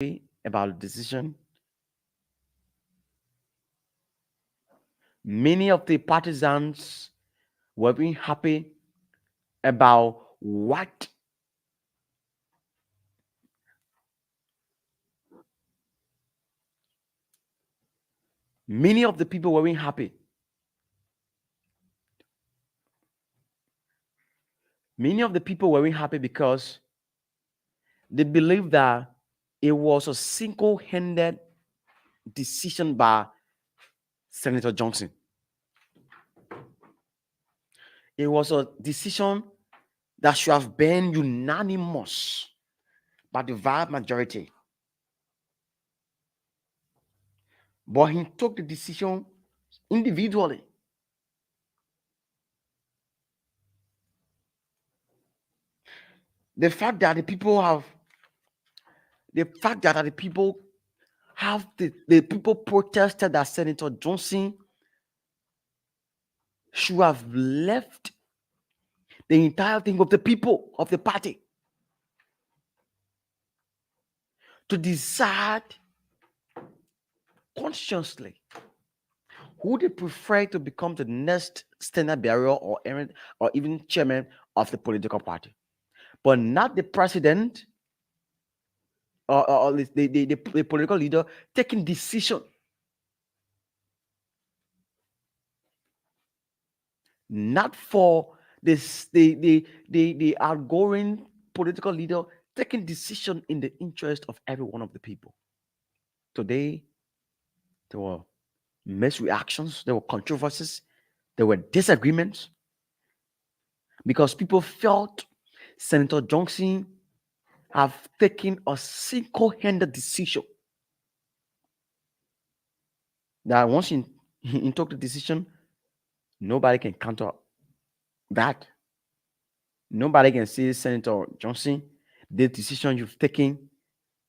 about the decision. Many of the partisans were being happy about what many of the people were being happy. Many of the people were being happy because they believed that it was a single-handed decision by Senator Johnson. It was a decision that should have been unanimous by the vast majority. But he took the decision individually. The fact that the people have the fact that the people have the people protested that Senator Johnson should have left the entire thing of the people of the party to decide consciously who they prefer to become the next standard bearer or even chairman of the political party, but not the president or the political leader taking decision, not for this the outgoing political leader taking decision in the interest of every one of the people. Today, there were mixed reactions, there were controversies, there were disagreements because people felt Senator Johnson have taken a single-handed decision that once he took the decision, nobody can counter that. Nobody can say, Senator Johnson, the decision you've taken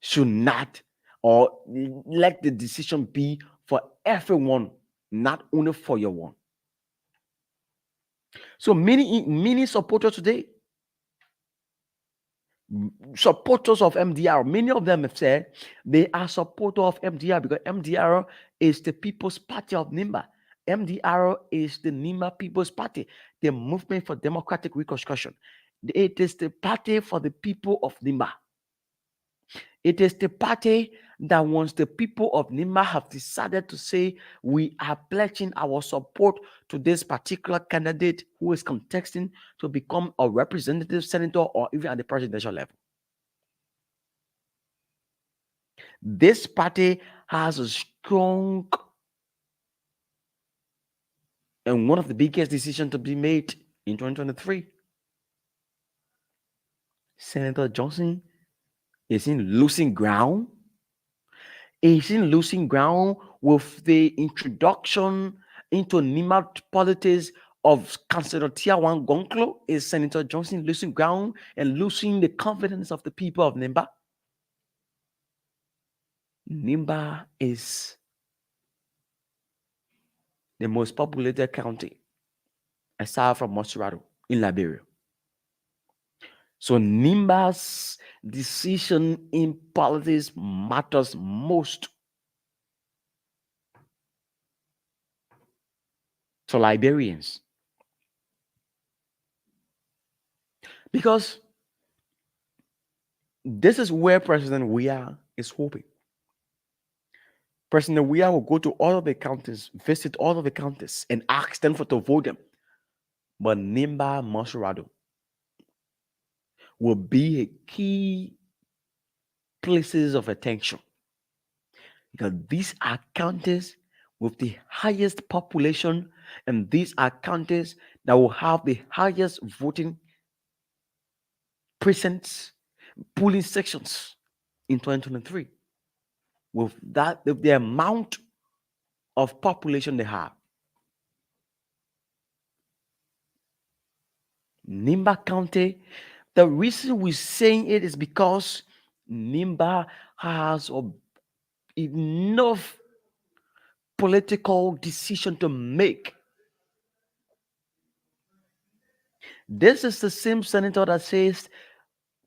should not, or let the decision be for everyone, not only for your one. So many supporters today, supporters of MDR, many of them have said they are supporters of MDR because MDR is the People's Party of Nimba. MDR is the Nimba People's Party, the Movement for Democratic Reconstruction. It is the party for the people of Nimba. It is the party that once the people of Nimba have decided to say, we are pledging our support to this particular candidate who is contesting to become a representative senator or even at the presidential level. This party has a strong and one of the biggest decisions to be made in 2023. Senator Johnson is in losing ground. Is in losing ground with the introduction into Nima politics of Councillor Tiawan Gonklo. Is Senator Johnson losing ground and losing the confidence of the people of Nimba? Nimba is the most populated county aside from Mosurado in Liberia. So Nimba's decision in politics matters most to Liberians. Because this is where President Weah is hoping. President Weah will go to all of the counties, visit all of the counties, and ask them to vote them. But Nimba Mosurado will be a key places of attention because these are counties with the highest population, and these are counties that will have the highest voting precincts, polling sections in 2023. With the amount of population they have, Nimba County, the reason we're saying it is because Nimba has enough political decision to make. This is the same senator that says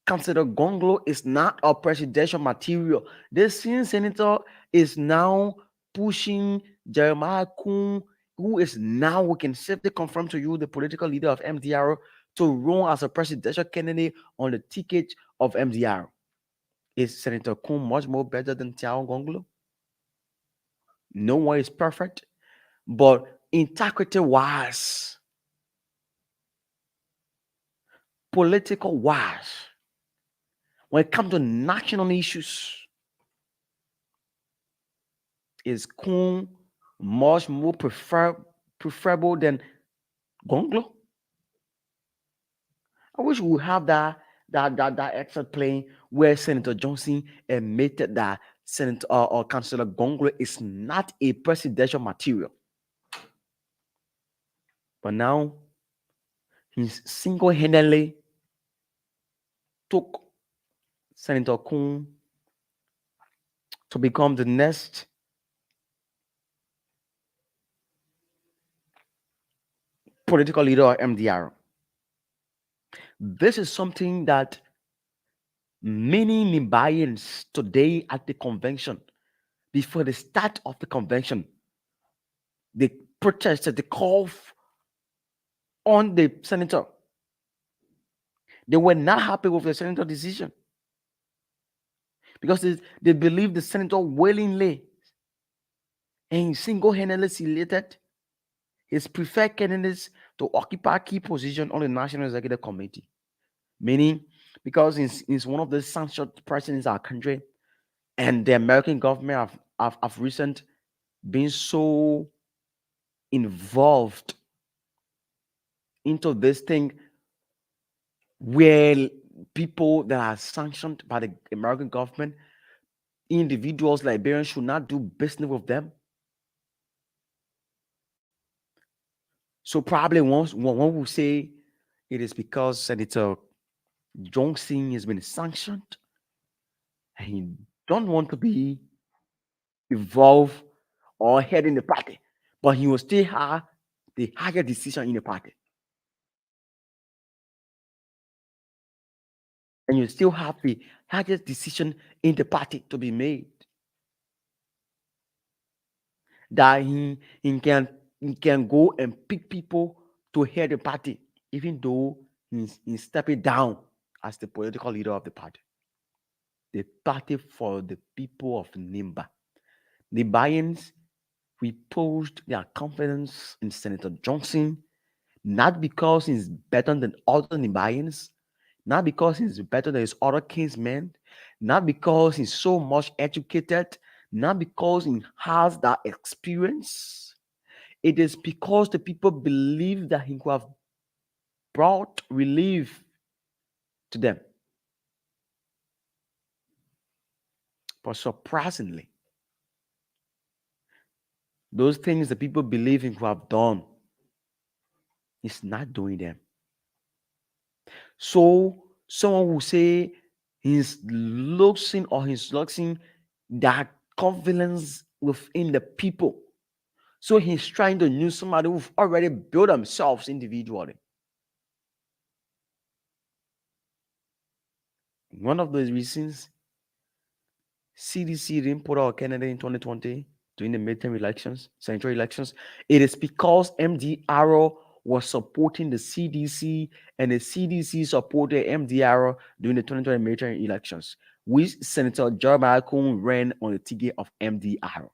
Councillor Gonglo is not a presidential material. This same senator is now pushing Jeremiah Kun, who is now, we can safely confirm to you, the political leader of MDR, to run as a presidential candidate on the ticket of MDR. Is Senator Kun much more better than Tiao Gonglo? No one is perfect, but integrity wise, political wise, when it comes to national issues, is Kun much more preferable than Gonglo? I wish we would have that extra playing where Senator Johnson admitted that Senator or Councillor Gonglo is not a presidential material. But now he's single-handedly took Senator Kun to become the next political leader of MDR. This is something that many Nimbayans today at the convention, before the start of the convention, they protested, they called on the senator. They were not happy with the senator decision because they believe the senator willingly and single-handedly selected his preferred candidates to occupy key position on the National Executive Committee. Meaning, because he's one of the sanctioned presidents in our country, and the American government have recent been so involved into this thing where people that are sanctioned by the American government, individuals, Liberians, should not do business with them. So probably one will say it is because Senator Johnson has been sanctioned and he don't want to be involved or head in the party, but he will still have the higher decision in the party. And you still have the highest decision in the party to be made. That he can go and pick people to head the party, even though he's stepping down as the political leader of the party. The party for the people of Nimba. The Bayans reposed their confidence in Senator Johnson, not because he's better than other Nimbayans, not because he's better than his other kinsmen, not because he's so much educated, not because he has that experience. It is because the people believe that he could have brought relief to them. But surprisingly, those things the people believe he could have done, he's not doing them. So someone will say he's losing that confidence within the people. So he's trying to use somebody who've already built themselves individually. One of those reasons, CDC didn't put out a candidate in 2020 during the midterm elections, central elections. It is because MDR was supporting the CDC and the CDC supported MDR during the 2020 midterm elections, which Senator Jeremiah Kun ran on the ticket of MDR.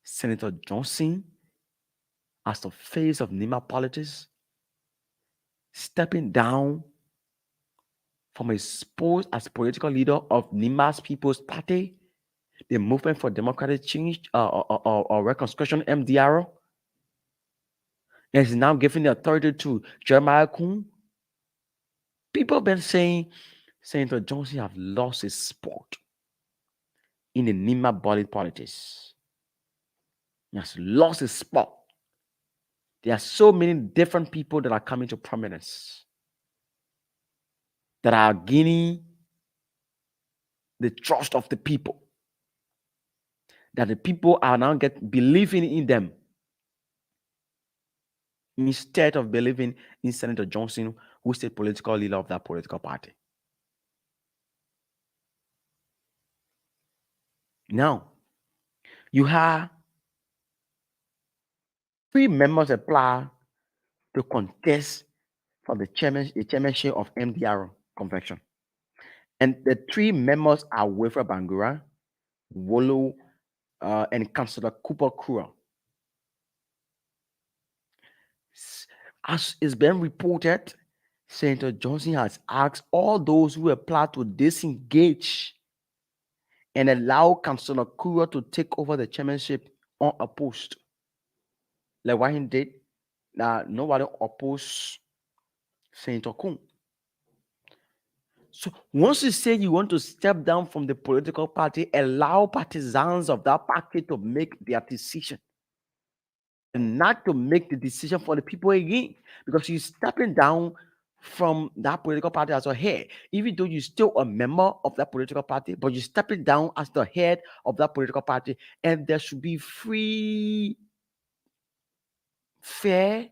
Senator Johnson, as the face of Nima politics, stepping down from his post as political leader of Nima's People's Party, the Movement for Democratic Change or Reconstruction, MDR, and is now giving the authority to Jeremiah Kun. People have been saying Senator Johnson have lost his spot in the Nima body politics. He has lost his spot. There are so many different people that are coming to prominence that are gaining the trust of the people, that the people are now believing in them. instead of believing in Senator Johnson, who's the political leader of that political party. Now, you have three members apply to contest for the chairmanship of MDR convention. And the three members are Wilfred Bangura, Wolo, and Councillor Cooper Kura. As it's been reported, Senator Johnson has asked all those who apply to disengage and allow Councillor Kura to take over the chairmanship unopposed. Like what he did, nobody opposed Senator Kun. So once you say you want to step down from the political party, allow partisans of that party to make their decision and not to make the decision for the people again, because you're stepping down from that political party as a head, even though you're still a member of that political party, but you're stepping down as the head of that political party, and there should be free, fair,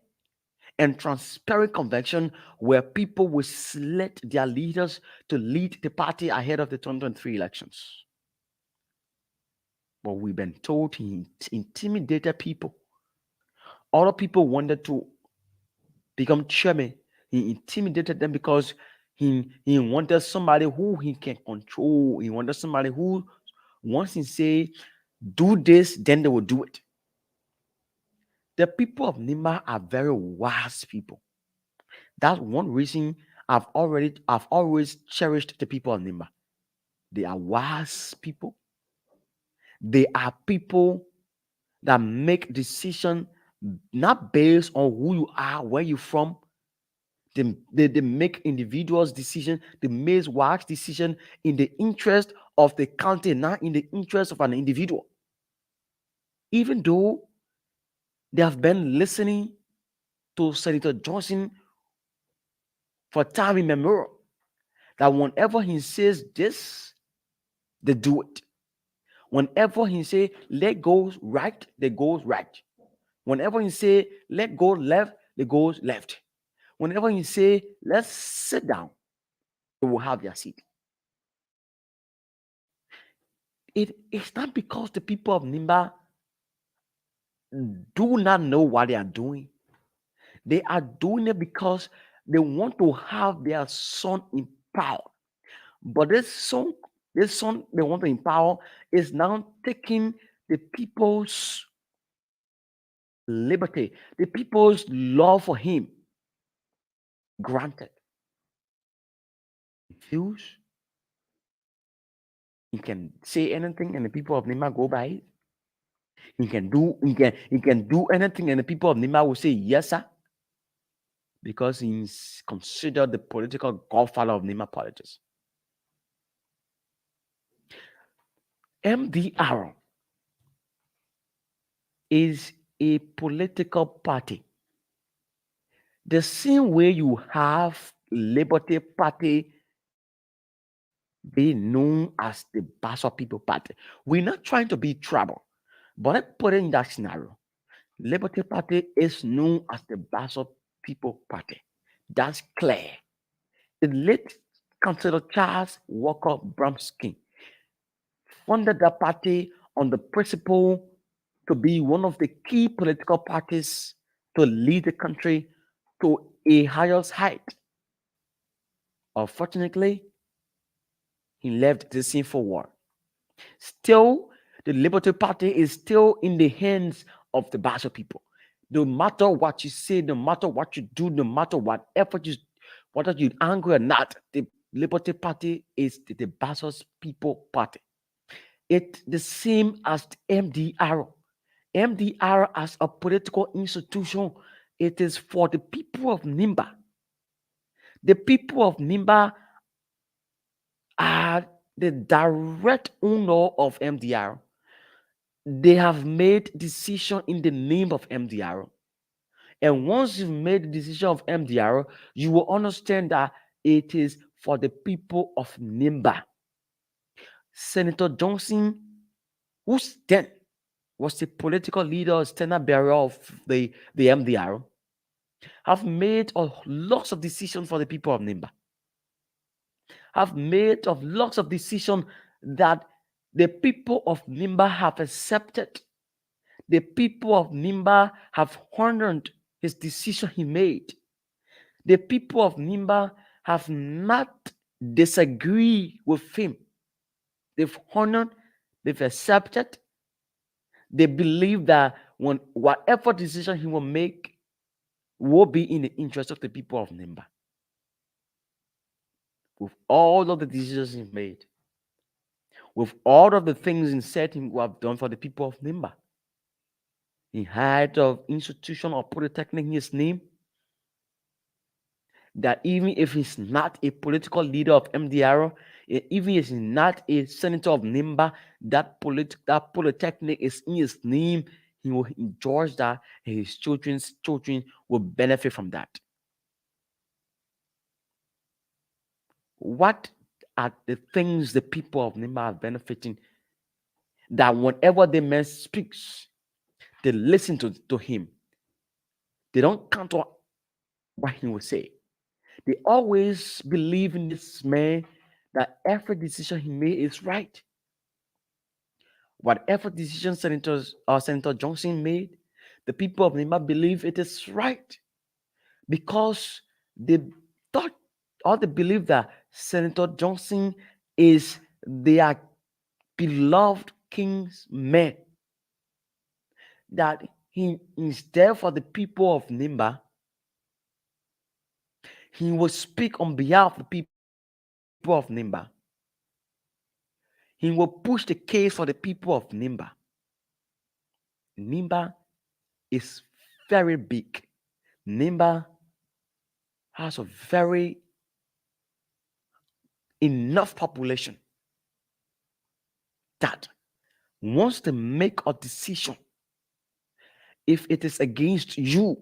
and transparent convention where people will select their leaders to lead the party ahead of the 2023 elections. But we've been told he intimidated people. Other people wanted to become chairman. He intimidated them because he wanted somebody who he can control. He wanted somebody who, once he say, do this, then they will do it. The people of Nimba are very wise people. That's one reason I've always cherished the people of Nimba. They are wise people. They are people that make decisions not based on who you are, where you're from. They make individuals decision. They make wise decision in the interest of the country, not in the interest of an individual. Even though they have been listening to Senator Johnson for time immemorial, that whenever he says this, they do it. Whenever he say let go right, they go right. Whenever he say let go left, they go left. Whenever he say let's sit down, they will have their seat. It's not because the people of Nimba do not know what they are doing. They are doing it because they want to have their son in power. But this son they want to empower is now taking the people's liberty, the people's love for him granted. Refuse. He can say anything and the people of Nima go by it. He can do anything and the people of Nima will say yes, sir. Because he's considered the political godfather of Nima politics. MDR is a political party. The same way you have Liberty Party being known as the Bassa People Party. We're not trying to be trouble, but I put it in that scenario. Liberty Party is known as the Bassa People Party. That's clear. The late Councillor Charles Walker Bromsky funded that party on the principle to be one of the key political parties to lead the country to a higher height. Unfortunately, he left the scene for war. Still, the Liberty Party is still in the hands of the Basel people. No matter what you say, no matter what you do, no matter whether you're angry or not, the Liberty Party is the Basel's people party. It's the same as the MDR. MDR as a political institution, it is for the people of Nimba. The people of Nimba are the direct owner of MDR. They have made decision in the name of MDR. And once you've made the decision of MDR, you will understand that it is for the people of Nimba. Senator Johnson, who then was the political leader, standard bearer of the MDR, have made lots of decisions for the people of Nimba, have made of lots of decisions that the people of Nimba have accepted. The people of Nimba have honored his decision he made. The people of Nimba have not disagreed with him. They've honored, they've accepted. They believe that when whatever decision he will make will be in the interest of the people of Nimba. With all of the decisions he made, with all of the things he said he will have done for the people of Nimba. He had an institution or polytechnic in his name that even if he's not a political leader of MDR, even if he's not a senator of Nimba, that polytechnic is in his name. He will enjoy that, and his children's children will benefit from that. What are the things the people of Nimba are benefiting? That whenever the man speaks, they listen to him. They don't counter what he will say. They always believe in this man that every decision he made is right. Whatever decision Senator Johnson made, the people of Nimba believe it is right because they thought or they believe that Senator Johnson is their beloved king's man. That he is there for the people of Nimba. He will speak on behalf of the people of Nimba. He will push the case for the people of Nimba. Nimba is very big. Nimba has a very enough population that wants to make a decision if it is against you.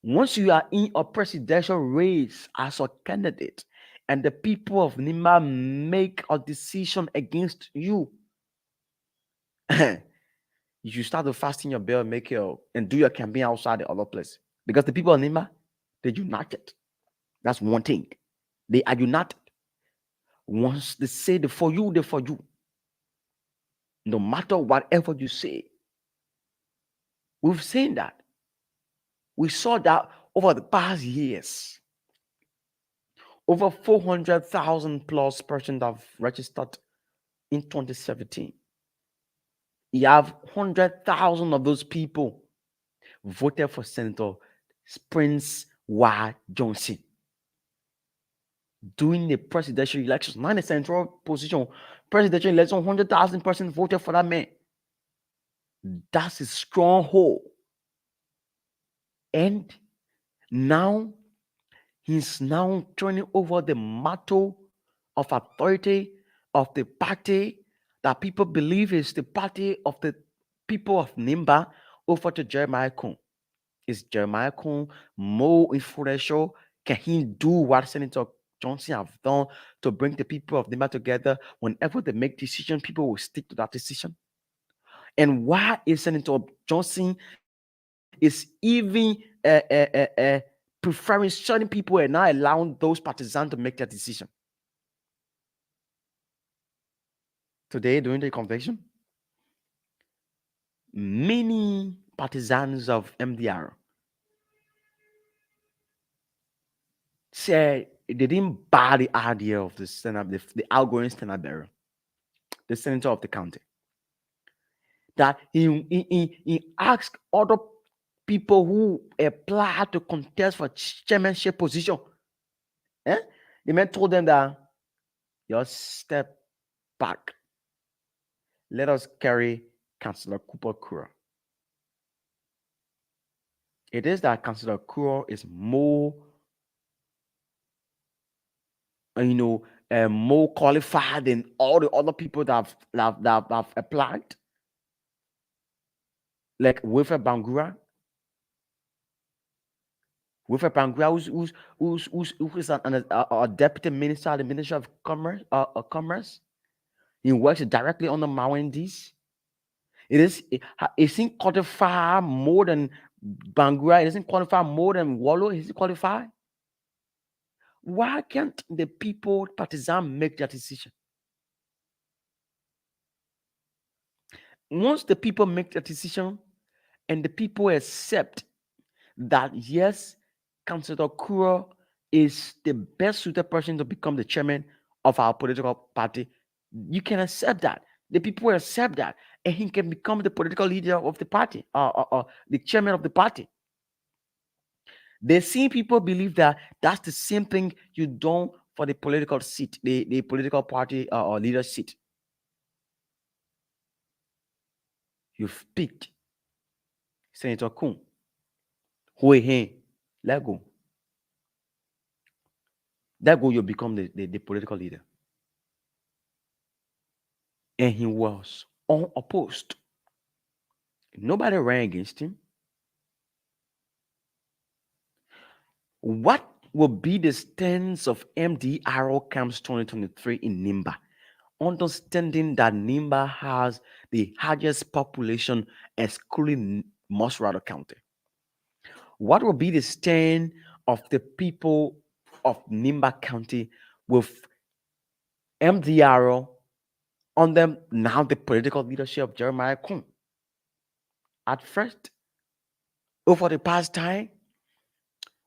Once you are in a presidential race as a candidate and the people of Nimba make a decision against you, you start to fasten your bill and do your campaign outside the other place. Because the people of Nimba, they're united. That's one thing. They are united. Once they say they're for you, they're for you. No matter whatever you say. We've seen that. We saw that over the past years. Over 400,000 plus persons have registered in 2017. You have 100,000 of those people voted for Senator Prince Y. Johnson during the presidential elections. Not in the central position. Presidential election, 100,000 persons voted for that man. That's a stronghold. And now he's now turning over the mantle of authority of the party that people believe is the party of the people of Nimba over to Jeremiah Kuhn. Is Jeremiah Kuhn more influential? Can he do what Senator Johnson have done to bring the people of Nimba together? Whenever they make decision, people will stick to that decision. And why is Senator Johnson is even preferring certain people and not allowing those partisans to make their decision? Today, during the convention, many partisans of MDR said they didn't buy the idea of the outgoing Senate bearer, the senator of the county. That he asked other people who apply to contest for chairmanship position. The man told them that you step back. Let us carry Councillor Cooper Kura. It is that Councillor Kura is more, more qualified than all the other people that have applied. Like Wilfred Bangura. Wilfred Bangura, who's a deputy minister at the Ministry of Commerce. He works directly under Mawendis. It's in qualified more than Bangura doesn't qualify more than Wallo. Is it qualified? Why can't the people partisan make that decision? Once the people make the decision and the people accept that yes, Councillor Kuro is the best suited person to become the chairman of our political party, you can accept that. The people accept that, and he can become the political leader of the party, or the chairman of the party. They see people believe that that's the same thing you do for the political seat, the political party or leader seat. You've picked Senator Kun. Hui let go. Let go, you become the political leader. And he was unopposed. Nobody ran against him. What will be the stance of MDRO Camps 2023 in Nimba? Understanding that Nimba has the highest population excluding Mosrado County. What will be the stand of the people of Nimba County with MDRO on them now the political leadership of Jeremiah Kun? At first, over the past time,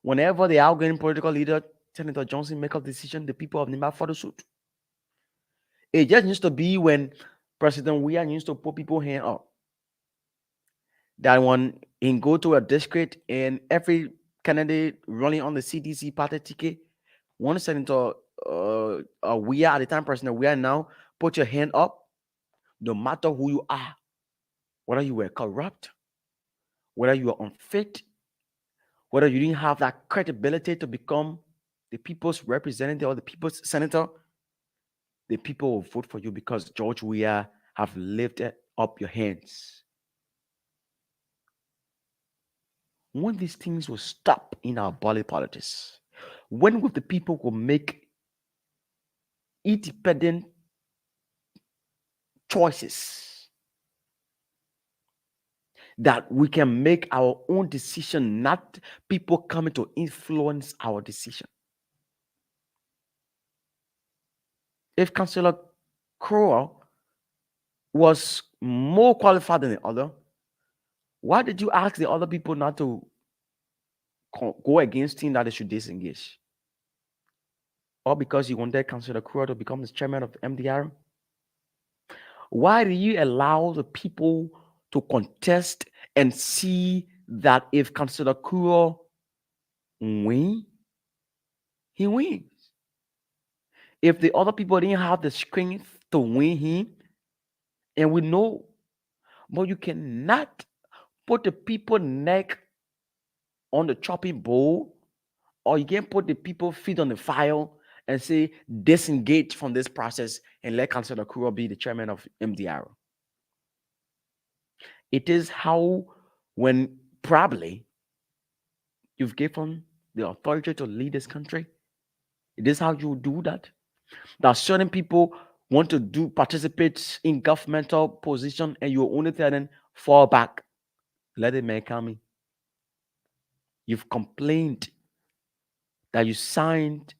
whenever the outgoing political leader, Senator Johnson, make a decision, the people of Nimba follow suit. It just used to be when President Weah used to put people hand up. That when he go to a district and every candidate running on the CDC party ticket, one Senator Weah at the time, President Weah now, put your hand up, no matter who you are, whether you were corrupt, whether you are unfit, whether you didn't have that credibility to become the people's representative or the people's senator, the people will vote for you because George Weah have lifted up your hands. When these things will stop in our body politics, when will the people will make independent choices that we can make our own decision, not people coming to influence our decision. If Councillor Crowell was more qualified than the other, why did you ask the other people not to go against him, that they should disengage? Or because you wanted Councillor Crowell to become the chairman of MDR? Why do you allow the people to contest and see that if Councillor Crowell wins, he wins? If the other people didn't have the strength to win him, and we know, but you cannot put the people neck on the chopping board, or you can't put the people feet on the fire and say disengage from this process and let Councillor Kuro be the chairman of MDR. It is how, when probably you've given the authority to lead this country, it is how you do that. That certain people want to participate in governmental position, and you only tell them fall back, let the man come in. You've complained that you signed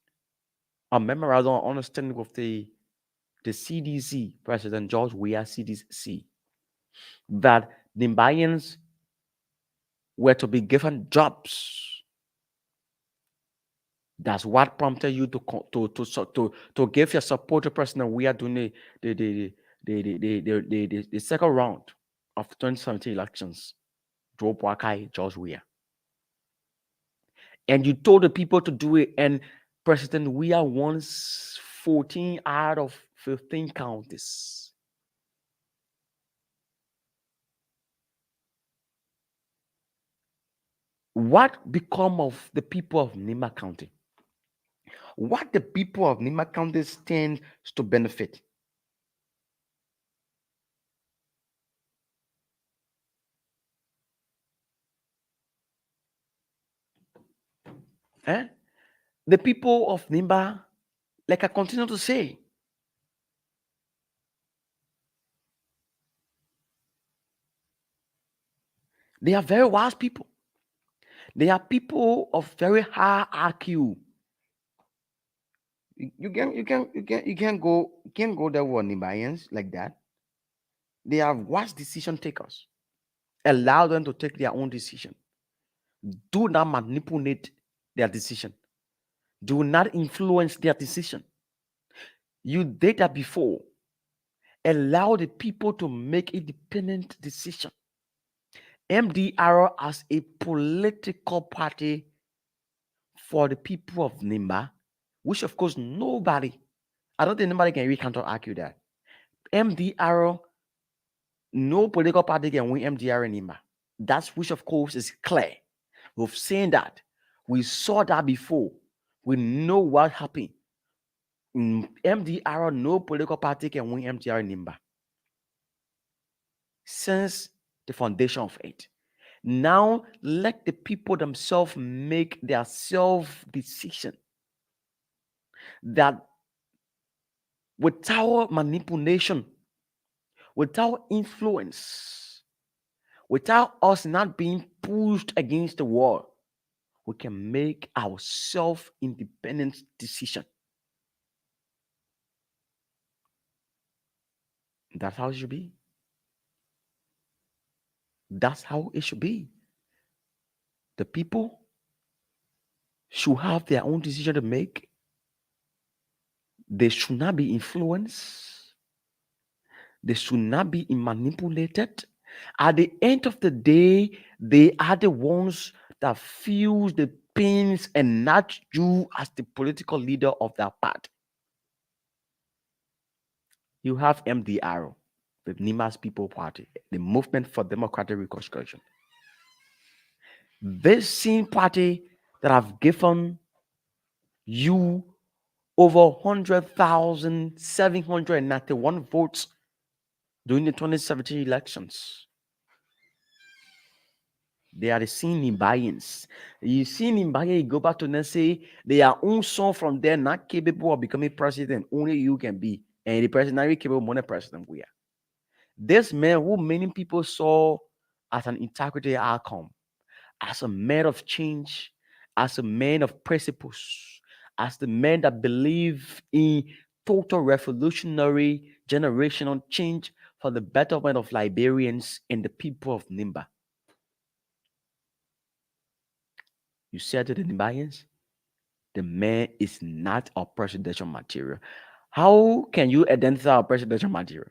a memorandum of understanding with the CDC, President George Weah CDC, that the Mbayans were to be given jobs. That's what prompted you to give your support to President Weah during the second round of 2017 elections. Joe Boakai, George Weah. And you told the people to do it, and President Weah wants 14 out of 15 counties. What become of the people of Nima County? What the people of Nima County stands to benefit? Eh? The people of Nimba, like I continue to say, they are very wise people. They are people of very high IQ. You can't there with Nigerians like that. They are wise decision takers. Allow them to take their own decision. Do not manipulate their decision. Do not influence their decision. You did that before. Allow the people to make independent decision. MDR as a political party for the people of Nimba, which of course nobody, I don't think nobody can really counter argue that. MDR, no political party can win MDR in Nimba. That's which of course is clear. We've seen that. We saw that before. We know what happened. In MDR, no political party can win MDR in Nimba since the foundation of it. Now let the people themselves make their self decision that without manipulation, without influence, without us not being pushed against the wall, we can make our self independent decision. That's how it should be. That's how it should be. The people should have their own decision to make. They should not be influenced. They should not be manipulated. At the end of the day, they are the ones that feel the pains and not you as the political leader of that party. You have MDR, the Nimas People Party, the Movement for Democratic Reconstruction. This same party that have given you over 100,791 votes during the 2017 elections. They are the same Nimbayans. You see Nimbaya, you go back to them say they are also from there not capable of becoming president. Only you can be. And the president not capable of money president we are. This man who many people saw as an integrity outcome, as a man of change, as a man of principles, as the man that believe in total revolutionary generational change for the betterment of Liberians and the people of Nimba. You said to the Nimbayans, the man is not a presidential material. How can you identify a presidential material?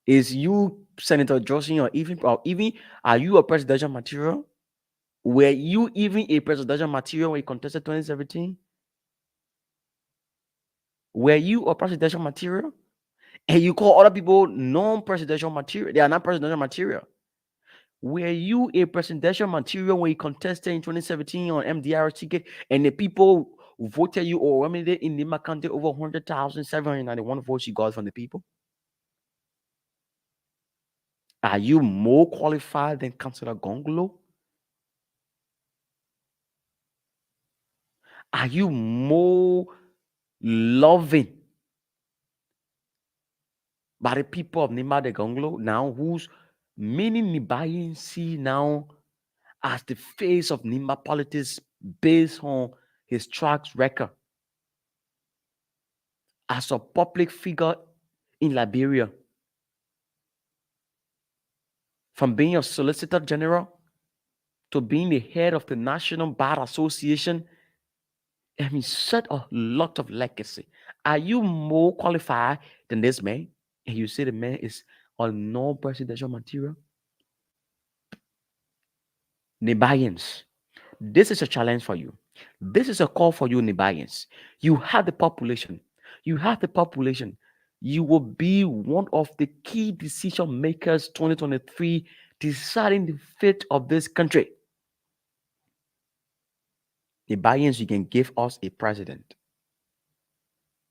Is you Senator Johnson or even are you a presidential material? Were you even a presidential material when you contested 2017? Were you a presidential material? And you call other people non-presidential material. They are not presidential material. Were you a presidential material when you contested in 2017 on MDR ticket and the people voted you overwhelmingly in Lima County over 100,791 votes you got from the people? Are you more qualified than Councillor Gonglo? Are you more loving by the people of Nima de Gonglo now, whose many Nibayan see now as the face of Nima politics based on his track record as a public figure in Liberia, from being a solicitor general to being the head of the National Bar Association. I mean, set a lot of legacy. Are you more qualified than this man? And you say the man is on non-presidential material? Nibayans, this is a challenge for you. This is a call for you, Nibayans. You have the population. You have the population. You will be one of the key decision makers 2023 deciding the fate of this country. Nibayans, you can give us a president.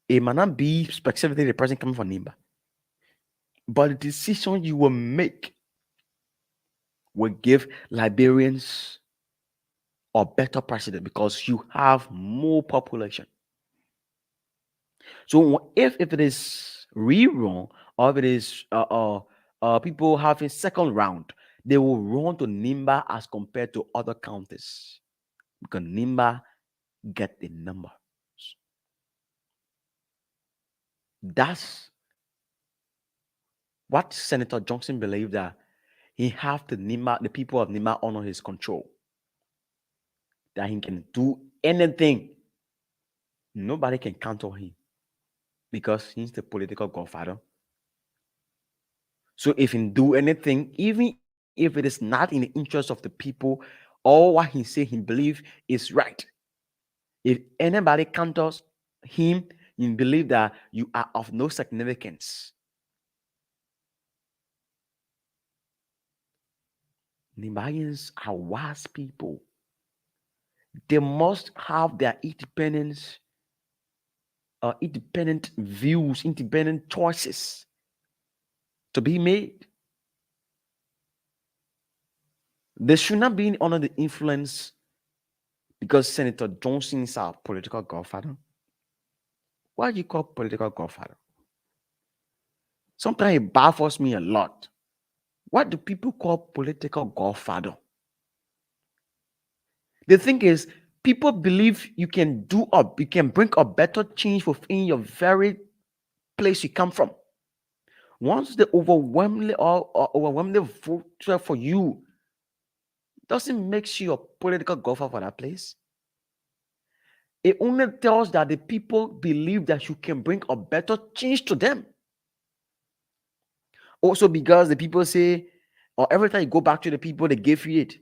It might not be specifically the president coming from Nimba, but the decision you will make will give Liberians a better president because you have more population. So if it is rerun or if it is people having second round, they will run to Nimba as compared to other counties because Nimba get the number. That's what Senator Johnson believed, that he have the people of Nimba under his control, that he can do anything. Nobody can counter him because he's the political godfather. So if he do anything, even if it is not in the interest of the people, all what he say he believe is right. If anybody counters him, you believe that you are of no significance. Nigerians are wise people. They must have their independent views, independent choices to be made. They should not be under the influence because Senator Johnson is our political godfather. Why do you call political godfather? Sometimes it baffles me a lot. What do people call political godfather? The thing is, people believe you can bring a better change within your very place you come from. Once they overwhelmingly vote for you, doesn't make you a political golfer for that place. It only tells that the people believe that you can bring a better change to them. Also, because the people say, or every time you go back to the people, they give you it.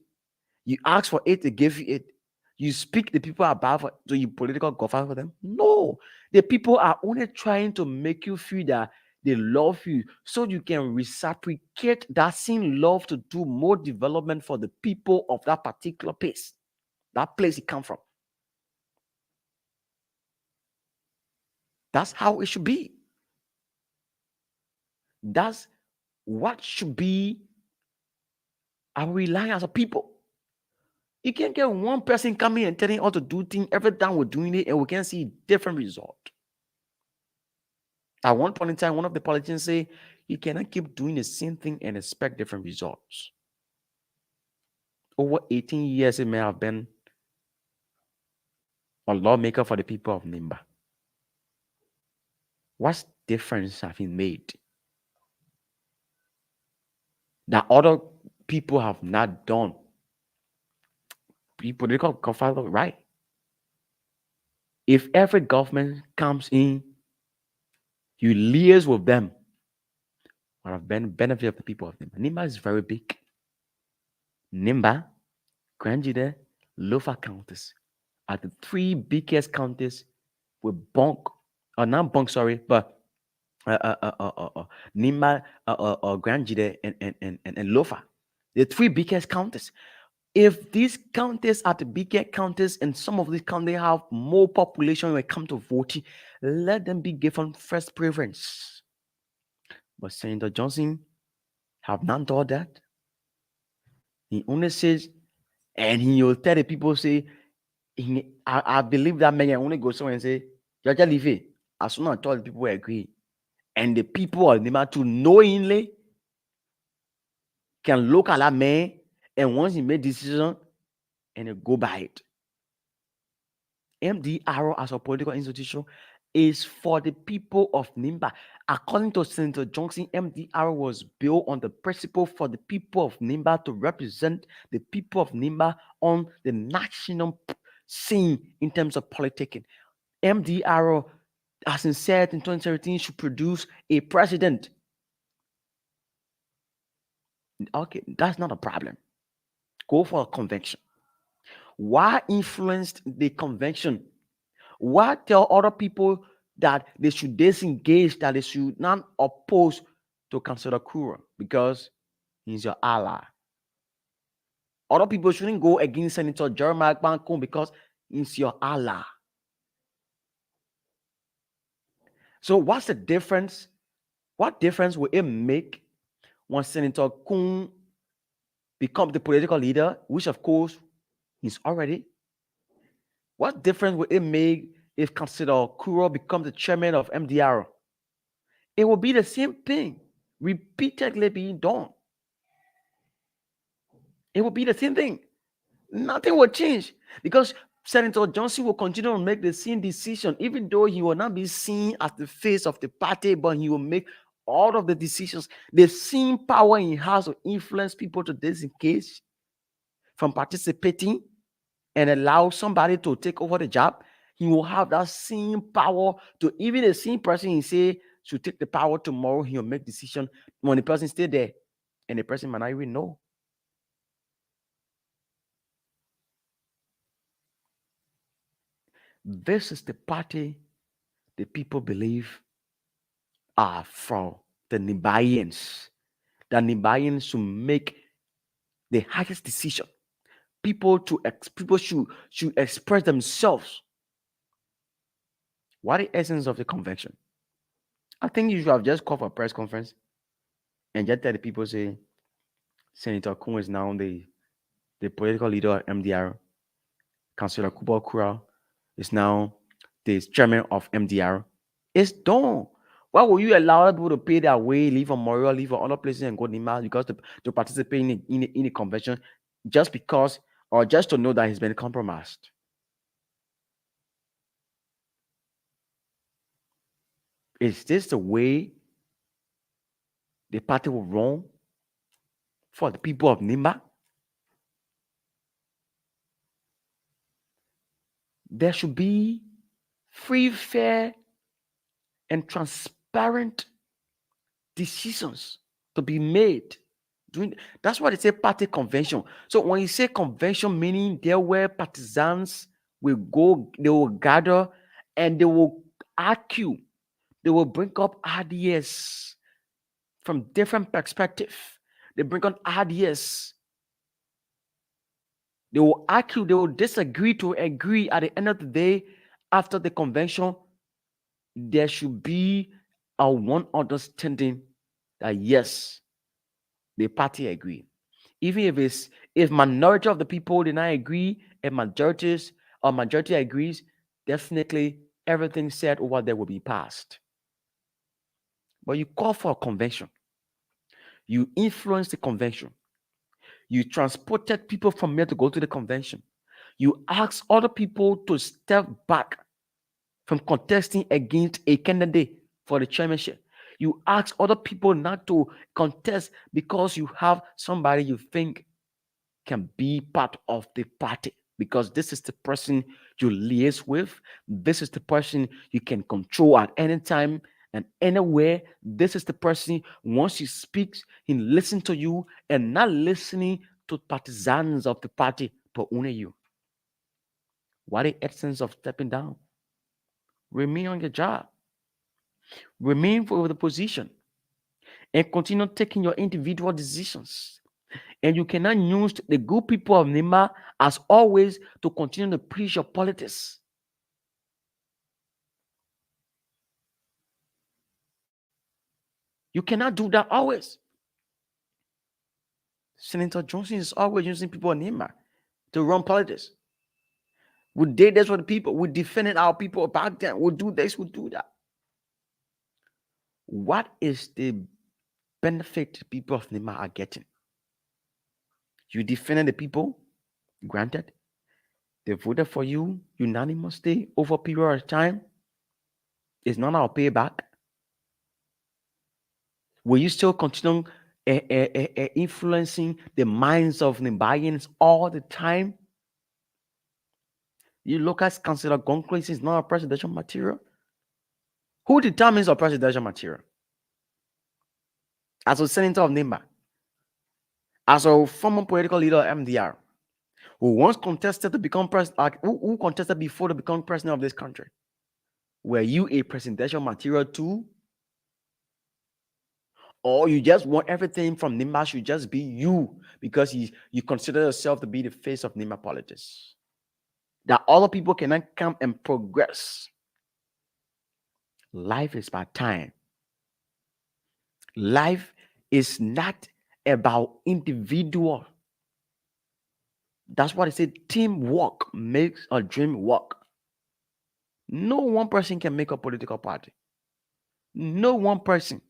You ask for it, they give you it. You speak the people about for, so you political golfer for them. No, the people are only trying to make you feel that they love you, so you can reciprocate that same love to do more development for the people of that particular place, that place you come from. That's how it should be. That's what should be our reliance of people. You can't get one person coming and telling us to do things every time we're doing it, and we can see different result. At one point in time, one of the politicians say, you cannot keep doing the same thing and expect different results. Over 18 years, it may have been a lawmaker for the people of Nimba. What difference have he made that other people have not done? People, they call godfather, right? If every government comes in, you liaise with them, what have been benefit of the people of Nimba. Nimba is very big. Nimba, Granjide, Lofa counties are the three biggest counties with bunk, or not bunk, sorry, but Nimba, Granjide, and Lofa. The three biggest counties. If these counties are the biggest counties and some of these counties have more population when it comes to voting, let them be given first preference. But Senator Johnson have not done that. He only says, and he will tell the people, say, I believe that man only go somewhere and say, Jaja leave it. As soon as I told the people agree. And the people of Nima to knowingly can look at that man, and once he made decision and they go by it. MDR as a political institution is for the people of Nimba. According to Senator Johnson, MDR was built on the principle for the people of Nimba to represent the people of Nimba on the national scene in terms of politicking. MDR, as in said in 2017, should produce a president. Okay, that's not a problem. Go for a convention. Why influenced the convention? Why tell other people that they should disengage, that they should not oppose to consider Kura? Because he's your ally. Other people shouldn't go against Senator Jeremiah Bankun because he's your ally. So what's the difference? What difference will it make when Senator Kun becomes the political leader, which of course he's already? What difference will it make if Consider Kuro becomes the chairman of MDR? It will be the same thing repeatedly being done. It will be the same thing. Nothing will change because Senator Johnson will continue to make the same decision, even though he will not be seen as the face of the party, but he will make all of the decisions. The same power he has to influence people to disengage from participating and allow somebody to take over the job, he will have that same power to even the same person he say should take the power tomorrow, he'll make decision when the person stay there and the person might not even know. This is the party the people believe are from the Nibayans. The Nibayans should make the highest decision. People should express themselves. What is the essence of the convention? I think you should have just called for a press conference and just tell the people say Senator Kun is now the political leader of MDR. Councillor Kubo Kura is now the chairman of MDR. It's done. Why will you allow people to pay their way, leave on Memorial, leave on other places and go to Nima because to participate in a convention just because or just to know that he's been compromised? Is this the way the party will run for the people of Nimba? There should be free, fair, and transparent decisions to be made. That's why they say party convention. So when you say convention, meaning there where partisans will go, they will gather and they will argue, they will bring up ideas from different perspectives. They bring on ideas. They will argue, they will disagree to agree. At the end of the day, after the convention, there should be a one understanding that yes, the party agree. Even if minority of the people did not agree, and majority agrees, definitely everything said over there will be passed. But you call for a convention, you influence the convention, you transported people from here to go to the convention, you ask other people to step back from contesting against a candidate for the chairmanship. You ask other people not to contest because you have somebody you think can be part of the party because this is the person you liaise with. This is the person you can control at any time and anywhere. This is the person, once he speaks, he listens to you and not listening to partisans of the party, but only you. What the essence of stepping down? Remain on your job, remain for the position, and continue taking your individual decisions. And you cannot use the good people of Nima as always to continue to preach your politics. You cannot do that always. Senator Johnson is always using people of Nima to run politics. We did this for the people. We defended our people back then. We'll do this, we'll do that. What is the benefit people of Nima are getting? You defended the people, granted. They voted for you unanimously over a period of time. It's not our payback. Will you still continue influencing the minds of Nimbayans all the time? You look at Councillor Gonkris is not a presidential material. Who determines a presidential material? As a senator of Nimba, as a former political leader of MDR, who once contested to become president, who contested before to become president of this country. Were you a presidential material too? Or you just want everything from Nimba should just be you because you consider yourself to be the face of Nimba politics? That other people cannot come and progress. Life is about time. Life is not about individual. That's what I say. Teamwork makes a dream work. No one person can make a political party. No one person.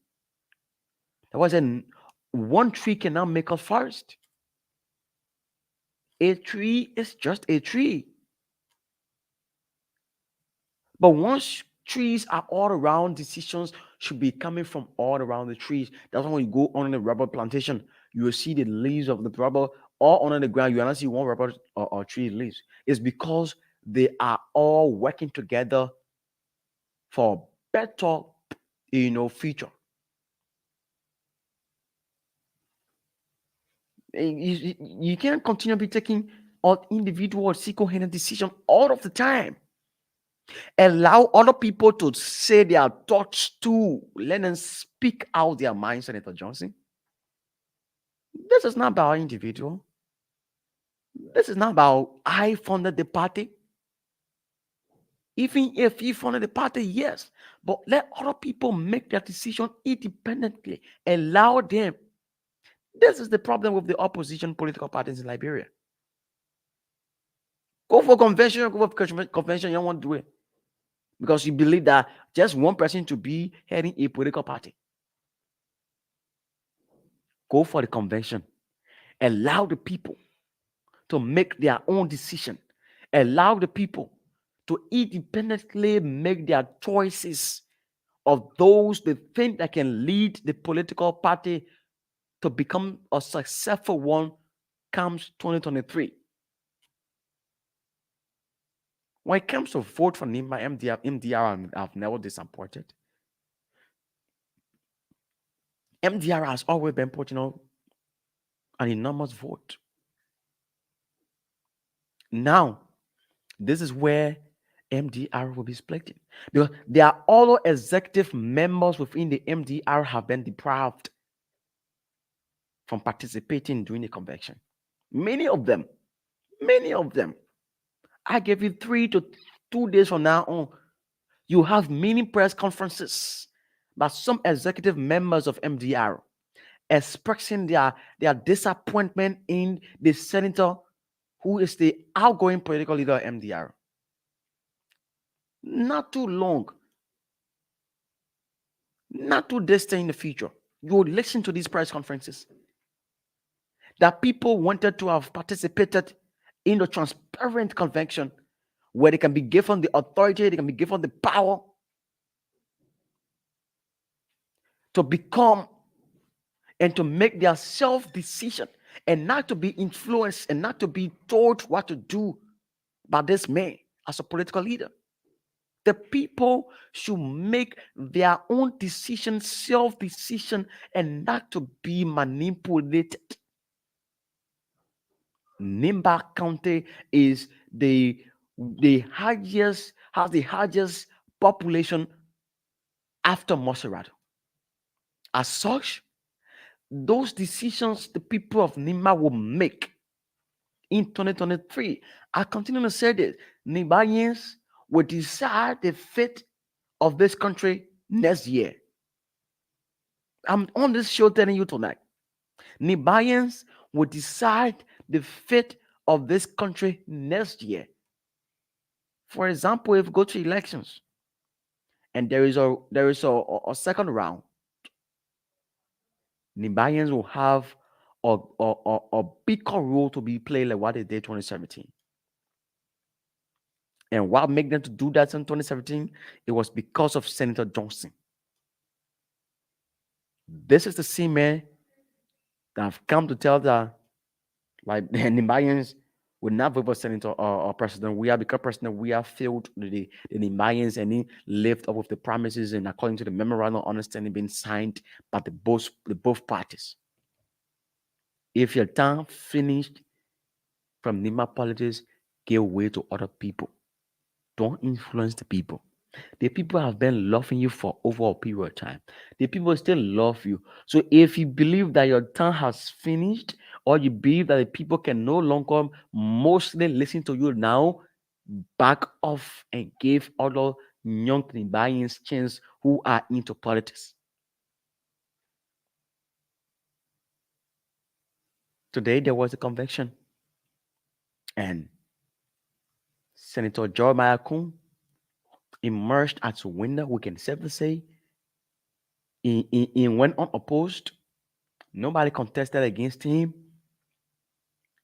That was one tree cannot make a forest. A tree is just a tree. But once trees are all around, decisions should be coming from all around the trees. That's why when you go on the rubber plantation, you will see the leaves of the rubber all under the ground. You will not see one rubber or tree leaves. It's because they are all working together for better, future. You can't continue to be taking on individual single-handed decision all of the time. Allow other people to say their thoughts too. Let them speak out their minds, Senator Johnson. This is not about individual. This is not about I funded the party. Even if you funded the party, yes. But let other people make their decision independently. Allow them. This is the problem with the opposition political parties in Liberia. Go for convention, go for convention, you don't want to do it. Because you believe that just one person to be heading a political party. Go for the convention. Allow the people to make their own decision. Allow the people to independently make their choices of those they think that can lead the political party to become a successful one comes 2023. When it comes to vote for Nima MDR, I've never disappointed. MDR has always been putting on an enormous vote. Now, this is where MDR will be splitting because there are other executive members within the MDR have been deprived from participating during the convention. Many of them, many of them. I give you 3 to 2 days from now on. You have many press conferences by some executive members of MDR expressing their disappointment in the senator who is the outgoing political leader of MDR. Not too long, not too distant in the future, you will listen to these press conferences that people wanted to have participated in the transparent convention where they can be given the authority, they can be given the power to become and to make their self decision and not to be influenced and not to be told what to do by this man as a political leader. The people should make their own decision, self decision, and not to be manipulated. Nimba County is the highest has the highest population after Maserati. As such, those decisions the people of Nimba will make in 2023. I continue to say this: Nimbaians will decide the fate of this country next year. I'm on this show telling you tonight. Nimbaians will decide the fate of this country next year. For example, if we go to elections and there is a second round, Nimbaians will have a bigger role to be played like what they did 2017. And what made them to do that in 2017? It was because of Senator Johnson. This is the same man that have come to tell the like the Nimbaians will not vote for senator or president. We have become president. We have failed the Nimbaians and he lived up with the promises and according to the memorandum of understanding being signed by the both parties. If your time finished from Nima politics, give way to other people. Don't influence the people. The people have been loving you for over a period of time. The people still love you. So if you believe that your time has finished, or you believe that the people can no longer mostly listen to you now, back off and give other young Nigerians chance who are into politics. Today there was a convention, and Senator Jeremiah Kuhn emerged as a winner. We can safely say he went unopposed. Nobody contested against him.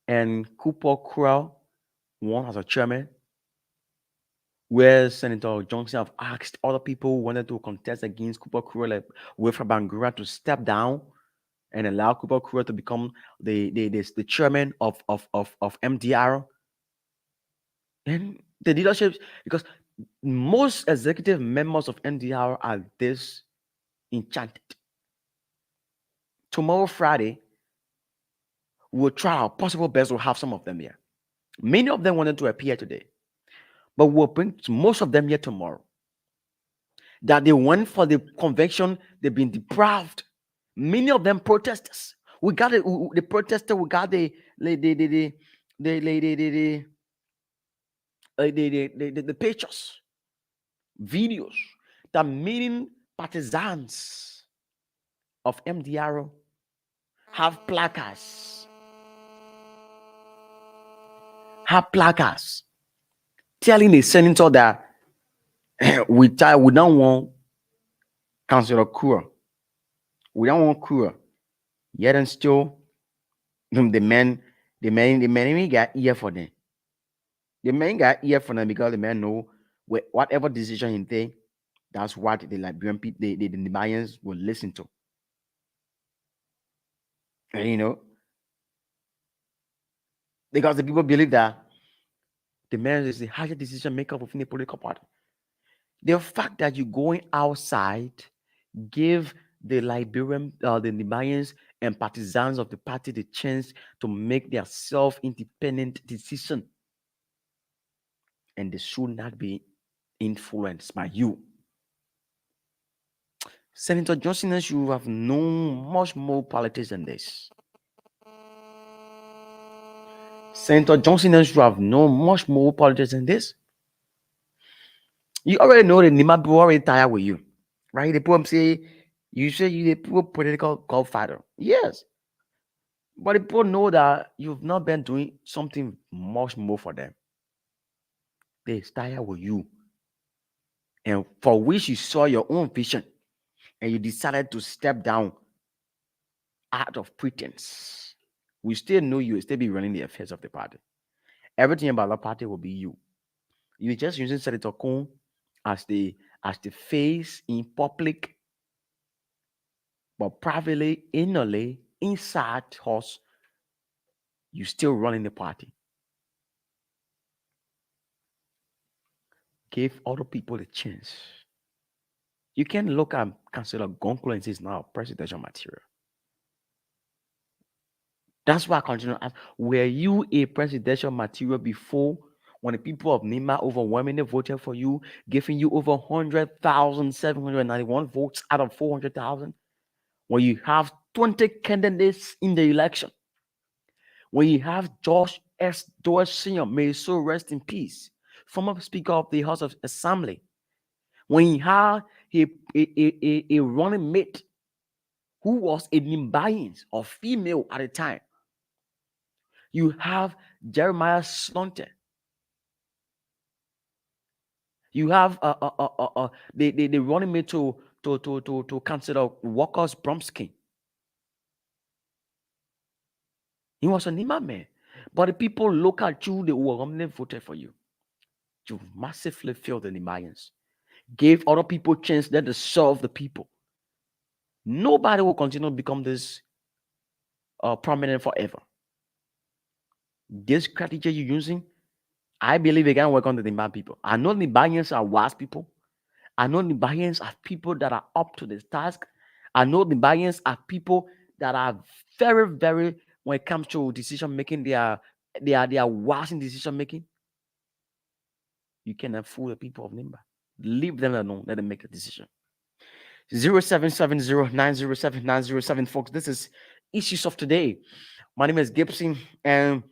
and Cooper Crow won as a chairman, where Senator Johnson have asked other people who wanted to contest against Cooper Crow, like Wilfred Bangura, to step down and allow Cooper Crow to become the chairman of MDR. And the leadership, because most executive members of MDR are this enchanted. Tomorrow, Friday, we'll try our possible best to have some of them here. Many of them wanted to appear today, but we'll bring most of them here tomorrow. That they went for the convention, they've been deprived. Many of them protesters. We got the protester, we got the pictures, videos that many partisans of MDR have placards, telling the senator that we don't want Councillor Kura. We don't want Kura. Yet and still, the men even got ear for them. The men got ear for them because the men know whatever decision he take, that's what the Liberian people, the Nigerians will listen to. And because the people believe that the man is the highest decision maker within the political party. The fact that you're going outside give the Liberian, the Nigerians and partisans of the party the chance to make their self-independent decision. And they should not be influenced by you. Senator Johnson, you have known much more politics than this. Senator Johnson, you have known much more politics than this. You already know the Nima people already tired with you, right? The people say you say you the political godfather. Yes. But the people know that you've not been doing something much more for them. They tired with you. And for which you saw your own vision and you decided to step down out of pretense. We still know you will still be running the affairs of the party. Everything about the party will be you. You're just using Senator Kong as the face in public, but privately, innerly, inside us, you still running the party. Give other people a chance. You can look at Councillor Gonkolo and say it's not presidential material. That's why I continue to ask, were you a presidential material before when the people of Nima overwhelmingly voted for you, giving you over 100,791 votes out of 400,000? When you have 20 candidates in the election, when you have George S. Doyle Sr., may his soul rest in peace, former Speaker of the House of Assembly, when you have a running mate who was a Nimbayan or female at the time, you have Jeremiah Slunter. You have the running mate to consider Walker's Bromsky. He was a Nima man. But the people look at you, they overwhelmingly voted for you. You massively failed the Nimayans. Gave other people chance that to serve the people. Nobody will continue to become this prominent forever. This strategy you're using, I believe it can work on the Nima people. I know Nibayans are wise people. I know Nibayans are people that are up to this task. I know Nibayans are people that are very, very, when it comes to decision making, they are wise in decision making. You cannot fool the people of Nimba. Leave them alone. Let them make a decision. 0770-907-907, folks. This is Issues of Today. My name is Gibson, and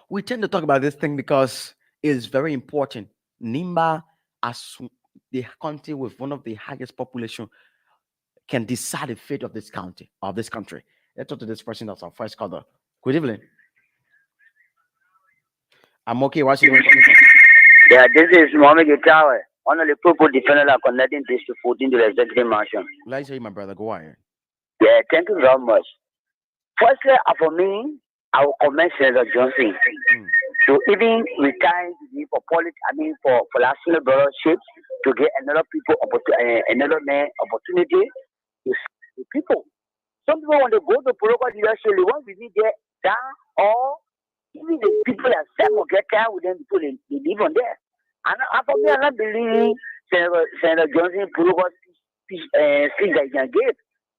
we tend to talk about this thing because it's very important. Nimba, as the country with one of the highest population, can decide the fate of this country. Let's talk to this person that's our first caller. Good evening. I'm okay. What's your name? Yeah, this is Mohammed Gitawe. One of the people defenders are connecting this to 14 to the executive mansion. Let's hear you, my brother. Go ahead. Yeah, thank you very much. Firstly, for me, I will commend Senator Johnson Mm. to even retire for for national brothership to get another man opportunity to serve the people. Some people want to go to political leadership, they want to be there down or even the people that some will get tired with them people they live on there. And for me, I don't believe Senator Johnson political speech that he can give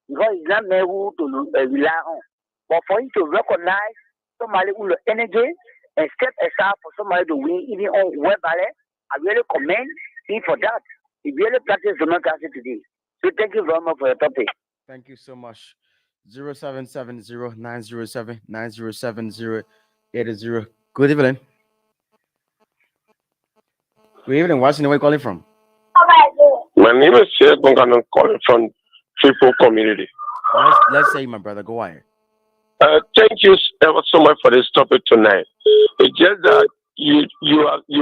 because he's not man who to rely on. But for him to recognize somebody who has energy and step aside for somebody to win even on web ballot, I really commend him for that. He really practiced democracy today. So thank you very much for your topic. Thank you so much. 0770-907-9070-80. Good evening. Good evening. What's the name? Where you calling from? My name is Sheikh and I'm calling from Triple Community. Let's say, my brother, go ahead. Thank you ever so much for this topic tonight. It's just that you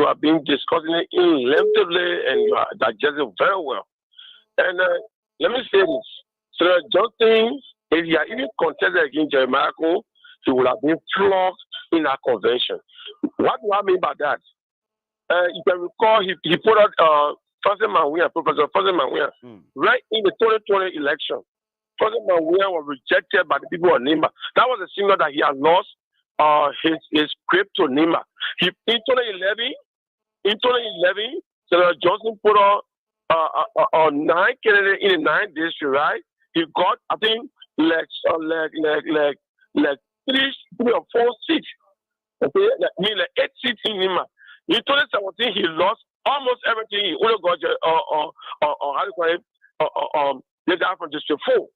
are being discussing it lengthily and you are digesting very well. And let me say this: so Johnson, if he had even contested against Jeremiah, he would have been flogged in our convention. What do I mean by that? You can recall he put out President Mawuya, Professor President Mawuya, right in the 2020 election. President Mawuya was rejected by the people of Nima. That was a signal that he had lost his grip to Nima. In 2011, Senator Johnson put on 9 candidates in the 9th district, right? He got, I think, like 3 or 4 seats. Okay, like 8 seats in Nima. In 2017, he lost almost everything. He only got how do you call it? The guy from District 4.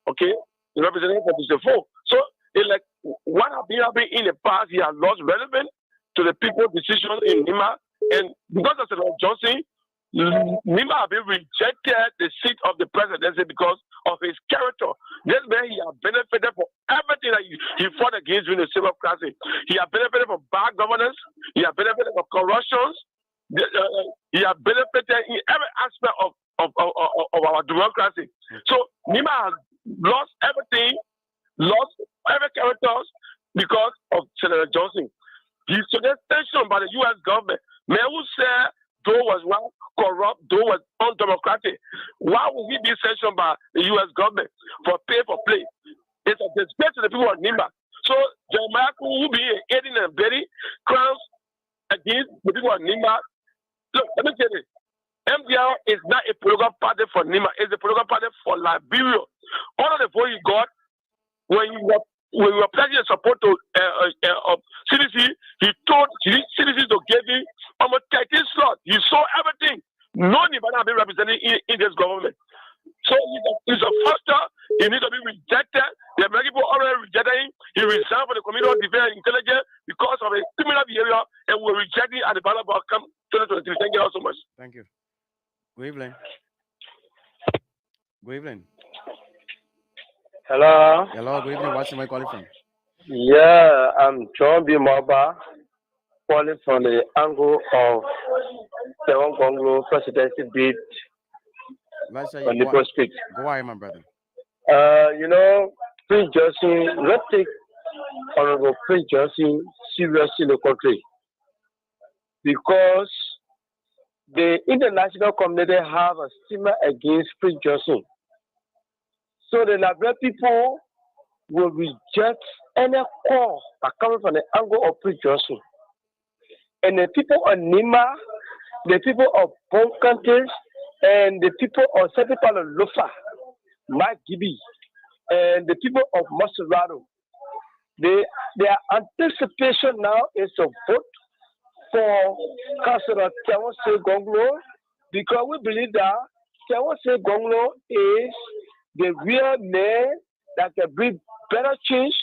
Okay, the representative from District 4. So it's like what have been happening in the past? He has lost relevance to the people's decisions in Nima, and because of Senator Johnson, Nima have been rejected the seat of the presidency because of his character. This man, he has benefited from everything that he fought against during the civil crisis. He has benefited from bad governance. He has benefited from corruption. He has benefited in every aspect of our democracy. So Nima has lost everything, lost every character because of Senator Johnson. He's sanctioned by the U.S. government. Man who said Doe was corrupt, Doe was undemocratic. Why would he be sanctioned by the U.S. government for pay for play? It's a disgrace to the people of Nimba. So Jeremiah will be aiding and abetting crimes against the people of Nimba. Look, let me tell you, MDR is not a political party for Nima. It's a political party for Liberia. All of the vote you got when you were pledging support to CDC, he told CDC to give him almost 13 slots. He saw everything. No Nima have been represented in this government. So he's a foster. He needs to be rejected. The American people already rejected him. He resigned from the Committee on Defense and Intelligence because of a similar behavior, and we're rejecting at the ballot box come 2023. Thank you all so much. Thank you. Good evening. Good evening. Hello. Hello, good evening. What's the name calling from? Yeah, I'm John B. Moba, calling from the angle of the Congo presidency bid Let's say on the prospect. Go ahead, my brother. Prince Johnson, let's take Honorable Prince Johnson seriously in the country because the international community have a stigma against Prince Johnson. So the Liberia people will reject any call that coming from the angle of Prince Johnson. And the people of Nima, the people of both countries, and the people of certain part of Lofa, Mike Gibby, and the people of Maserado, their anticipation now is to vote for Councillor Tewose Gonglo because we believe that Tewose Gonglo is the real man that can bring better change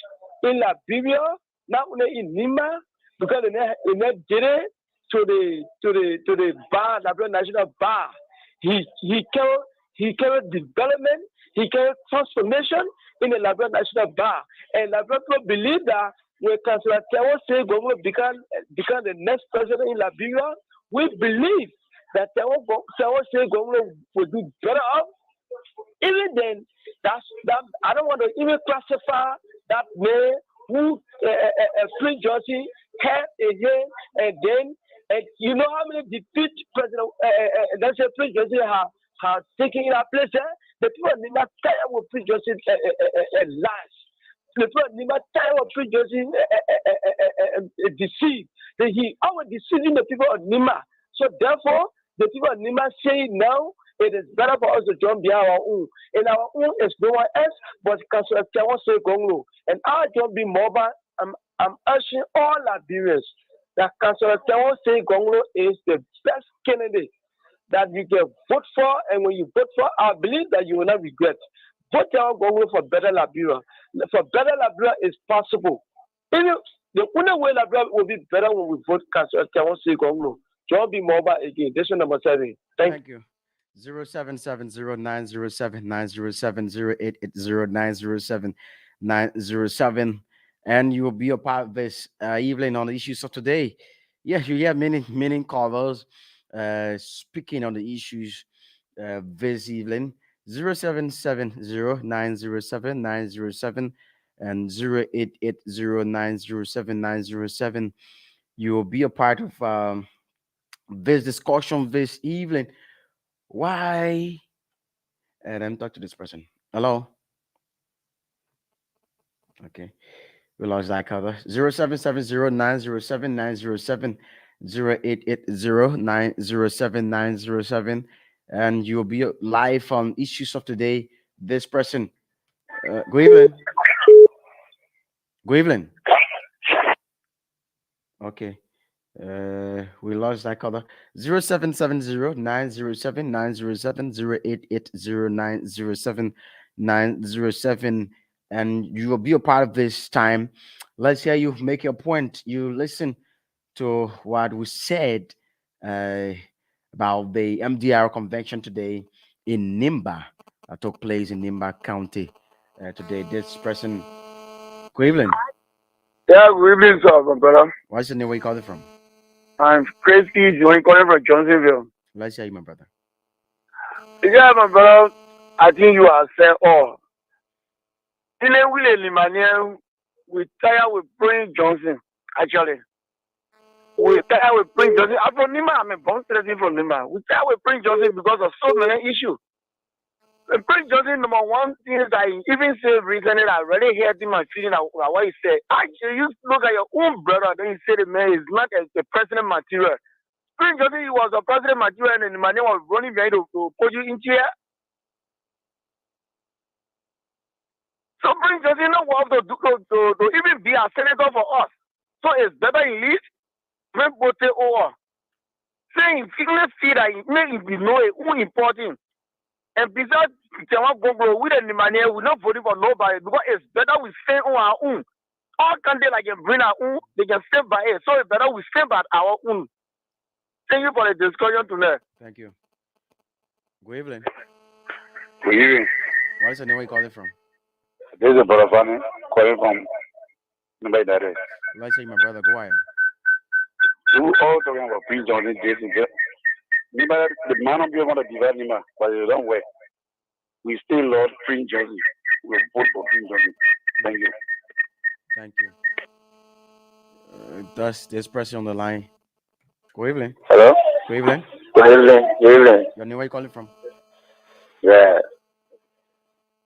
in Liberia, not only in Nima, because they did it to the bar, Liberia National Bar. He carried development, he carried transformation in the Liberia National Bar. And Liberia people believe that when Councillor Tewose Gonglo become the next president in Liberia, we believe that Tewose Gonglo will do better up. Even then, that I don't want to even classify that man who Prince Johnson had again, and then and you know how many defeat President that's Prince Johnson has taken in our place. The people are not tired with Prince Johnson lies. The people are not tired of Prince Johnson deceit. He always deceiving the people of Nima. So therefore, the people of Nima say now it is better for us to join behind our own. And our own is no one else but Councillor Tiawan Say Gonglo. And our job be mobile. I'm urging all Liberians that Councillor Tiawan Say Gonglo is the best candidate that you can vote for. And when you vote for, I believe that you will not regret. Vote Tiawan Gonglo for better Liberia. For better Liberia is possible. Even the only way Liberia will be better when we vote Councillor Tiawan Say Gonglo. John B. Mobile again. This is number 7. Thank you. 0770-907-907-0880907-907, and you will be a part of this evening on the issues of today. Yes, you have many callers speaking on the issues this evening. 0770-907-907 and 0880-907-907. You will be a part of this discussion this evening. Why? And I'm talking to this person. Hello. Okay. We lost that cover. 0770-907-907-0880907-907. And you'll be live on issues of today. This person. Good evening. Good evening. Okay. We lost that color. 0770-907-907-0880907-907, and you will be a part of this time. Let's hear you make your point. You listen to what we said about the MDR convention today in Nimba that took place in Nimba County today. This person, good evening. Yeah, good evening, sir, my brother. What's the name? Where you call it from? I'm Crazy Joey calling from Johnsonville. Let's hear you, my brother. Yeah, my brother, I think you are saying all. In a way, Limanian, we tired with Prince Johnson, actually. We tired with Prince Johnson. I'm from Nima, I'm a born citizen from Nima. We tired with Prince Johnson because of so many issues. And Prince Johnson, number one thing is I even said recently, I really heard him and feeling what he said. Actually, you look at your own brother, then you say the man is not a president material. Prince Johnson, he was a president material, and the man was running behind to put you in here. So Prince Johnson, no want to even be a senator for us. So it's better in lead, when both over. Saying, let's see that it may be no important. And besides, we the money, we not voting for nobody because it's better we stay on our own. All countries like can bring our own, they can stay by it. So it's better we stay by our own. Thank you for the discussion tonight. Thank you. Good evening. Good evening. What is the name? Where you calling from? This is Brother Fanny calling from Number Direct. Let's say my brother. Go ahead. You all talking about Prince Johnson, the man of you want to divide him, but you don't wait. We still love Prince Johnson. We vote for Prince Johnson. Thank you. Thank you. That's this person on the line. Good evening. Hello? Good evening. Good evening. Good evening. Your name? Where you calling from? Yeah.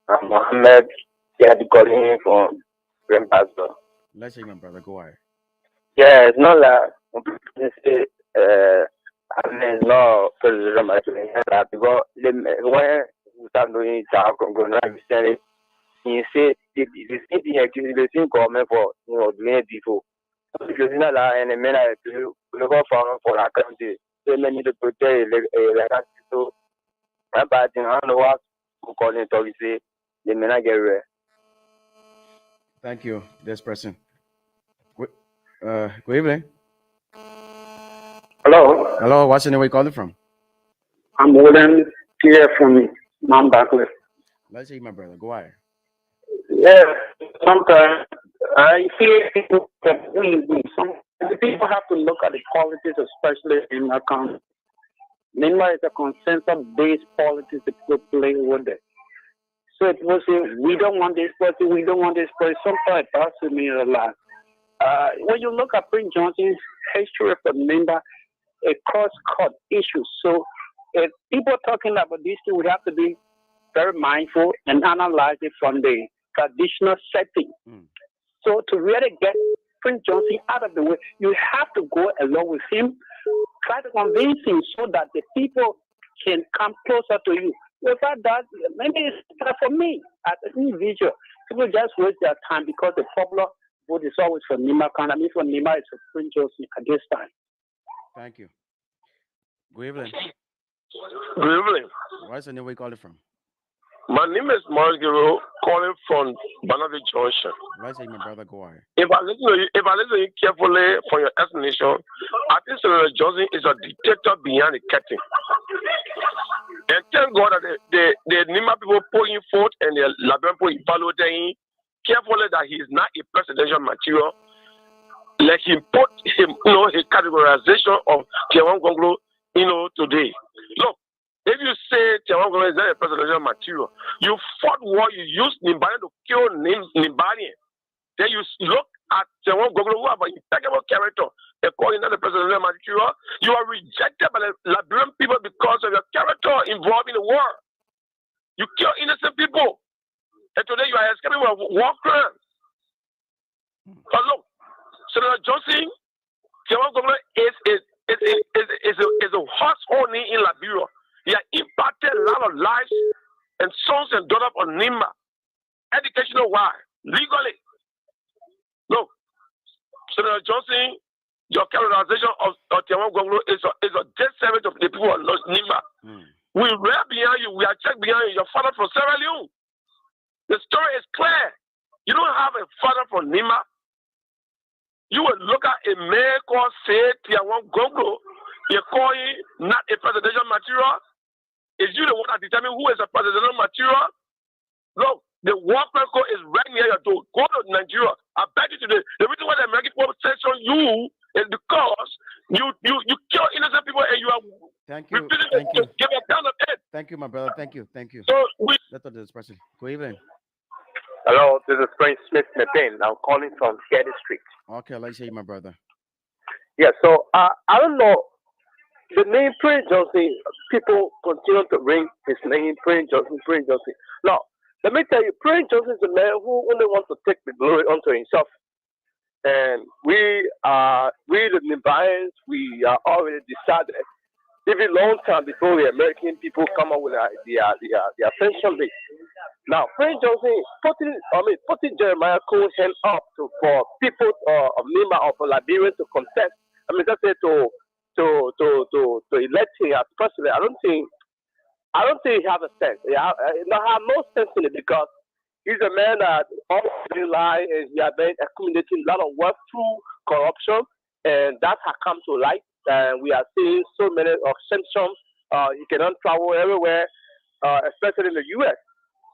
I'm Mohammed. Yeah, calling from Grand Pastor. Let's say my brother. Go ahead. Yeah, it's not like I mean, no, President because when we start doing job from going to he said the same thing actually the same comment for doing it before. Because in a and a minute to look for our country, so many to protect like so my bad thing, I don't know what to call it, obviously, they may not get rid. Thank you, this person. Good evening. Hello. Hello, what's your name? Where you calling from? I'm William here from Mount Barclay. Let's say my brother. Go ahead. Yeah, sometimes I feel people have to look at the politics, especially in our country. Meanwhile, it's a consensus-based politics that people play with it. So people say, we don't want this person, we don't want this person. Sometimes it passes me a lot. When you look at Prince Johnson's history for member, a cross-cut issue. So if people talking about this thing, we have to be very mindful and analyze it from the traditional setting. Mm. So to really get Prince Johnson out of the way, you have to go along with him, try to convince him so that the people can come closer to you. Without that, maybe it's not for me as an individual. People just waste their time because the popular vote is always for Nima Khan. I mean, for Nima, it's for Prince Johnson at this time. Thank you. Good evening. Good evening. What's the name we call it from? My name is Margiro, calling from Banavi Junction. Right, say my brother, go ahead. If I listen to you carefully for your explanation, I think Senator Johnson is a dictator behind the curtain. And thank God that the Nima people put him forth and the Liberian people followed him carefully that he is not a presidential material. Like he put him, his categorization of Tiawan Gonglo, today. Look, if you say Tiawan Gonglo is not a presidential material, you fought war, you used Nimbalian to kill Nimbalian. Then you look at Tiawan Gonglo, who have an impeccable character, according to the presidential material. You are rejected by the Liberian people because of your character involved in the war. You kill innocent people. And today you are escaping with war crimes. But look, Senator Johnson, Tiawan Gonglo is a household name in Liberia. He has impacted a lot of lives and sons and daughters on Nima, educational wise, legally. Look, Senator Johnson, your characterization of Tiawan Gonglo is a dead servant of the people of Nima. We read behind you, we are checked behind you, your father from Sierra Leone. The story is clear. You don't have a father from Nima. You will look at a man called Tiawan Gonglo. You call him not a presidential material. Is you the one that determine who is a presidential material? Look, the war record is right near your door. Go to Nigeria. I bet you today. The reason why the American people censor you is because you kill innocent people and you are refusing to give account of it. Thank you, my brother. Thank you. So let's talk to this person. Good evening. Hello, this is Prince Smith Mepin. I'm calling from Getty Street. Okay, let's say my brother. Yeah, so I don't know. The name Prince Johnson, people continue to ring his name, Prince Johnson, Prince Johnson. Now, let me tell you, Prince Johnson is a man who only wants to take the glory unto himself. And we the Namibians, we are already decided, even long time before the American people come up with their pension list. Now, Prince Johnson putting Jeremiah Cohen's hand up for people of Nima or for Liberia to contest. Let's say to elect him as president. I don't think he has a sense. I have no sense in it because he's a man that always lie and he has been accumulating a lot of wealth through corruption, and that has come to light. And we are seeing so many of symptoms. He cannot travel everywhere, especially in the U.S.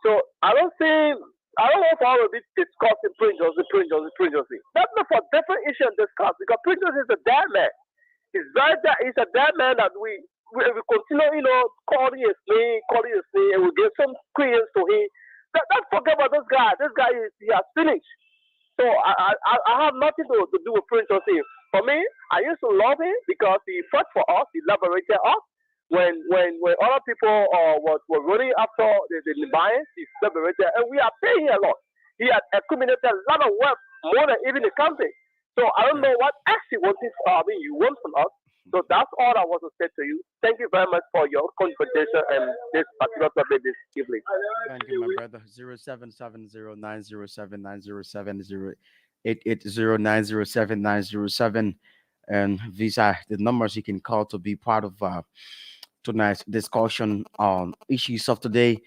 So I don't know if I will be discussing Prince Johnson. That's not for different issues to discuss because Prince Johnson is a dead man. He's a dead man that we continue, calling his name, and we give some credence to him. Don't forget about this guy. This guy he has finished. So I have nothing to do with Prince Johnson. For me, I used to love him because he fought for us, he liberated us. When other people were running after the Libyans, he liberated, and we are paying a lot. He has accumulated a lot of wealth, more than even the country. So I don't know what actually you want from us. So that's all I want to say to you. Thank you very much for your conversation and this particular topic this evening. Thank you, my brother. 0770-907-907, and these are the numbers you can call to be part of tonight's discussion on issues of today.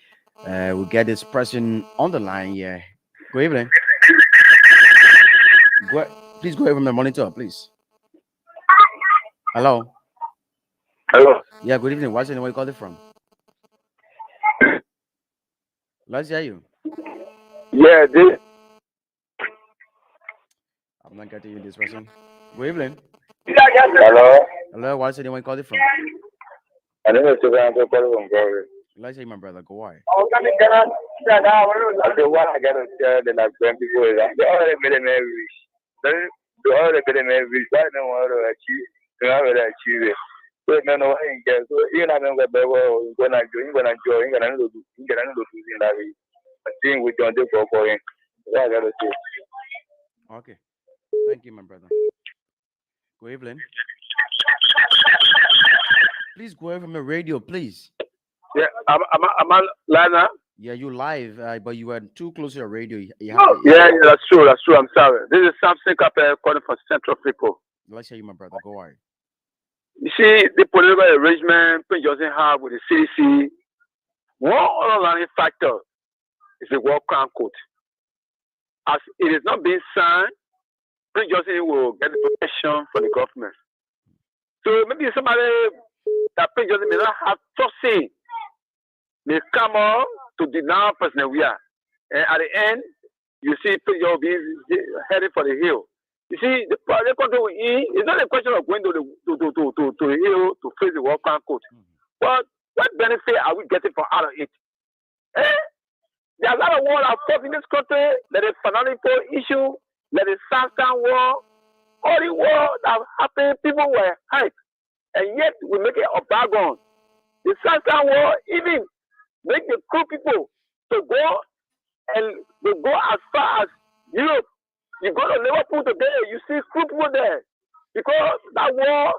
We get this person on the line here. Good evening. Please go ahead from the monitor, please. Hello. Hello. Yeah, good evening. What's the name? Where you call it from? Let's hear you. Yeah, I'm not getting you this person. Good evening. Hello. Hello, what's the name? Where you call it from? My name is Sugar calling from Galway. Let's say, my brother, go why. The one I gotta tell the Liberian people is that they already made them rich. They already made them rich. Why don't want to achieve? They already achieve it. So no, no, I ain't get. So even I don't get better. You're gonna enjoy. You're gonna do. You're gonna do in that way. I think we don't do for him. What I gotta say. Okay. Thank you, my brother. Go Evelyn. Please go away from the radio, please. Yeah, I'm Lana. Yeah, you live, but you were too close to your radio. Yeah, that's true. That's true. I'm sorry. This is Samson Capel calling for Central People. Let's hear you, my brother. Go why. You see, the political arrangement Prince Johnson have with the CDC, one underlying factor is the World Crown Court. As it is not being signed, Prince Johnson will get the protection from the government. So maybe somebody that Prince Johnson may not have trusting may come on to deny President Weah. And at the end, you see Prince Johnson being headed for the hill. You see, the country we in, it's not a question of going to the hill to face the World Crown Court. But what benefit are we getting from out of it? There's a lot of war that fought in this country. There is financial issue. There is Southern war. All the war that happened, people were hyped. And yet, we make it a bargain. The Southern war even make the crew people to go and they go as far as Europe. You go to Liverpool today, you see crew people there. Because that war,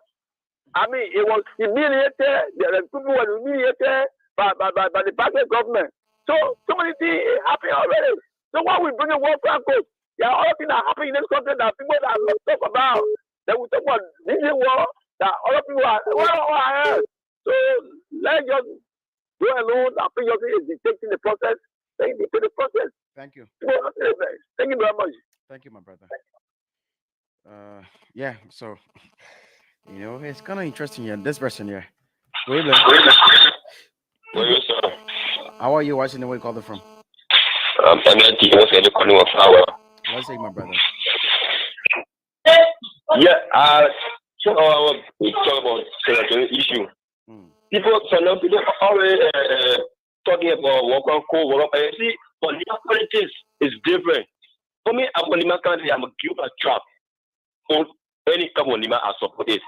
I mean, it was humiliated. The people were humiliated by the Bangladesh government. So many things happen already. So why we bring a World Cup coach? There are other things that happen in this country that people that talk about. That we talk about this war that other people are ahead. So let's just go alone. I think is dictating the process. They dictate the process. Thank you. Thank you very much. Thank you, my brother. Yeah. So, it's kind of interesting here. This person here. Wait, how are you watching the way you called it from? I'm calling of flower. Let's say, my brother. Yeah, so we talk about the issue. People always talking about work on see, political politics is different. For me, I'm a give a trap for any kind of I support it.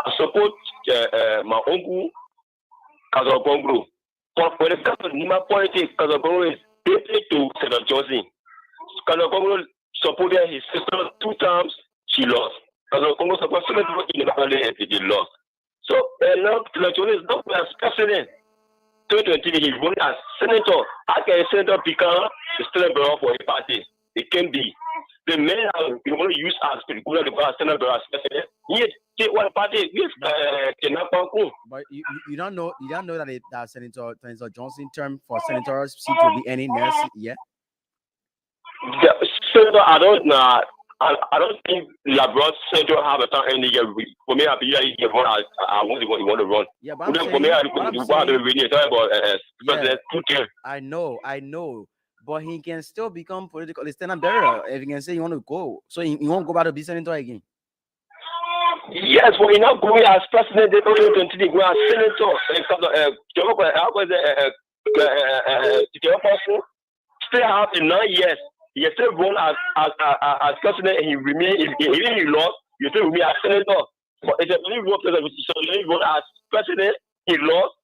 I support my uncle, Kazakongro. But when it comes to Nima politics, Kazakongro is basically to Senator Johnson. Kazakongro supported his sister 2 times, she lost. Kazakongro supported Senator in the family and they lost. So now Senator Johnson is not as president. 2020, he won as senator. How can a senator become the student bureau for a party? It can be. The men you want to use as people to go as senator as president. Yet, take one party with But you don't know that Senator Johnson term for senator seat will be any next year. Yeah, senator, I don't know. I don't think Labrador Senator have a time any year. For me, I want to run. Yeah, but I know. But he can still become political stand bearer if he can say he want to go. So he won't go back to be senator again. Yes, but he's not going as president. They don't continue going as senator. Still have in 9 years. He still run as president and he remain. Even he lost, you still remain as senator. But it's a only run as president. He lost.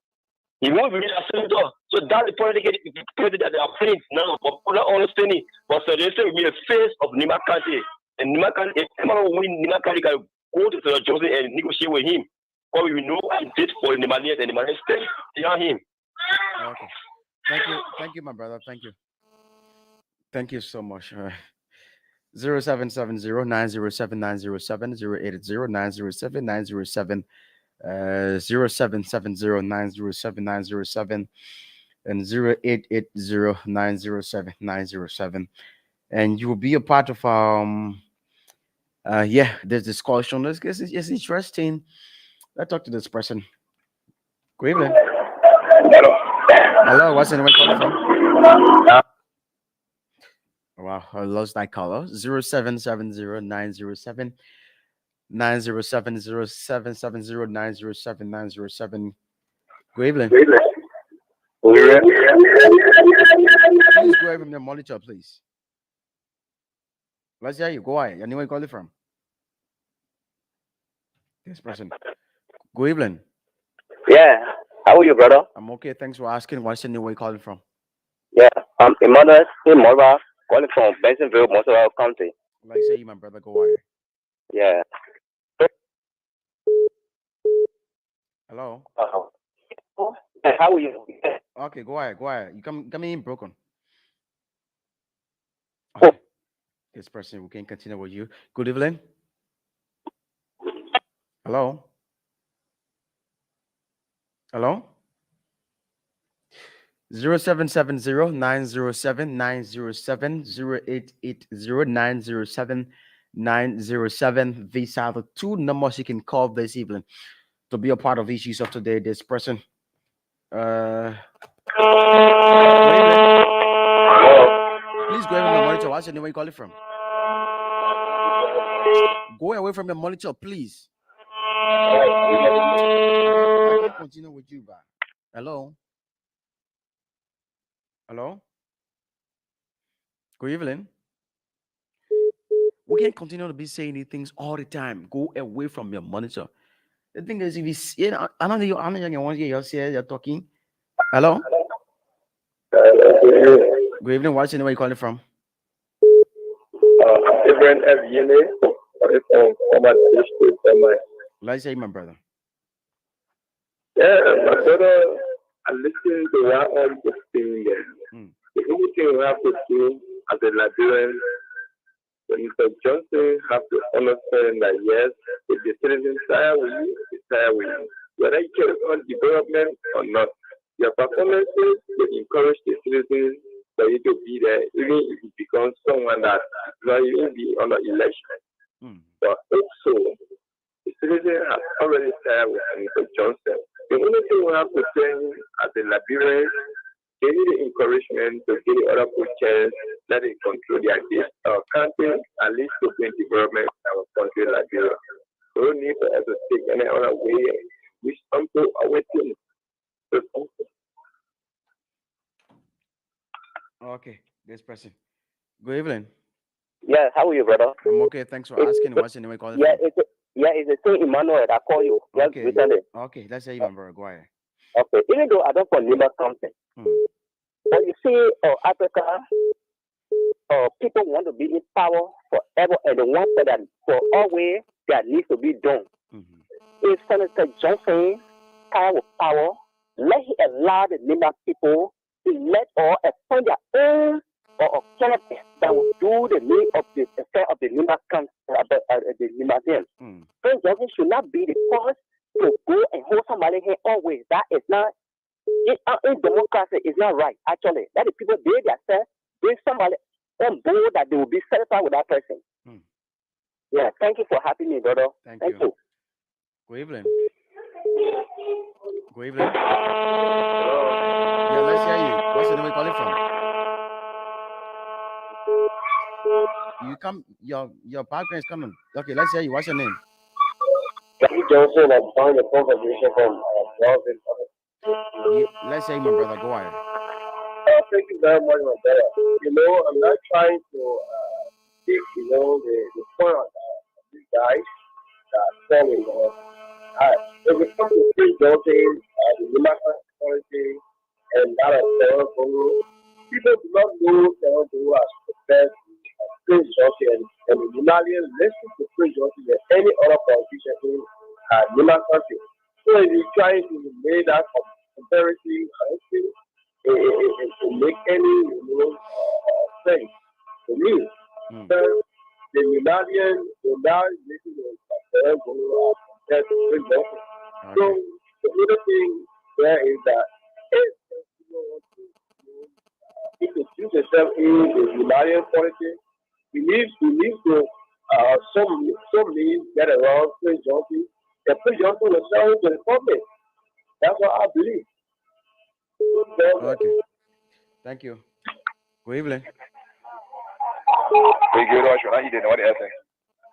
He won't remain as senator. So that's the political that they are playing now. But people don't understand it. But so they say we are the face of Nima County. And Nima County, if anyone win Nima County, can go to Senator Johnson and negotiate with him. But we know and did for Nimanians and Nimanians stay behind him. Okay. Thank you, my brother. Thank you so much. 0770-907-907, 080-907-907, and 0880-907-907. And you will be a part of this discussion. It's interesting. Let's talk to this person. Good evening. Hello, what's the name calling from? Wow, I lost that caller. 0770-907-907, 0770-907-907. Good evening. Please go ahead from your monitor, please. Let's hear you. Go ahead. Anywhere you call it from? This person. Good evening. Yeah. How are you, brother? I'm okay. Thanks for asking. What's the name where you calling from? Yeah. I'm Emmanuel Imora, calling from Bentonville, Montreal County. Like say you, my brother. Go ahead. Yeah. Hello. How are you? Okay, go ahead. Go ahead. You come in broken. Okay. This person, we can continue with you. Good evening. Hello. Hello. 0770-907-907-0880-907-907. These are the two numbers you can call this evening to be a part of issues of today. This person. Please go ahead with your monitor. What's your name? Where you call it from? Go away from your monitor, please. I can't continue with you, but hello. Hello. Good evening. We can't continue to be saying these things all the time. Go away from your monitor. The thing is, if you see, I know you want to hear you're talking. Hello. Good evening. What's your name? Where you calling from? Different FUNA from former district. Let's say, my brother. Yeah, my brother, I listen to what all the thing there. The only thing we have to do as a Liberian, Mr. Johnson have to understand that yes, if the citizens tire with you, they tire with you. Whether you care on development or not, your performances will encourage the citizens for you to be there, even if you become someone that not even be on the election. But also, the citizens have already tired with Mr. Johnson. The only thing we have to tell him as a Liberian, give you the encouragement to give the other people chance, let it control their country, at least to bring development in our country, Liberia. We don't need for us to take any other way, which some people are waiting. Okay, this person. Good evening. Yeah, how are you, brother? I'm okay. Thanks for asking. What's your name? Calling yeah, from? It's the same Emmanuel that call you. Okay. Okay, let's say you, brother. Go ahead. Okay, even though I don't for Liberia something. But you see, Africa, people want to be in power forever, and they want that for always that needs to be done. If Senator Johnson tired with power, let him allow the Liberia people to let or appoint their own or candidate that will do the need of the affair of the Liberia the Liberians. President Johnson should not be the first to go and hold somebody here always. That is not in democracy is not right, actually. That the people they themselves bring somebody on board that they will be satisfied with that person. Yeah, thank you for having me, brother. Thank you. Good evening. Good evening. Yeah, let's hear you. What's the name you calling from? You come, your background is coming. Okay, let's hear you. What's your name? Jackie Johnson, I'm calling the conversation from Melvin. Let's say, my brother, go ahead. Thank you very much, my brother. I'm not trying to take, the point of these guys that selling. If it comes to Prince Johnson, the Liberia policy, and that of Sarah Bongo, people do not know Sarah Bongo as prepared Prince Johnson, and the Liberians listen to Prince Johnson than any other politician in Liberia country. So if you're trying to make that comparison, to make any sense to me, the Liberians will now listen to Sarah Bongo as Prince Johnson. So the other thing there is that if you choose yourself in the Liberian politics, we need to some means get around Prince Johnson. The Prince Johnson will sell to the public. That's what I believe. Okay. Thank you. Good evening.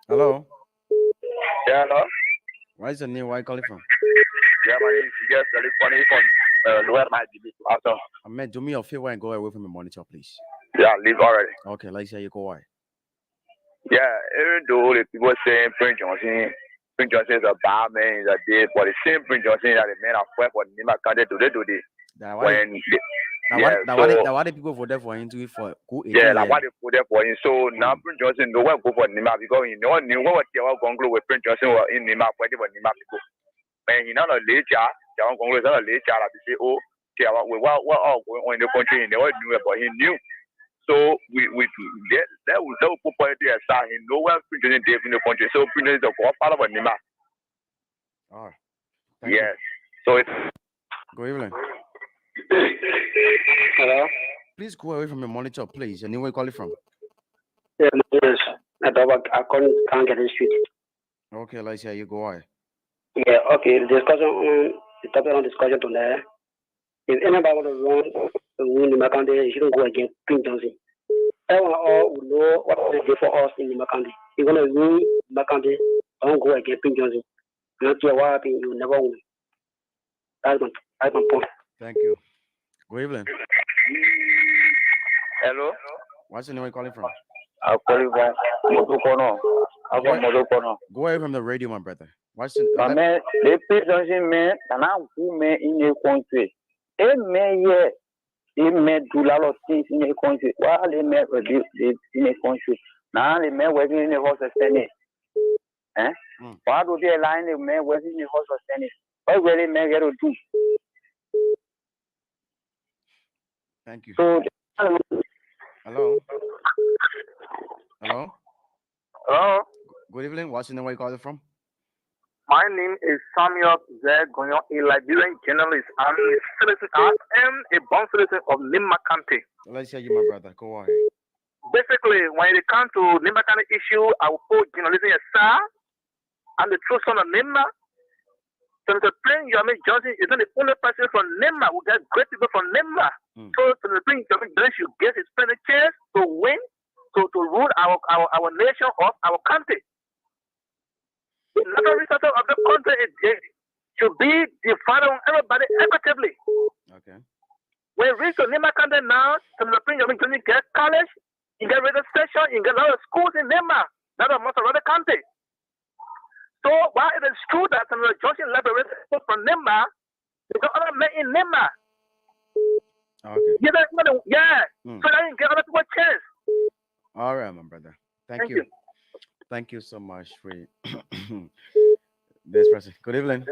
Hello. Yeah, hello. Why is your name? Where are you calling from? Yeah, my name is Yes, from where might be after. Man, do me a favor and go away from the monitor, please. Yeah, leave already. Okay, let's say you go away. Yeah, even though the people saying Prince Johnson is a bad man, is a day, but the same Prince Johnson that the men are fighting for Nima Kante today. Why the people voted for him to it for go 18 yeah, like why they put there for him. So now Prince Johnson no one go for Nima because you know what they were going to with Prince Johnson were in Nima fighting for Nima people. And he not a later, they are going to a later like say, oh, what all going on in the country, and they all knew about he knew. So we that was no people there start he know where Prince Johnson live in the country. So Prince Johnson is a part of Nima. Oh, yes. So it's good evening. Hello? Please go away from your monitor, please. And where you call it from? Yeah, yes. I can't get it straight. Okay, let's hear you go away. Yeah, okay. The topic on discussion today. If anybody want to win the Makande, you shouldn't go against Prince Johnson. Everyone all will know what they do for us in the Makande. You're gonna win Makande, don't go against Prince Johnson. Not care what happens, you will never win. That's my point. Thank you. Good evening. hello. What's the name you're calling from? I'll call you back. Go away from the radio, my brother. What's the man, the Prince Johnson man, and I'm who man in the country. A man, yeah. They made do a lot of things in the country. While they made reduce in the country. Now they made working in the horse standing. Eh? Why do they line the man working in the horse standing? What will they make it do? Thank you. So, Hello? Hello? hello. Good evening. What's the name where you calling from? My name is Samuel Zegonyo, a Liberian journalist. I'm a born citizen of Nima County. Let's hear you, my brother. Go ahead. Basically, when it comes to Nima County issue, I will put journalism aside. I'm the true son of Nima. Senator Prince Johnson is not the only person from Nima who got great people from Nima. So Senator Prince Johnson should get his plenty chance to win, to rule our nation or our country. The natural resources of the country should be divided on everybody equitably. Okay. When we reach to Nima County now, Senator Prince Johnson get college, you get radio station, you get a lot of schools in Nima, not most of the country. So while it is true that Senator Johnson liberated from Nima, you got other men in Nima. Okay. So that you get other people a chance. All right, my brother. Thank you. Thank you so much for this person. Good evening.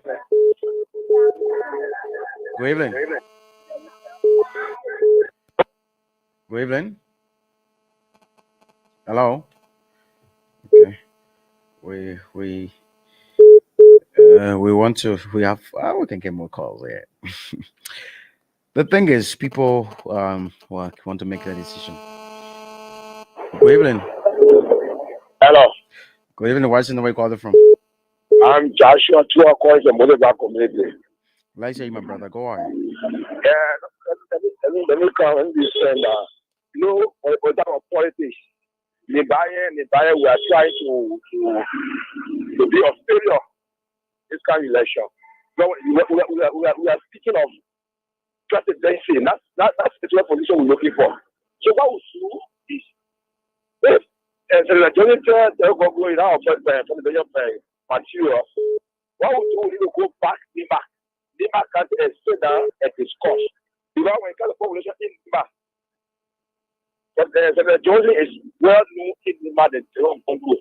Good evening. Good evening. Hello. Okay. We want to. We can get more calls. Yeah. The thing is, people want to make a decision. Good evening. Hello. Good evening. What's in the way you called it from? I'm Joshua Tua calling from Motherback Community. Let's say, my brother, go on. Yeah, let me come and be saying that, without politics, Liberia, we are trying to be of failure this kind of election. We are speaking of presidency. That's the position we're looking for. So what we do is, if Senator Jonathan go in our material, what we do is go back Nima can't stay down at his cost. Because when it comes to population in Nima, but Senator Johnson is well known in Nima than Jerome Congo.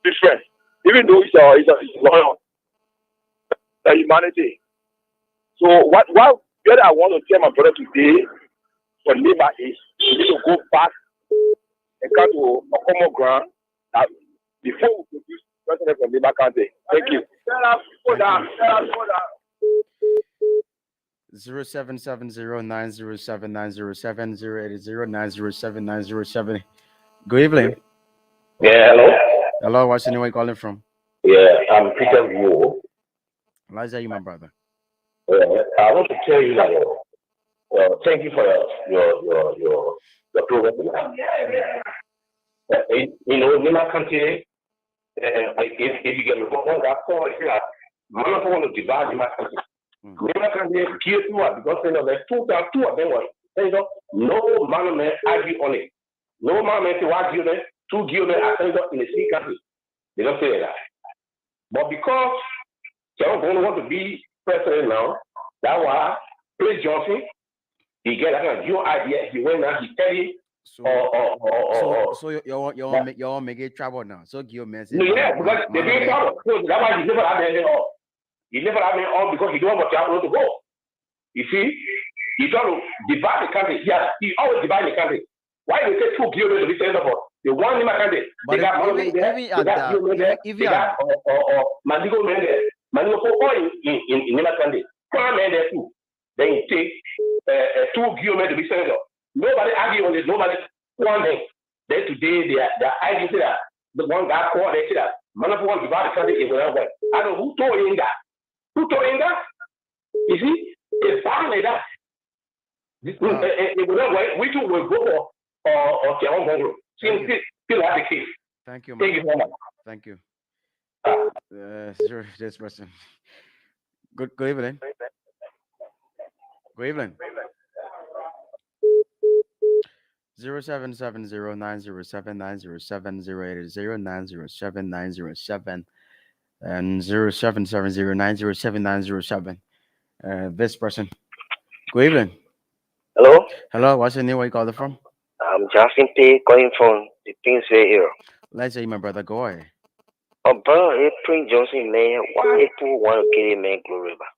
Different. Even though he's loyal to humanity. So what I want to tell my brother today for Nima is we need to go back and come to a common ground that before we produce president from Nima County. Thank you. 0770-907-907-080-907-907. Good evening. Yeah, hello. Hello, what's the name you calling from? Yeah, I'm Peter Wu. Liza, you my brother. I want to tell you that thank you for your program. Nima County, if you get me wrong, that call, I'm not going to divide Nima County. Nima Kante killed because the two of them was no man argue on it. No man say what give them, two give them in the sea country. They don't say that. But because John don't want to be president now, that's why Prince Johnson, he get that kind of new idea. He went out, he tell it. So you all make it trouble now. So give me yeah, because they make trouble. So that's why he never had anything on. He never had anything on because he don't want to go. You see, he trying to divide the country. Yeah, he always divide the country. Why they say two guilds to be sent for? The one in my country. They got money there. They got guild there. They got Mandigo men there. Mandigo for all in my country. One man there too. Then you take two guild men to be sent for. Nobody argue on this. Nobody one thing. Then today they are arguing that the one guy called. They say that man of one divide the country is one way. I don't know who told him that. Who told him that? You see, it's fine like that. We too will go or still have the case. Thank you, Thank you so much. Thank you. Sure, this person. Good evening. Good evening. 0770907907080907907907 and 0770907907. This person. Good evening. Hello? Hello, what's your name? Where you calling from? I'm Justin P. calling from the Kingsway area. Let's say my brother, go ahead. Brother, Prince Johnson, man, why people want to kill him, man, Glory River?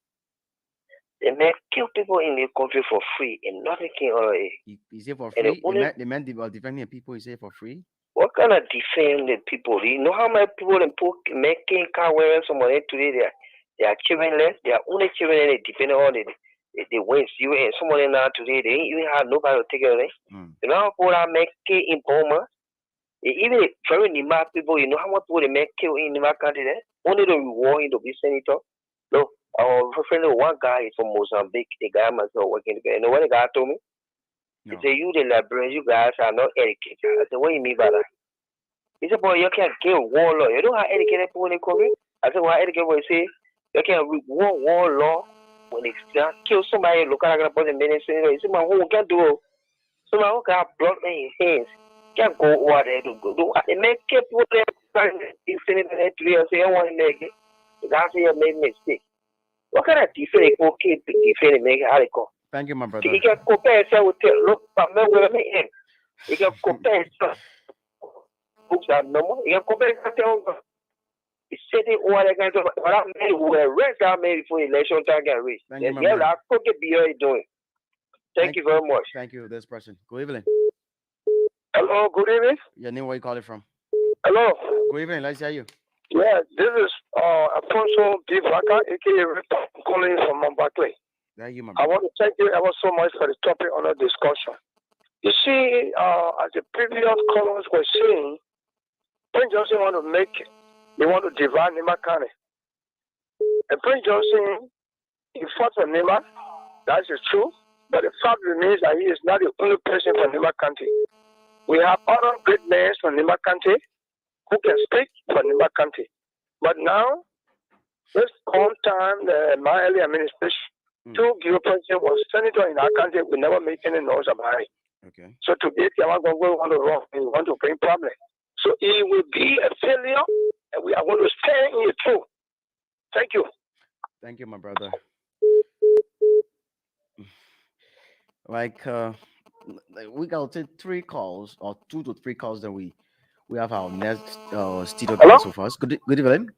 They may kill people in the country for free and nothing can already. He say for free? The man defending people, he say for free? What kind of defend the people? You know how many people in making car wearing somebody today? They are children left. They are only children and they defend all the wins. You and somebody now today, they ain't even have nobody to take it away. You know how people are making in Boma? Even very Nima people, you know how much people they make kill in Nima country there? Only the reward to be senator. No, our friend, one guy is from Mozambique. The guy must not working together. You know what the guy told me? No. He said, you the Liberians, you guys are not educated. I said, what do you mean by that? He said, boy, you can't kill war law. You know how educated people in the country? I said, well, educated people say, you can't read war law when they kill somebody, look at a person, he said, man, who can do it? So my who can blood in his hands. Can't go over there to go do what they make people there. He's sitting there today and say, I want to make it. The guy say, you made a mistake. What kind of defense okay to defend and make it article? Thank you, my brother. He can compare himself with look, but me with me in. He can compare himself. Books are normal. He can compare himself. He's sitting over the kind of what I made who were rest I made before election time get reached. Thank you, my yeah, brother. I could get beyond doing. Thank you very much. Thank you, this person. Good evening. Hello, good evening. Your name, where you calling from? Hello. Good evening, let's hear you. Yeah, this is Alfonso D. Vaca, aka calling from Barclay. Thank you, my I brother. want to thank you ever so much for the topic on the discussion. You see, as the previous callers were saying, Prince Johnson they want to divide Nima County. And Prince Johnson, he fought for Nima, that is true, but the fact remains that he is not the only person from Nima County. We have other great men from Nima County who can speak for Nima County. But now, this one time, the Maeli administration, two Giro president was senator in our country, we never make any noise about it. Okay. So today, Yamagongo want to run, we want to bring problem. So it will be a failure, and we are going to stay in it too. Thank you. Thank you, my brother. Like, we got 3 calls, or 2 to 3 calls, then we have our next studio guest with us. Good evening.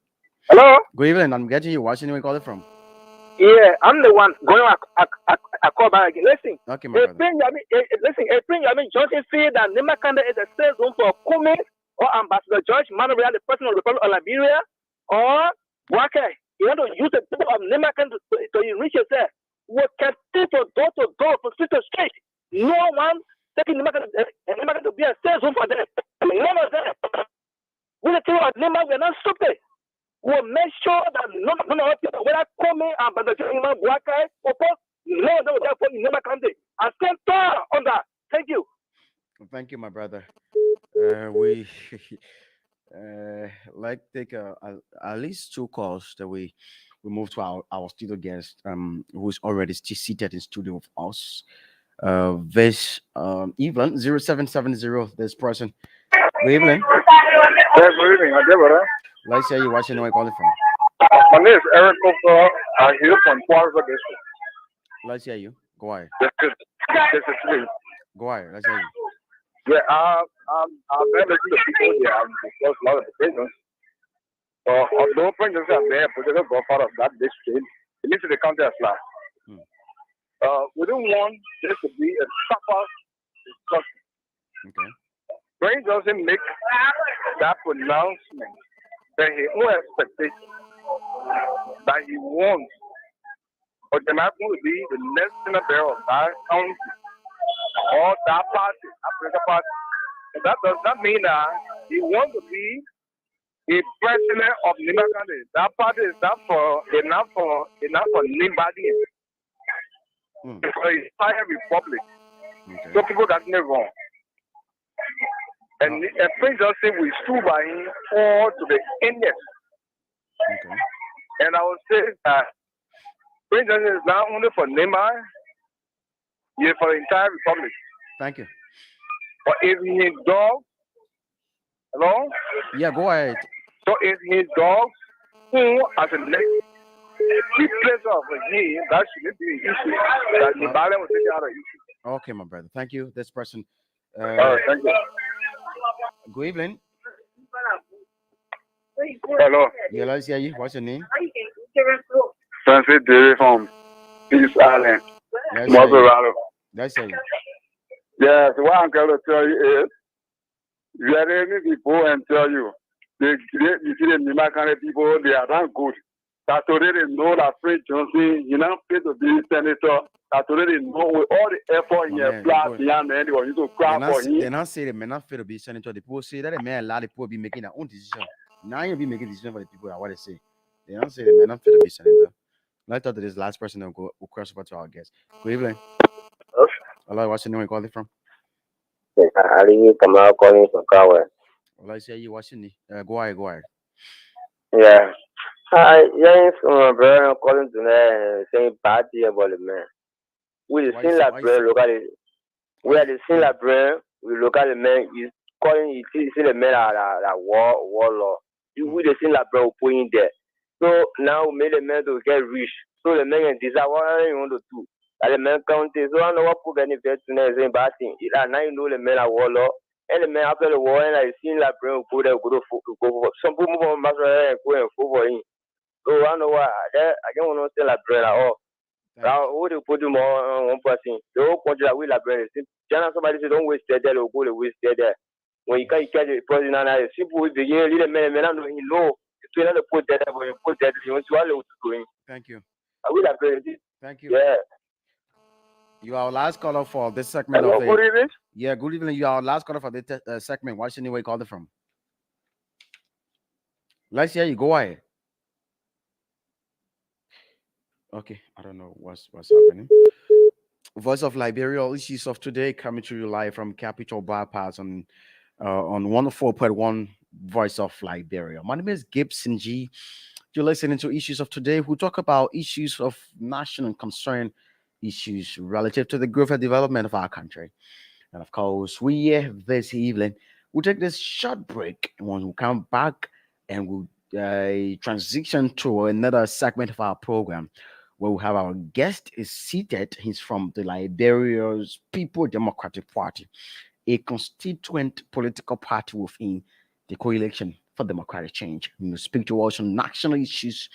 Hello. Good evening. I'm getting you. What's your name? Where you call it from? Yeah, I'm the one going. I call back again. Listen. Okay, my brother. Listen. Johnson said that Nima County is a safe zone for Kume or Ambassador George Manuel, the president of the Republic of Liberia, or Waka. You want to use the people of Nima County to enrich yourself. We can people door to door, from street to street. No one taking Nima County to be a safe zone for them. None of them. We the people of Nima, we are not stupid. We'll make sure that none of people, whether Kume, Ambassador George Waka, or no, therefore in Nima County. I stand tall on that. Thank you. Thank you, my brother. We like take at least 2 calls that we we move to our studio guest, who's already seated in studio with us. This Evelyn 0770. This person. Good evening. Yes, good evening. Adébọ̀rẹ́. Let's say you watching where you calling from. My name is Eric Oprah. I'm here from Quarter District. Let's hear you. Go ahead. This is me. Go ahead. Let's hear you. Yeah, I've been listening to people here. I've discussed a lot of the business. Although Prince are there, but they're not part of that district. It needs to be counted as last. Hmm. We don't want this to be a proper discussion. Okay. Prince doesn't make that pronouncement that he no expectation that he wants, or they're not going to be the next senator of that county or that party, Africa party. And that does not mean that he wants to be a president of Nimba County. That party is not for anybody. It's for the entire republic. Okay. So people got me wrong. And Prince Johnson will stood by him all to the endless. Okay. And I will say that Prince Johnson is not only for Nimba, he is for the entire republic. Thank you. But if his dog, hello? Yeah, go ahead. So if his dog, who as a next replacer of him, that shouldn't be an issue. That the balance will take out of issue. Okay, my brother. Thank you. This person. Thank you. Good evening. Hello. Yeah, let's hear you. What's your name? Francis Derry from Peace Island, Let's hear you. Maserado. Let's hear you. Yes, what I'm going to tell you is, very many people and tell you, you see the Nimba County people, they are not good. That already know that Prince Johnson, he not fit to be senator. That already know with all the effort in your blood, young man, you need to cry for him. They not say the man not fit to be senator. The people say that the man allow the people be making their own decision. Now you be making decision for the people. What they say. They don't say the man not fit to be senator. Let's talk to this last person and go we'll cross over to our guest. Good evening. Hello, what's your name? Where you calling from? Ali Kamal calling from Kawa. Well, I say you what's your name? Go ahead. Yeah. Hi, yes, brother, calling to saying party about the man. We the same library locally. We are the same library. We locally man is calling it. See the men are war law. We the same library put in there. So now we made the men to get rich. So the men can decide what you want to do. And the men county. So I know what put benefit to the same bad thing. Now you know the men are war law. And the men after the war and I seen library go there go for some people move on master and go and for him. So I know why I don't want to sell library at all. Now, who they put them on one person? The whole country that we library. Somebody say don't waste there, they'll go to waste there. When you can't catch the president, and simple with the year, little man, I know he know. You know, put that, when you put that, you want to all doing. Thank you. I will library. Thank you. Yeah. You are our last caller for this segment. Hello, of the good evening. Yeah, good evening. You are our last caller for this segment. What's your name? Where you called it from? Let's hear you. Go ahead. Okay, I don't know what's happening. Voice of Liberia, issues of today coming to you live from Capital Bypass on 104.1 Voice of Liberia. My name is Gibson G. You're listening to Issues of Today. We talk about issues of national concern, issues relative to the growth and development of our country. And of course, we here this evening, we'll take this short break. And when we come back and we'll transition to another segment of our program where we have our guest is seated. He's from the Liberia's People Democratic Party, a constituent political party within the coalition for democratic change. We will speak to us on national issues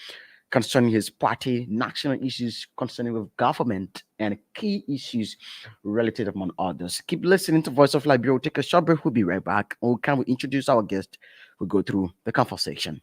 concerning his party, national issues concerning with government, and key issues related among others. Keep listening to Voice of Liberia. We'll take a short break. We'll be right back. Or can we introduce our guest? We'll go through the conversation.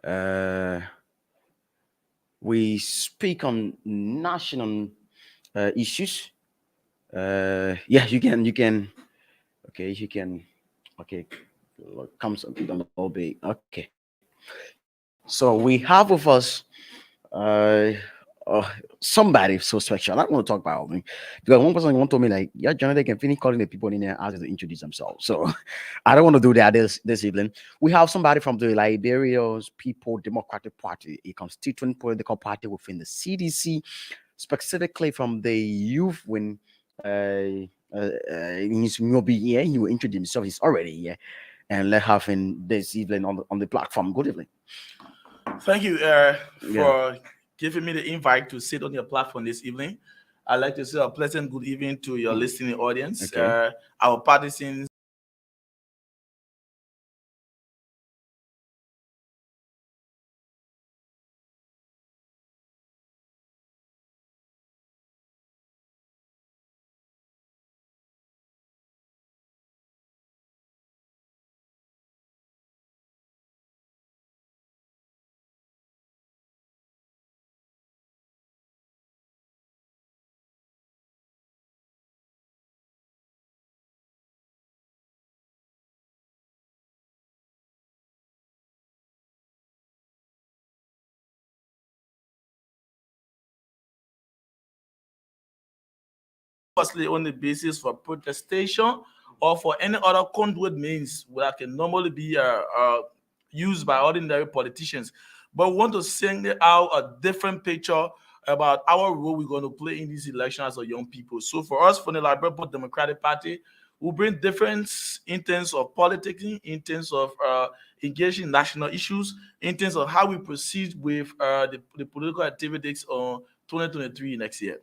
Uh, we speak on national issues. Yeah, you can. Okay, you can. Okay, comes a little bit. Okay, so we have with us uh, somebody so special. I don't want to talk about me because one person one told me like, yeah, Jonathan can finish calling the people in there, ask them to introduce themselves. So I don't want to do that this evening. We have somebody from the Liberia's People Democratic Party, a constituent political party within the CDC, specifically from the youth when he's will be here. He will introduce himself. He's already here, and let have him this evening on the platform. Good evening. Thank you Yeah. for giving me the invite to sit on your platform this evening. I'd like to say a pleasant good evening to your listening audience. Okay. Our partisans firstly on the basis for protestation or for any other conduit means that can normally be used by ordinary politicians. But we want to sing out a different picture about our role we're going to play in this election as a young people. So for us, from the Liberia Democratic Party, we bring difference in terms of politics, in terms of engaging national issues, in terms of how we proceed with the political activities on 2023 next year.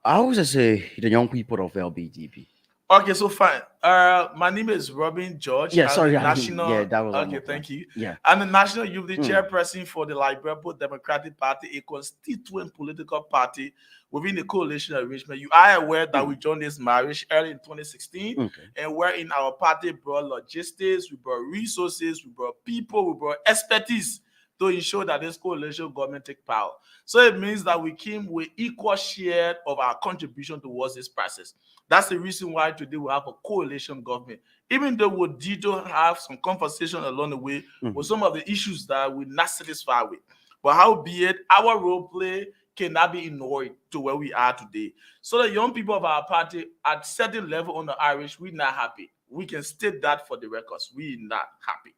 I always say the young people of LBGP. Okay, so fine. My name is Robin George. Yeah, I'm the sorry, I mean, yeah, national. that was one Okay, more point. thank you. Yeah. I'm the national youth Mm. chairperson for the Liberia Democratic Party, a constituent political party within the coalition arrangement. You are aware that we joined this marriage early in 2016, Okay. and where in our party brought logistics, we brought resources, we brought people, we brought expertise to ensure that this coalition government take power. So it means that we came with equal share of our contribution towards this process. That's the reason why today we have a coalition government. Even though we did have some conversation along the way with some of the issues that we're not satisfied with. But howbeit, our role play cannot be ignored to where we are today. So the young people of our party, at certain level on the Irish, we're not happy. We can state that for the records. We're not happy.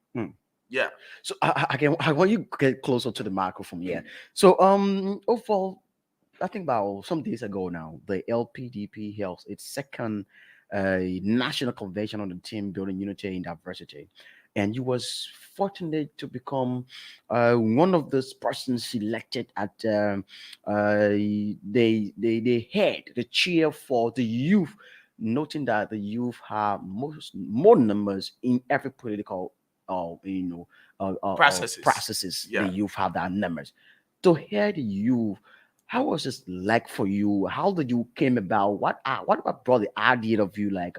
Yeah. So I want you to get closer to the microphone. Yeah. So overall, I think about some days ago now, the LPDP held its second national convention on the team building unity and diversity, and you was fortunate to become one of those persons selected at they had the cheer for the youth, noting that the youth have more numbers in every political processes. Yeah. The youth have that numbers. To hear the youth, how was this like for you? How did you came about? What brought the idea of you like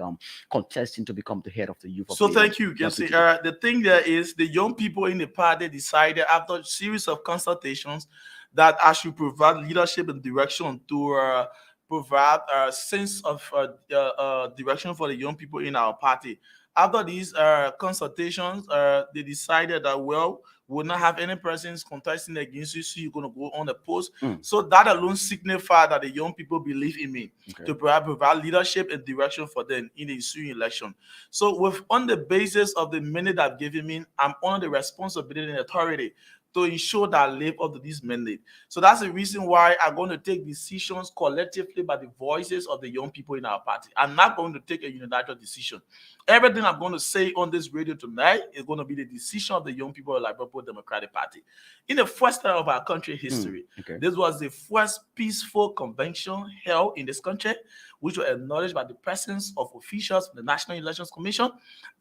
contesting to become the head of the youth? Of So the, thank you. You can see the thing there is the young people in the party decided after a series of consultations that I should provide leadership and direction to provide a sense of direction for the young people in our party. After these consultations, they decided that well, we'll not have any persons contesting against you, so you're going to go on the post. So that alone signifies that the young people believe in me to provide leadership and direction for them in the ensuing election. So with on the basis of the mandate I've given me, I'm on the responsibility and authority to ensure that I live up to this mandate. So that's the reason why I'm going to take decisions collectively by the voices of the young people in our party. I'm not going to take a unilateral decision. Everything I'm going to say on this radio tonight is going to be the decision of the young people of the Liberia Democratic Party. In the first time of our country history, this was the first peaceful convention held in this country, which was acknowledged by the presence of officials from the National Elections Commission.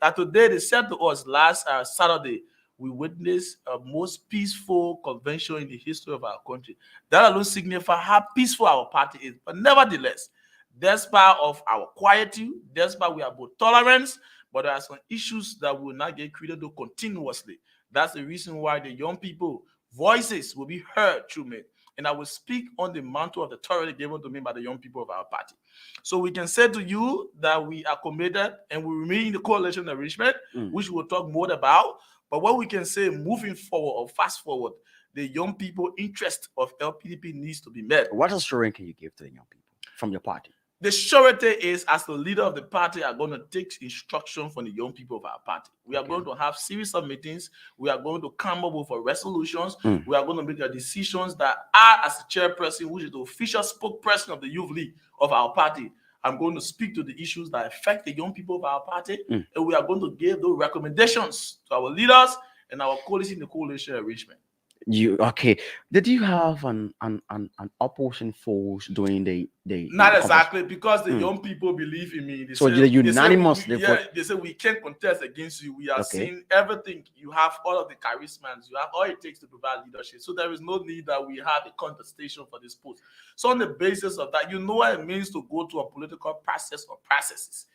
That today they said to us last Saturday, we witnessed a most peaceful convention in the history of our country. That alone signifies how peaceful our party is. But nevertheless, despite of our quietude, despite we have both tolerance, but there are some issues that will not get created continuously. That's the reason why the young people voices will be heard through me. And I will speak on the mantle of the authority given to me by the young people of our party. So we can say to you that we are committed and we remain in the coalition arrangement, which we'll talk more about. But what we can say moving forward or fast forward, the young people interest of LPDP needs to be met. What assurance can you give to the young people from your party? The surety is, as the leader of the party, are going to take instruction from the young people of our party. We are going to have series of meetings. We are going to come up with resolutions. We are going to make the decisions that I, as the chairperson, which is the official spokesperson of the youth league of our party, I'm going to speak to the issues that affect the young people of our party, and we are going to give those recommendations to our leaders and our coalition, the coalition arrangement. Did you have an opposition force during the not exactly because the young people believe in me. So you're unanimous. They say we can't contest against you. We are seeing everything. You have all of the charismas. You have all it takes to provide leadership. So there is no need that we have a contestation for this post. So on the basis of that, you know what it means to go to a political process or processes.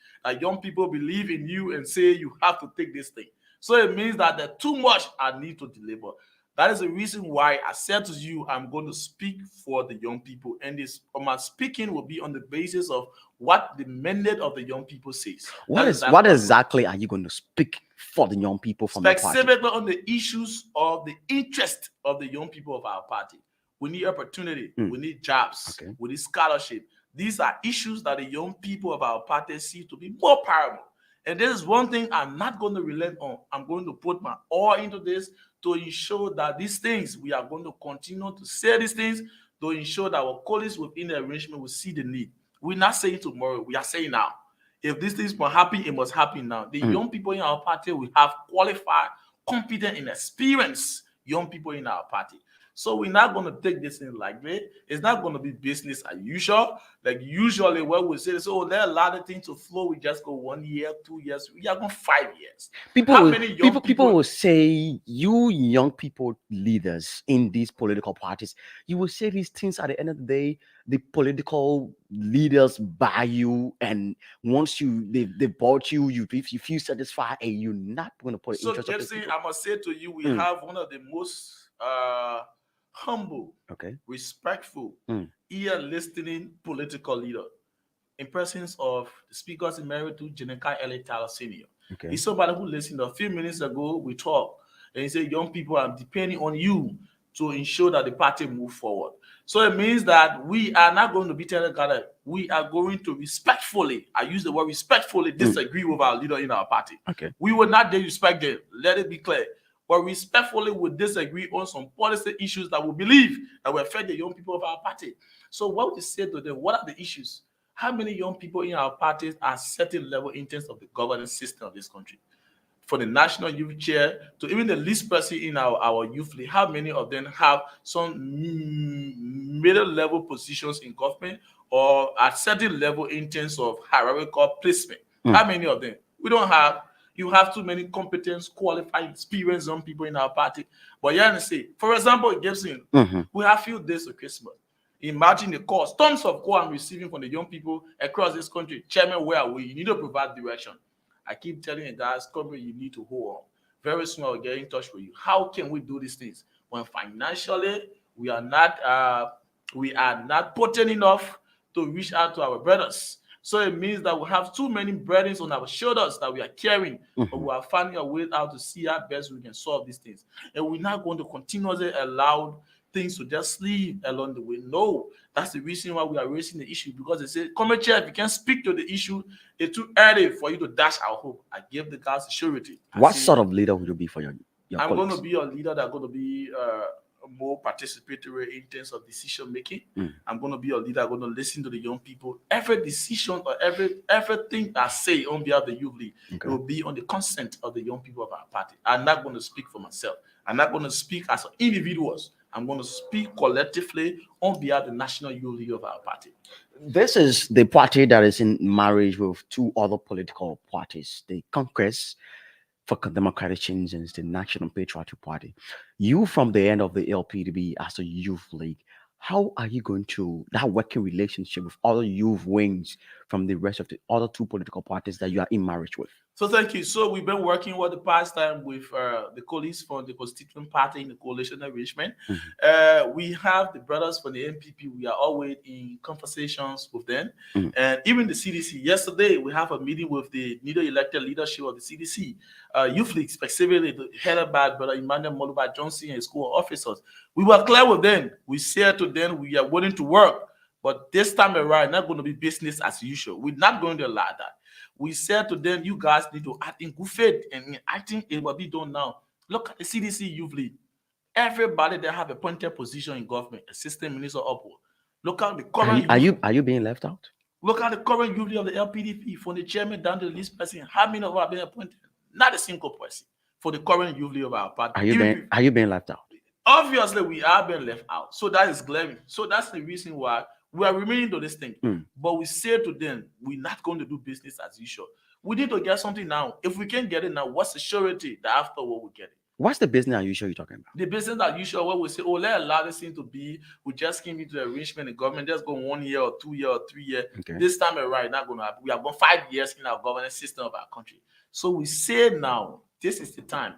Young people believe in you and say you have to take this thing. So it means that there's too much I need to deliver. That is the reason why I said to you, I'm going to speak for the young people. And my speaking will be on the basis of what the mandate of the young people says. What exactly are you going to speak for the young people from the party? Specifically on the issues of the interest of the young people of our party. We need opportunity. We need jobs. We need scholarship. These are issues that the young people of our party see to be more paramount. And this is one thing I'm not going to relent on. I'm going to put my all into this to ensure that these things, we are going to continue to say these things to ensure that our colleagues within the arrangement will see the need. We're not saying tomorrow, we are saying now. If these things must happen, it must happen now. The young people in our party, we have qualified, competent, and experienced young people in our party. So we're not going to take this in like that. It's not going to be business as usual. Like usually what we say is, oh, there are a lot of things to flow. We just go 1 year, 2 years. We are going 5 years. People will say, you young people leaders in these political parties, you will say these things at the end of the day. The political leaders buy you, and once they bought you, if you feel satisfied, and you're not going to put interest. So, Jesse, I must say to you, we have one of the most humble, respectful, ear-listening political leader in presence of the speakers emeritus, Jenekai L. Tyler Sr. He's somebody who listened a few minutes ago. We talked, and he said, young people, I'm depending on you to ensure that the party move forward. So it means that we are not going to be telling God that we are going to respectfully, I use the word respectfully, disagree with our leader in our party. We will not disrespect them. Let it be clear. But respectfully would disagree on some policy issues that we believe that will affect the young people of our party. So what we say to them, what are the issues? How many young people in our parties are certain level in terms of the governance system of this country? For the national youth chair to even the least person in our youth league, how many of them have some middle level positions in government or at certain level in terms of hierarchical placement? How many of them? We don't have. You have too many competent, qualified, experienced young people in our party. But you understand, for example, Gibson, we have few days of Christmas. Imagine the calls, tons of calls I'm receiving from the young people across this country. Chairman, where are we? You need to provide direction. I keep telling you guys, company, you need to hold on. Very soon I'll get in touch with you. How can we do these things when financially we are not potent enough to reach out to our brothers? So it means that we have too many burdens on our shoulders that we are carrying, but we are finding a way out to see how best we can solve these things. And we're not going to continuously allow things to just sleep along the way. No, that's the reason why we are raising the issue, because they say, come chair, if you can't speak to the issue, it's too early for you to dash our hope. I give the guys surety. What sort of leader would you be for your I'm colleagues? going to be a leader that's going to be more participatory in terms of decision making. I'm going to be a leader. I'm going to listen to the young people. Every decision or everything I say on behalf of the youth league will be on the consent of the young people of our party. I'm not going to speak for myself. I'm not going to speak as individuals. I'm going to speak collectively on behalf of the national youth league of our party. This is the party that is in marriage with two other political parties, the Congress for Democratic Change and the National Patriotic Party. You, from the end of the LPDB as a youth league, how are you going to that working relationship with other youth wings from the rest of the other two political parties that you are in marriage with? So thank you. So we've been working over the past time with the colleagues from the constituent party in the coalition arrangement. We have the brothers from the NPP. We are always in conversations with them. And even the CDC. Yesterday, we have a meeting with the newly elected leadership of the CDC. Youth League, specifically headed by Brother Emmanuel Moluba Johnson and school officers. We were clear with them. We said to them, we are willing to work. But this time around, not going to be business as usual. We're not going to allow that. We said to them, you guys need to act in good faith, and I think it will be done now. Look at the CDC Youth League. Everybody that have a appointed position in government, assistant minister upward. Look at the current Are you being left out? Look at the current youth league of the LPDP, from the chairman down to the least person. How many of us have been appointed? Not a single person for the current youth league of our party. Are you being left out? Obviously, we are being left out. So that is glaring. So that's the reason why we are remaining to this thing. But we say to them, we're not going to do business as usual. We need to get something now. If we can't get it now, what's the surety that afterward we get it? What's the business as usual you're talking about? The business as usual, where we say, oh, let's allow this thing to be. We just came into the arrangement in government. Let's go 1 year or 2 year or 3 year. Okay. This time around, not going to happen. We have gone 5 years in our governance system of our country. So we say now, this is the time.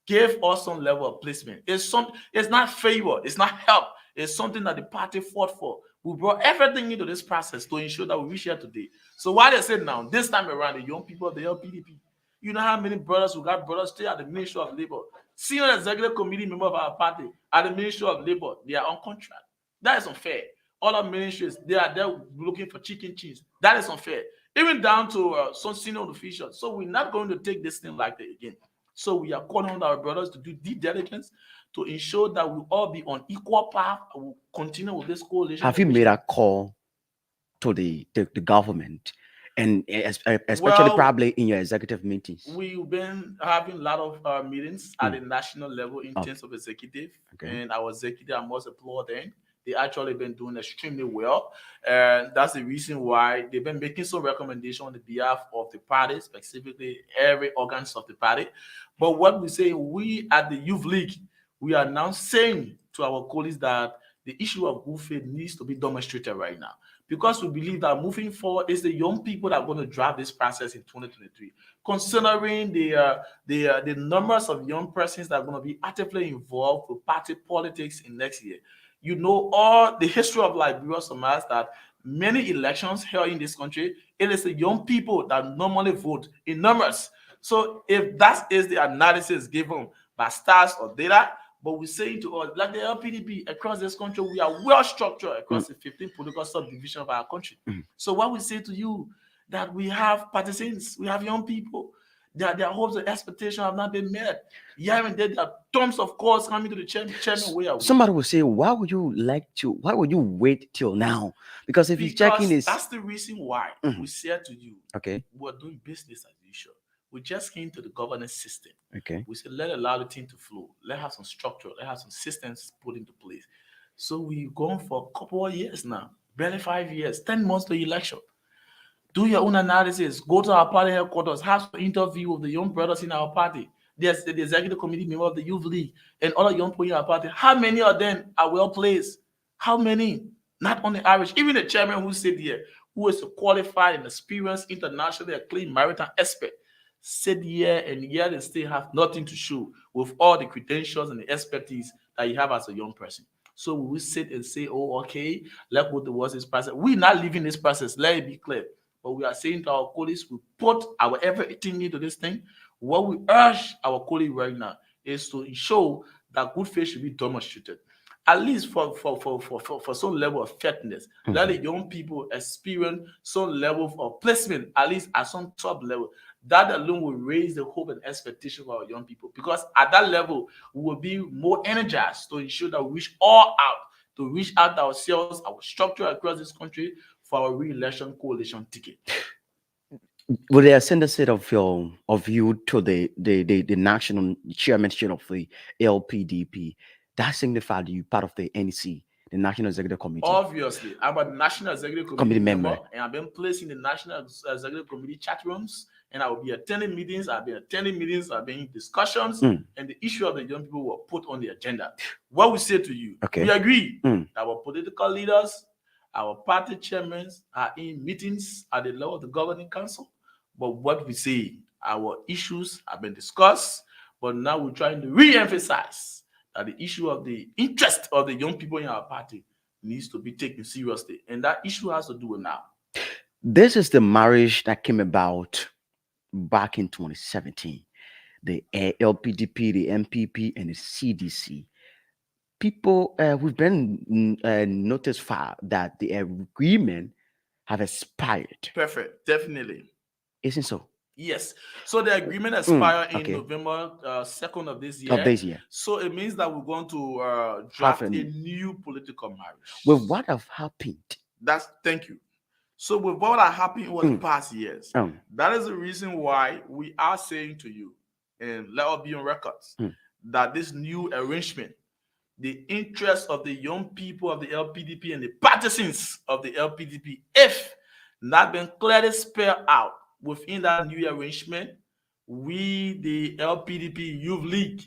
Give us some level of placement. It's not favor. It's not help. It's something that the party fought for. We brought everything into this process to ensure that we reach here today. So why they say now, this time around, the young people of the LPDP, you know how many brothers who got brothers stay at the Ministry of Labor, senior executive committee member of our party at the Ministry of Labor, they are on contract. That is unfair. All our ministries, they are there looking for chicken cheese. That is unfair. Even down to some senior officials. So we're not going to take this thing like that again. So we are calling on our brothers to do due diligence to ensure that we all be on equal path. We'll continue with this coalition. Have you made a call to the government, and especially probably in your executive meetings? We've been having a lot of meetings at the national level in terms of executive, and our executive, I must applaud them. They actually been doing extremely well, and that's the reason why they've been making some recommendations on the behalf of the party, specifically every organs of the party. But what we say, we at the Youth League, we are now saying to our colleagues that the issue of good faith needs to be demonstrated right now, because we believe that moving forward is the young people that are going to drive this process in 2023. Considering the numbers of young persons that are going to be actively involved with party politics in next year. You know, all the history of Liberia summarizes that many elections here in this country, it is the young people that normally vote in numbers. So if that is the analysis given by stats or data, but we say to us, like the LPDP across this country, we are well structured across the 15 political subdivisions of our country. So what we say to you, that we have partisans, we have young people, their hopes and expectations have not been met. Yeah, and there are tons of calls coming to the chairman. Somebody will say, why would you wait till now? Because if you're checking this, that's the reason why we said to you, we're doing business as usual. We just came to the governance system. We said, let allow the thing to flow. Let have some structure. Let have some systems put into place. So we've gone for a couple of years now, barely 5 years, 10 months to election. Do your own analysis. Go to our party headquarters. Have an interview with the young brothers in our party. There's the executive committee member of the Youth League and other young people in our party. How many of them are well placed? How many? Not on the average. Even the chairman who said here, who is a qualified and experienced, internationally acclaimed maritime expert, sit here and yet and still have nothing to show with all the credentials and the expertise that you have as a young person. So we will sit and say, oh, okay, let's go towards this process. We're not leaving this process, let it be clear. But we are saying to our colleagues, we put our everything into this thing. What we urge our colleagues right now is to ensure that good faith should be demonstrated, at least for some level of fairness. Let the young people experience some level of placement, at least at some top level. That alone will raise the hope and expectation of our young people, because at that level, we will be more energized to ensure that we reach all out, to reach out ourselves, our structure across this country for our re-election coalition ticket. Will they send a set of you to the national chairmanship of the LPDP? That signified you part of the NEC, the National Executive Committee. Obviously, I'm a National Executive Committee member, and I've been placed in the National Executive Committee chat rooms, and I will be attending meetings. I've been in discussions, and the issue of the young people were put on the agenda. What we say to you, we agree that our political leaders, our party chairmen are in meetings at the level of the governing council, But what we say, our issues have been discussed, but now we're trying to re-emphasize that the issue of the interest of the young people in our party needs to be taken seriously. And that issue has to do with now. This is the marriage that came about back in 2017. The LPDP, the MPP, and the CDC. People, we've been noticed far that the agreement have expired. Perfect, definitely. Isn't so? Yes. So the agreement expired in Okay. November 2nd of this Of year. this year. So it means that we're going to draft a Happened. new political marriage. With what have happened? Thank you. So with what has happened over the past years, Oh. that is the reason why we are saying to you, and let us be on records, that this new arrangement, the interest of the young people of the LPDP and the partisans of the LPDP, if not been clearly spelled out within that new arrangement, we, the LPDP Youth League,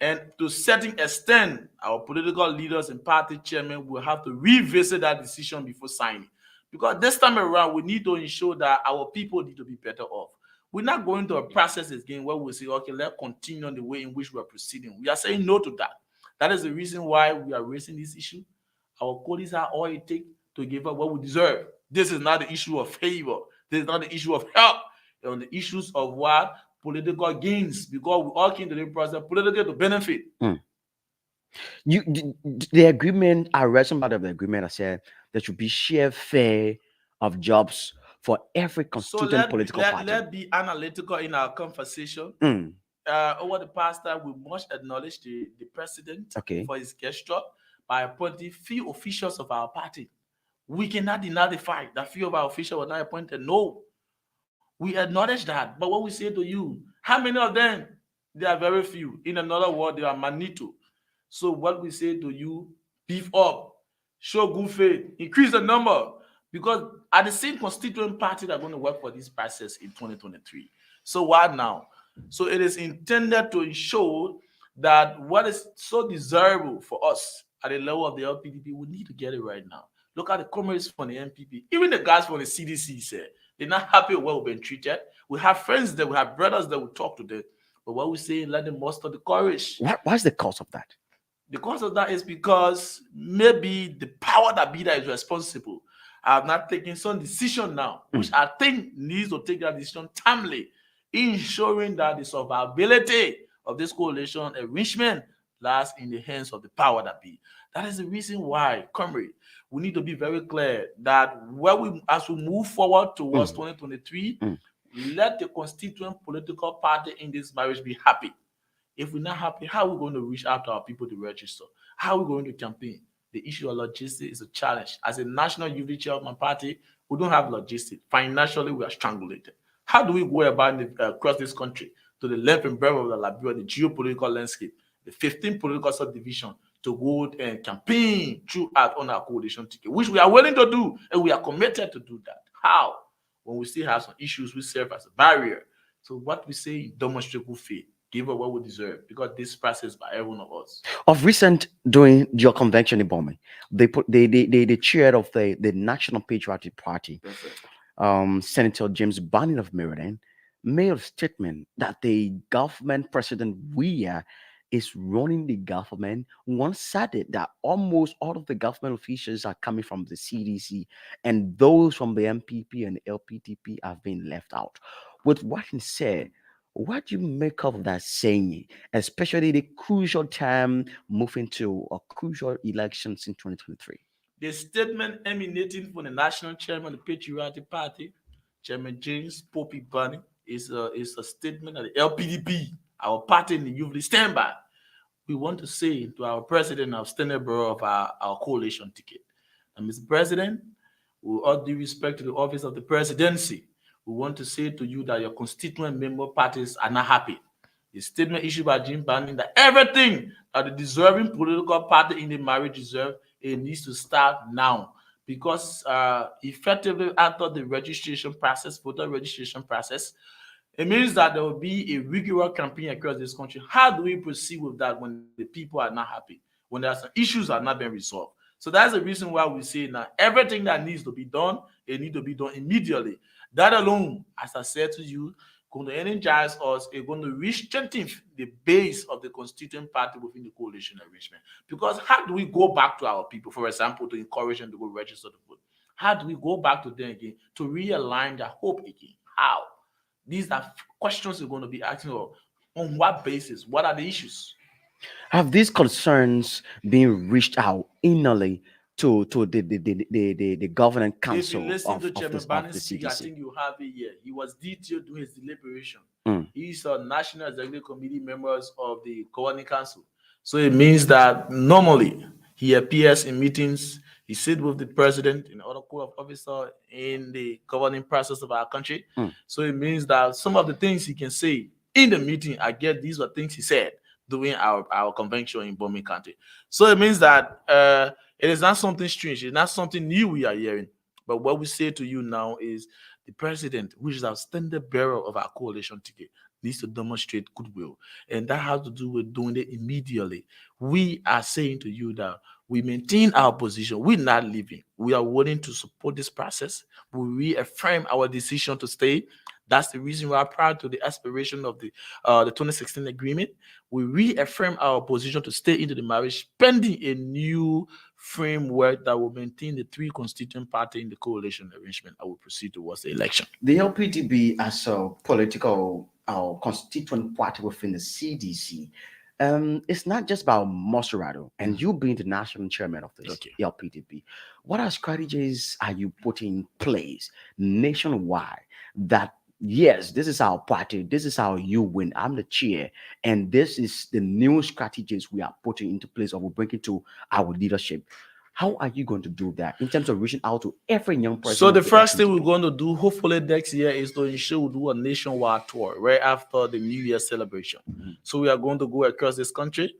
and to a certain extent, our political leaders and party chairmen will have to revisit that decision before signing. Because this time around, we need to ensure that our people need to be better off. We're not going to a process again where we say, okay, let's continue on the way in which we are proceeding. We are saying no to that. That is the reason why we are raising this issue. Our colleagues are all it takes to give up what we deserve. This is not the issue of favor. This is not the issue of help. On the issues of what? Political gains, because we all came to the process politically to benefit. The agreement, I read some part of the agreement. I said there should be share fair of jobs for every constituent political party. Let's be analytical in our conversation. Over the past time, we must acknowledge the president for his gesture by appointing few officials of our party. We cannot deny the fact that few of our officials were not appointed. No, we acknowledge that. But what we say to you, how many of them? There are very few. In another word, they are manito. So what we say to you, beef up, show good faith, increase the number, because at the same constituent party that are going to work for this process in 2023. So what now? So it is intended to ensure that what is so desirable for us at the level of the LPDP, we need to get it right now. Look at the comrades from the MPP, even the guys from the CDC said they're not happy with what we've been treated. We have friends there, we have brothers that we talk to them. But what we say, let them muster the courage. What's the cause of that? The cause of that is because maybe the power that be that is responsible have not taken some decision now, which I think needs to take that decision timely, ensuring that the survivability of this coalition arrangement lies in the hands of the power that be. That is the reason why, comrade, we need to be very clear that as we move forward towards 2023, let the constituent political party in this marriage be happy. If we're not happy, how are we going to reach out to our people to register? How are we going to campaign? The issue of logistics is a challenge. As a national unity chairman party, we don't have logistics. Financially, we are strangulated. How do we go about across this country to the length and breadth of the Liberia, the geopolitical landscape, the 15 political subdivision, to go and campaign throughout on our coalition ticket, which we are willing to do, and we are committed to do that. How? When we still have some issues, we serve as a barrier. So what we say, demonstrate good faith. Give us what we deserve, because this process by every one of us. Of recent, during your convention in Bowman, the chair of the National Patriotic Party, Senator James Bannon of Maryland, made a statement that the government president Weah is running the government one-sided, that almost all of the government officials are coming from the CDC, and those from the MPP and the LPTP have been left out. With what he said, what do you make of that saying, especially the crucial time moving to a crucial elections in 2023? The statement emanating from the national chairman of the Patriotic Party, Chairman James Poppy Bunny, is a statement of the LPDP, our party in the Youth League stand by. We want to say to our president of standing bureau of our coalition ticket, and Mr. President, with all due respect to the office of the presidency, we want to say to you that your constituent member parties are not happy. The statement issued by Jim Bannon that everything that the deserving political party in the marriage deserve, it needs to start now. Because effectively after the registration process, voter registration process, it means that there will be a rigorous campaign across this country. How do we proceed with that when the people are not happy, when there are some issues that are not being resolved? So that's the reason why we say now everything that needs to be done, it needs to be done immediately. That alone, as I said to you, going to energize us, it's going to re-strengthen the base of the constituent party within the coalition arrangement. Because how do we go back to our people, for example, to encourage them to go register to vote? How do we go back to them again to realign their hope again? How? These are questions we're going to be asking on what basis? What are the issues? Have these concerns been reached out inally to the governing If you council listen to of Chairman this of Barney the speak, I CDC? think you have it here. He was detailed during his deliberation. Mm. He's a National Executive Committee members of the Governing Council. So it means that normally he appears in meetings, he sits with the president and other core of officer in the governing process of our country. Mm. So it means that some of the things he can say in the meeting, I get these were things he said during our convention in Bombay County. So it means that it is not something strange, it's not something new we are hearing. But what we say to you now is the president, which is our standard bearer of our coalition ticket, needs to demonstrate goodwill. And that has to do with doing it immediately. We are saying to you that we maintain our position. We're not leaving. We are willing to support this process. We reaffirm our decision to stay. That's the reason why, prior to the expiration of the 2016 agreement, we reaffirm our position to stay into the marriage pending a new framework that will maintain the three constituent parties in the coalition arrangement. I will proceed towards the election. The LPDB as a political constituent party within the CDC, it's not just about Maserado and you being the national chairman of this Okay. LPDB. What are strategies are you putting in place nationwide that yes, this is our party, this is how you win. I'm the chair, and this is the new strategies we are putting into place or we bring it to our leadership. How are you going to do that in terms of reaching out to every young person? So of the the first thing we're LPDB? going to do, hopefully next year, is to ensure we do a nationwide tour right after the New Year celebration. So we are going to go across this country.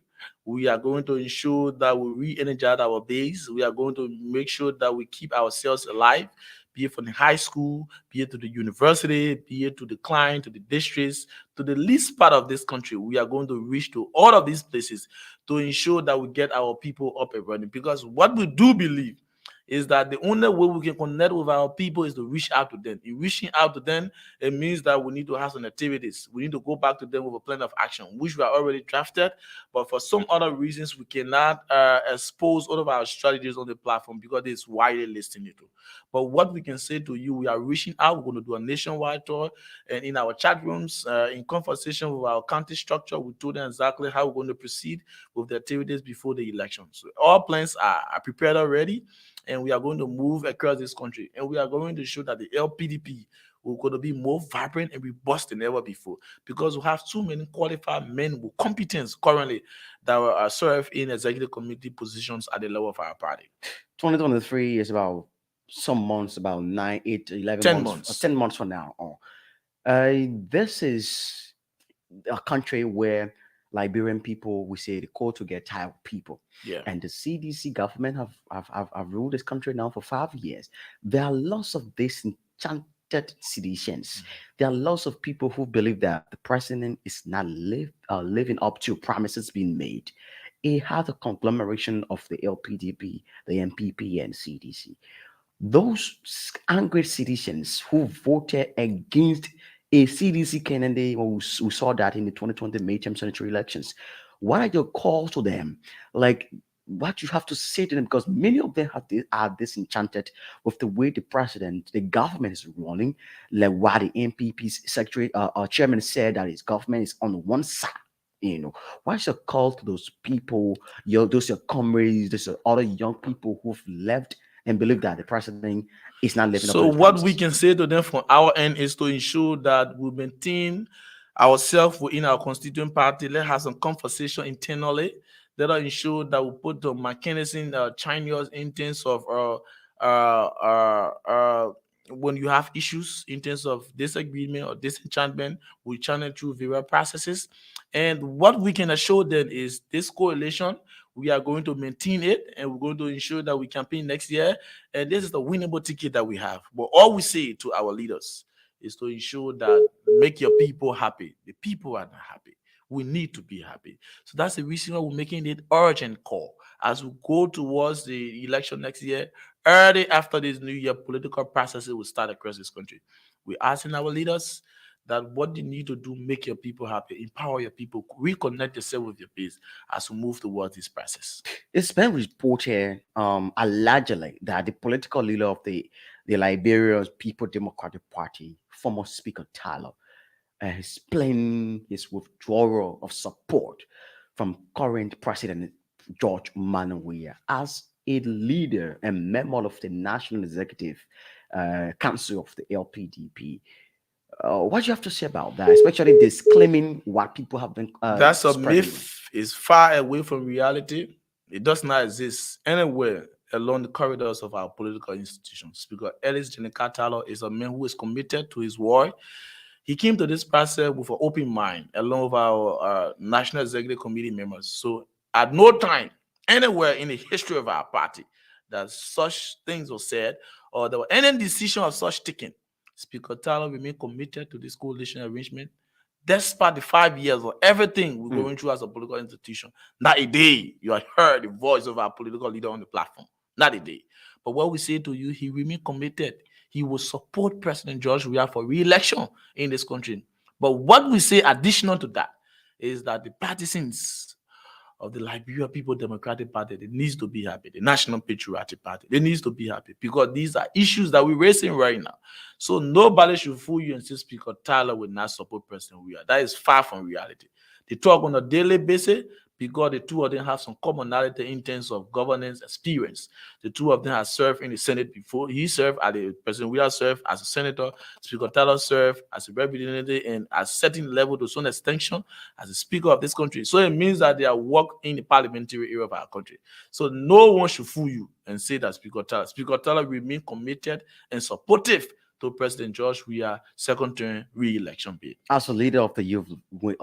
We are going to ensure that we re-energize our base. We are going to make sure that we keep ourselves alive, be it from the high school, be it to the university, be it to the client, to the districts, to the least part of this country. We are going to reach to all of these places to ensure that we get our people up and running. Because what we do believe is that the only way we can connect with our people is to reach out to them. In reaching out to them, it means that we need to have some activities. We need to go back to them with a plan of action, which we are already drafted. But for some other reasons, we cannot expose all of our strategies on the platform because it's widely listened to. But what we can say to you, we are reaching out. We're going to do a nationwide tour, and in our chat rooms, in conversation with our county structure, we told them exactly how we're going to proceed with the activities before the election. So all plans are prepared already, and we are going to move across this country, and we are going to show that the LPDP will going to be more vibrant and robust than ever before, because we have too many qualified men with competence currently that are serve in executive committee positions at the level of our party. 2023 is about some months, about 9, 8, 11 10 months, months. 10 months from now. This is a country where Liberian people, we say the call to get tired people. Yeah. And the CDC government have ruled this country now for 5 years. There are lots of disenchanted citizens. There are lots of people who believe that the president is not living up to promises being made. It has a conglomeration of the LPDP, the MPP, and CDC. Those angry citizens who voted against a CDC candidate, we saw that in the 2020 midterm senatorial elections. What are your calls to them? Like, what you have to say to them? Because many of them are disenchanted with the way the president, the government is running. Like what the MPP's secretary, chairman said that his government is on one side. What's your call to those people, your comrades, those other young people who've left and believe that the president is not living up to So his what we promises? can say to them from our end is to ensure that we maintain ourselves within our constituent party. Let's have some conversation internally. Let us ensure that we put the mechanism, channels in terms of when you have issues in terms of disagreement or disenchantment, we channel through various processes. And what we can assure them is this coalition, we are going to maintain it, and we're going to ensure that we campaign next year. And this is the winnable ticket that we have. But all we say to our leaders is to ensure that make your people happy. The people are not happy. We need to be happy. So that's the reason why we're making it urgent call. as we go towards the election next year, early after this new year, political processes will start across this country. We're asking our leaders that what you need to do, make your people happy, empower your people, reconnect yourself with your base as we move towards this process. It's been reported allegedly that the political leader of the Liberian People Democratic Party, former Speaker Tyler, is planning his withdrawal of support from current President George Weah as a leader and member of the National Executive Council of the LPDP. What do you have to say about that, especially disclaiming what people have been That's a spreading? myth, is far away from reality. It does not exist anywhere along the corridors of our political institutions. Because Ellis Jennifer is a man who is committed to his word. He came to this process with an open mind, along with our National Executive Committee members. So at no time, anywhere in the history of our party, that such things were said or there were any decision of such taken. Speaker Tyler remained committed to this coalition arrangement despite the 5 years of everything we're going through as a political institution. Not a day you have heard the voice of our political leader on the platform. Not a day. But what we say to you, he remained committed. He will support President George Weah for re-election in this country. But what we say additional to that is that the partisans of the Liberia People Democratic Party, they needs to be happy. The National Patriotic Party, they needs to be happy because these are issues that we're raising right now. So nobody should fool you and say Speaker Tyler will not support President Weah. That is far from reality. They talk on a daily basis because the two of them have some commonality in terms of governance experience. The two of them have served in the Senate before. He served as the President Weah served as a senator. Speaker Tyler served as a representative and at certain level to some extension as the speaker of this country. So it means that they are work in the parliamentary area of our country. So no one should fool you and say that Speaker Tyler remain committed and supportive to President George Weah second term re-election bid. As a leader of the youth wing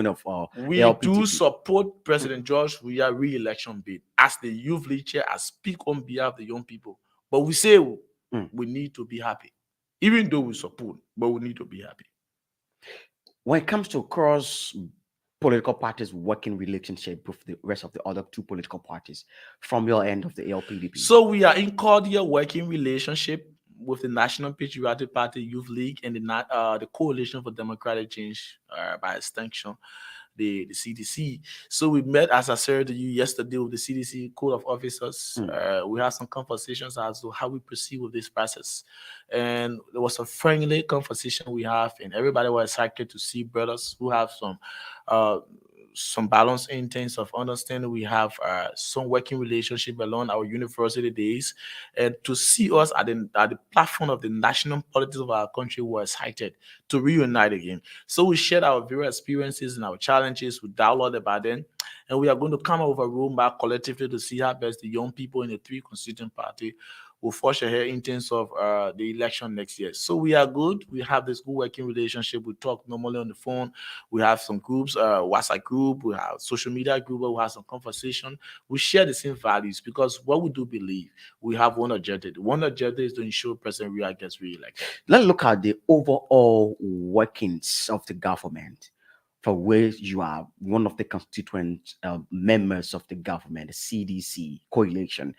of We LPTP. do support President George Weah re-election bid. As the youth leader, I speak on behalf of the young people. But we say we need to be happy. Even though we support, but we need to be happy. When it comes to cross political parties working relationship with the rest of the other two political parties from your end of the LPDP? So we are in cordial working relationship with the National Patriotic Party Youth League and the Coalition for Democratic Change, by extension, the CDC. So we met, as I said to you yesterday, with the CDC Code of Officers. We had some conversations as to how we proceed with this process. And there was a friendly conversation we have, and everybody was excited to see brothers who have some balance in terms of understanding. We have some working relationship along our university days, and to see us at the platform of the national politics of our country, we're excited to reunite again. So we shared our various experiences and our challenges. We dialogued about them, and we are going to come up with a roadmap collectively to see how best the young people in the three constituent party will forge ahead in terms of the election next year. So we are good. We have this good working relationship. We talk normally on the phone. We have some groups, WhatsApp group. We have social media group where we have some conversation. We share the same values because what we do believe, we have one objective. One objective is to ensure President Weah gets re-elected. Let's look at the overall workings of the government, for where you are one of the constituent members of the government, the CDC coalition.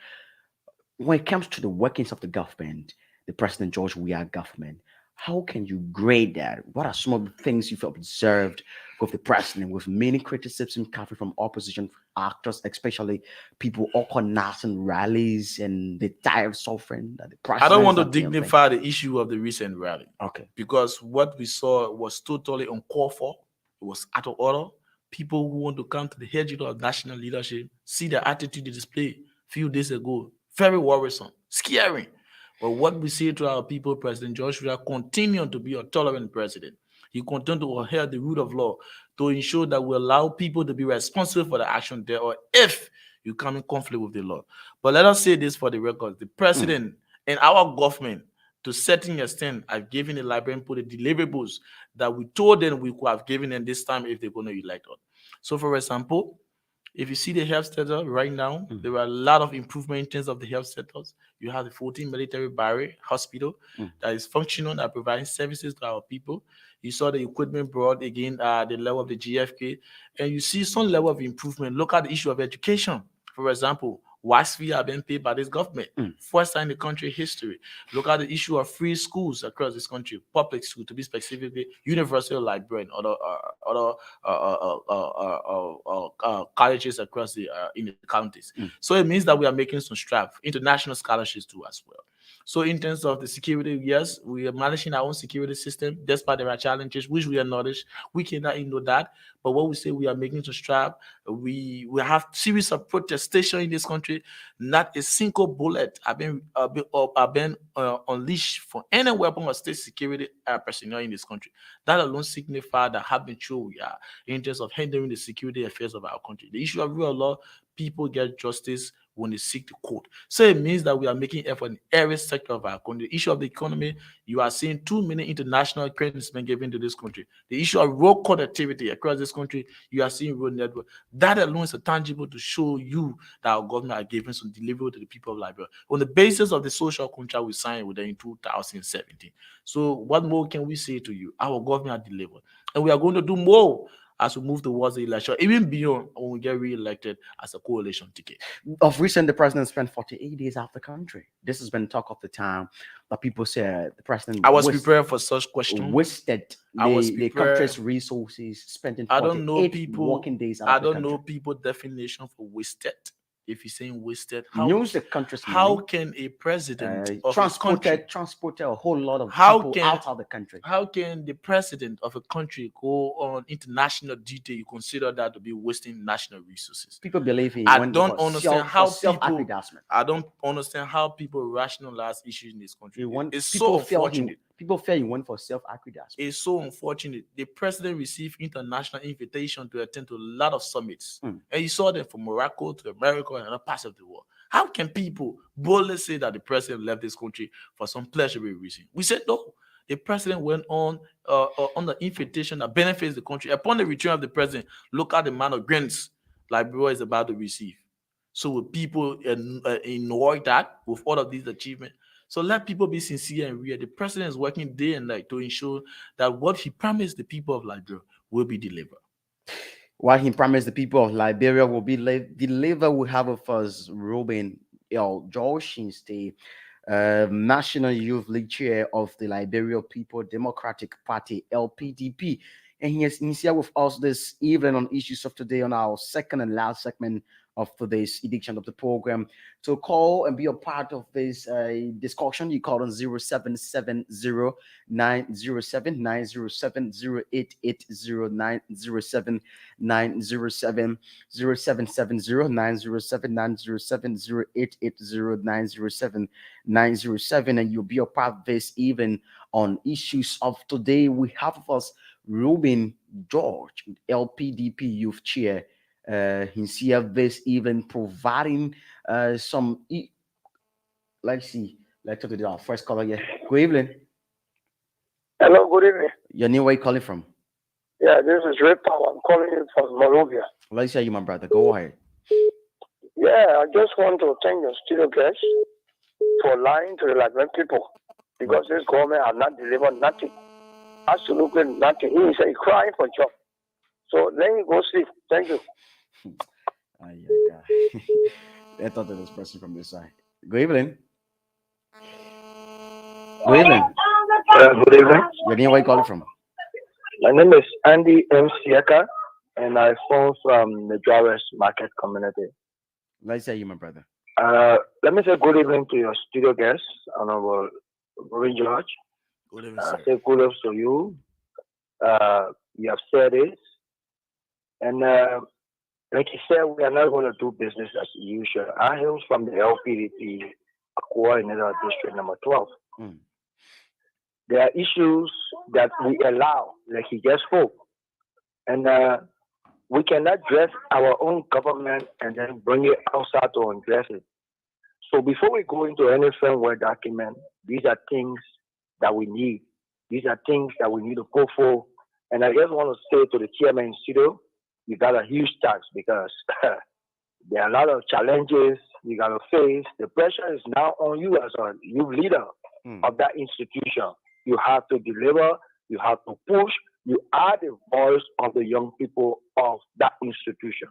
When it comes to the workings of the government, the President George Weah government, how can you grade that? What are some of the things you've observed with the president, with many criticism coming from opposition actors, especially people organizing rallies and the tired suffering that the president? I don't want to dignify the issue of the recent rally. Okay. Because what we saw was totally uncalled for. It was out of order. People who want to come to the head of national leadership, see the attitude they displayed a few days ago. Very worrisome, scary. But what we say to our people, President George Weah continued to be a tolerant president. He continued to adhere the rule of law to ensure that we allow people to be responsible for the action there, or if you come in conflict with the law. But let us say this for the record: the president and our government, to certain extent, have given the Liberian people the deliverables that we told them we could have given them this time if they're going to elect us. So, for example, if you see the health sector right now, there are a lot of improvement in terms of the health sectors. You have the 14 military barrier hospital that is functional, that provides services to our people. You saw the equipment brought again at the level of the GFK, and you see some level of improvement. Look at the issue of education. For example, wax fee are being paid by this government. First time in the country history. Look at the issue of free schools across this country, public school to be specifically, University of Liberia and other colleges across the in the counties. So it means that we are making some strides, international scholarships too as well. So in terms of the security, yes, we are managing our own security system, despite there are challenges which we acknowledge. We cannot ignore that. But what we say, we are making to strive. We have series of protestation in this country. Not a single bullet have been unleashed for any weapon or state security personnel in this country. That alone signifies that have been true we are in terms of handling the security affairs of our country. The issue of rule of law, people get justice when they seek the court. So it means that we are making effort in every sector of our country. The issue of the economy, you are seeing too many international credits being given to this country. The issue of road connectivity across this country, you are seeing road network. That alone is a tangible to show you that our government are giving some delivery to the people of Liberia on the basis of the social contract we signed with them in 2017. So what more can we say to you? Our government are delivered, and we are going to do more as we move towards the election, even beyond when we get re-elected as a coalition ticket. Of recent, the president spent 48 days out the country. This has been talk of the time that people say the president. I was prepared for such questions. Wasted the country's resources, spending 48 working days out of the country. I don't know people definition for wasted. If you're saying wasted, how can a president transported a whole lot of people out of the country? How can the president of a country go on international duty? You consider that to be wasting national resources? People believe he I don't understand how people rationalize issues in this country. It's so unfortunate. People fear he went for self-aggrandizement. It's so unfortunate. The president received international invitation to attend to a lot of summits. And you saw them from Morocco to America and other parts of the world. How can people boldly say that the president left this country for some pleasurable reason? We said no. The president went on the invitation that benefits the country. Upon the return of the president, look at the amount of grants Liberia is about to receive. So will people ignore that with all of these achievements? So let people be sincere and real. The president is working day and night to ensure that what he promised the people of Liberia will be delivered. What he promised the people of Liberia will be delivered. We have with us Ruben L. George, the National Youth League Chair of the Liberia People Democratic Party, LPDP. And he's here with us this evening on Issues of Today on our second and last segment of today's edition of the program. To call and be a part of this discussion, you call on 0770 907 907 0880 907 907 0770 907 907 0880 907 907, and you'll be a part of this even on Issues of Today. We have with us Ruben George, LPDP Youth Chair. He's here this even providing some. Let's talk to our first caller here. Good evening. Hello, good evening. Your name, where you calling from? Yeah, this is Ray Power. I'm calling you from Morovia. Let's hear you, my brother. Go ahead. Yeah, I just want to thank your studio guests for lying to the Liberian people, because this government has not delivered nothing. Absolutely nothing. He is crying for job. So let me go sleep. Thank you. I thought that was person from this side. Good evening. Good evening. Good evening. Your name, where you calling from? My name is Andy M. Siaka, and I phone from the Juarez Market Community. Let's say you, my brother. Let me say good evening to your studio guests, Honorable Ruben George. Good evening, sir. Say kudos to you. You have said it. And like you said, we are not going to do business as usual. I hail from the LPDP coordinator district number 12. There are issues that we allow, like he just spoke. And we cannot dress our own government and then bring it outside to undress it. So before we go into any framework document, these are things that we need. These are things that we need to go for. And I just want to say to the chairman in studio, you got a huge task, because there are a lot of challenges you got to face. The pressure is now on you as a new leader of that institution. You have to deliver. You have to push. You are the voice of the young people of that institution.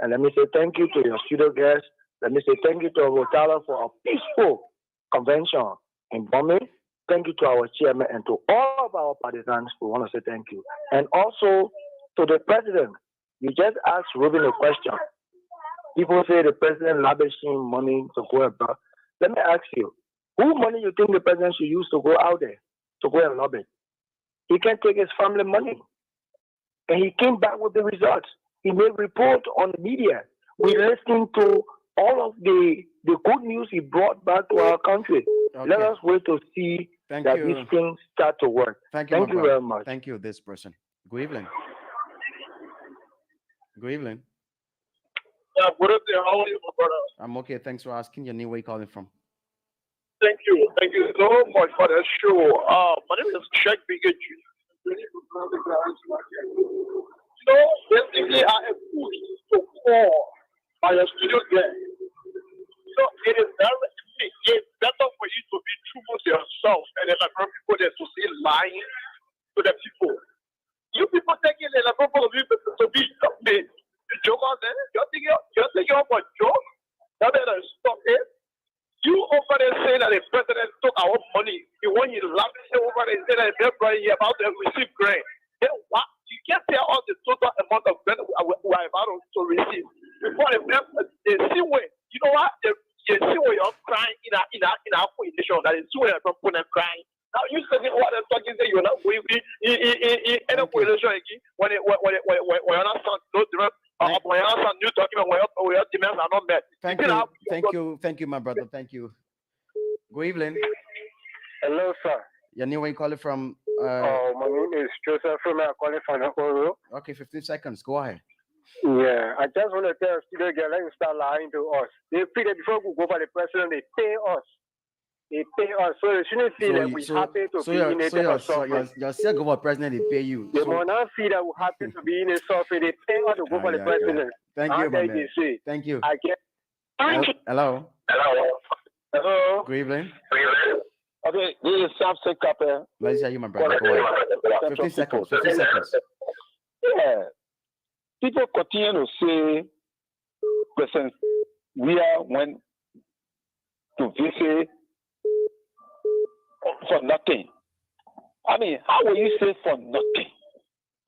And let me say thank you to your studio guests. Let me say thank you to Rotala for a peaceful convention in Bombay. Thank you to our chairman and to all of our partisans. We want to say thank you. And also to the president. You just asked Ruben a question. People say the president lavishing money to go abroad. Let me ask you, who money you think the president should use to go out there, to go and lobby? He can take his family money. And he came back with the results. He made report on the media. We listened to all of the good news he brought back to our country. Okay. Let us wait to see Thank that you. these things start to work. Thank you, Thank my you brother. very much. Thank you, this person. Good evening. Good evening. Yeah, good evening. How are you, my brother? I'm okay. Thanks for asking. Your name, where you calling from? Thank you. Thank you so much for the show. My name is Sheikh Bigechi. Basically, I am pushed to call by a studio guest. So it is it's better for you to be true to yourself and then like people there to say lying to the people. You people taking the people to be the jokers, eh? You're thinking of a joke. That better stop it. You over there say that the president took our money. When you laugh over there say that everybody about to receive grant. Then what? You can't tell us the total amount of grant we are about to receive. Before they see where, you know what? They see where you're crying in our nation. That is where you're putting crying. Now you saying what I'm talking to you're not going in any coalition again when you're not no different. You talking about where your demands are not met. Thank you, my brother. Thank you. Good evening. Hello, sir. Your name, where you calling from? My name is Joseph. I'm calling from Nakoro. Okay, 15 seconds. Go ahead. Yeah, I just want to tell student girl, let me start lying to us. They feel that before we go for the president, they pay us. They pay us. So you shouldn't feel that we're happy to be in a type of suffering. You're still going for president, they pay you. They will not feel that we're happy to be in a suffering. They pay us to go for the president. Thank you, my man. Thank you. I get. Hello. Hello. Good evening. Okay, this is Samson Kappa. Let's hear you, my brother. Go ahead. 15 seconds. 15 seconds. Yeah. People continue to say, President Weah went to visit for nothing. I mean, how will you say for nothing?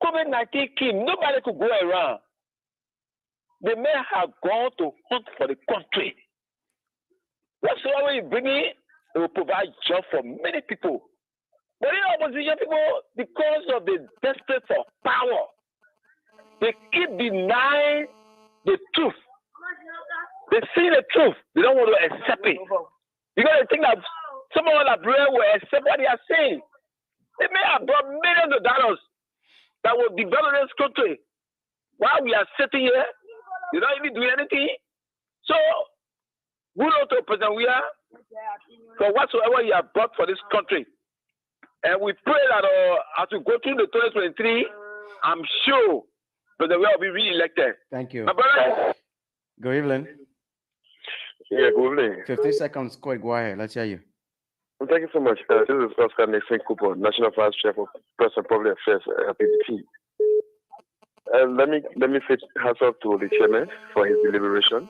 COVID-19 came, nobody could go around. The men have gone to hunt for the country. Whatsoever you bring in, it will provide job for many people. But in opposition people, because of the desperate for power, they keep denying the truth. They see the truth. They don't want to accept it. Because they think that some of the brethren will accept what they are saying. They may have brought millions of dollars that will develop this country. While we are sitting here, they don't even do anything. So, kudos to President Weah for whatsoever he has brought for this country. And we pray that as we go through the 2023, I'm sure President Weah will be re-elected. Thank you. My brother. Good evening. Yeah, good evening. 50 seconds, quick. Go ahead. Let's hear you. Thank you so much. This is Oscar Nixon Cooper, National Vice Chair for Press and Public Affairs at PDP. Let me say hats off to the chairman for his deliberation.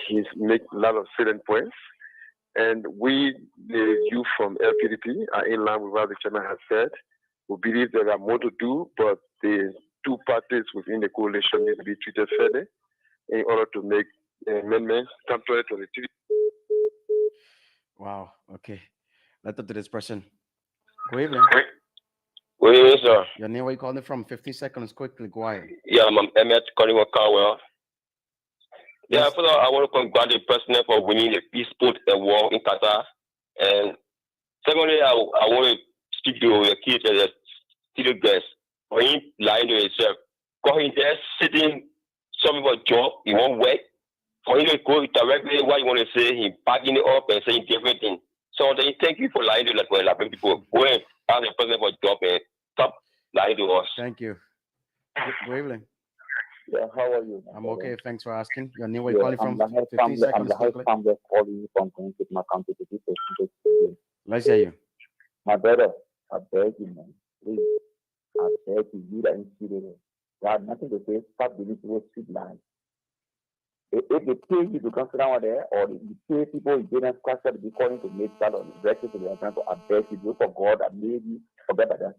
He's made a lot of salient points, and we, the youth from LPDP, are in line with what the chairman has said. We believe there are more to do, but the two parties within the coalition need to be treated fairly in order to make the amendments contrary to the treaty. Wow. Okay. Let's talk to this person. Good evening. Good evening, sir. Your name, where you calling from? 50 seconds, quickly. Go ahead. Yeah, I'm Emmett calling from Carwell. Yeah, Yes. first of all, I want to congratulate the president for winning the Peace Sport Award in Qatar. And secondly, I want to speak to the kids and the studio guests for him lying to himself. Because he's there sitting, some people job, he won't work. For him to go directly what you want to say, he backing it up and saying different things. So thank you for lying to the people. Go and ask the president for a job and stop lying to us. Thank you. Good evening. Yeah, how are you? I'm okay. Thanks for asking. Your name, where you calling from? 15 I'm seconds, the quickly. calling from my county to this. Let's hear you. My brother, I beg you, man. Please, I beg you, you that instituted They have nothing to say. Stop giving people street lies. If they pay you to come sit down there, or you pay people in Jordan Square to be calling to make that or breakfast to the trying to abet you for God and maybe forget about that.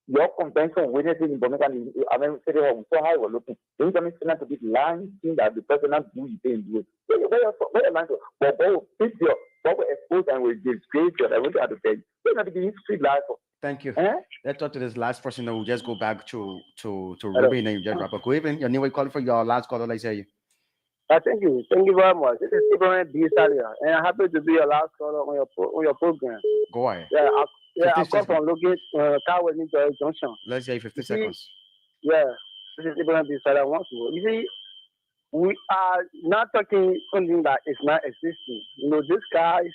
Your convention witnessing information, I mean, say, oh, so high we're looking. Don't come in to be lying thing that the person not do, you say, do it. Where am I to? But fix your, what we expose and we disgrace your, I want to tell you. You're not being street life. Thank you. Eh? Let's talk to this last person, and we'll just go back to Ruben and just wrap up. Good evening. Your name, calling for your last call. Let's hear you. Thank you. Thank you very much. This is Ibrahim B. Salia, and I'm happy to be your last caller on your program. Go ahead. I come from looking Carway, New Jersey Junction. Let's say 50 seconds. Yeah, this is Ibrahim B. Salia once more. You see, we are not talking something that is not existing. You know, these guys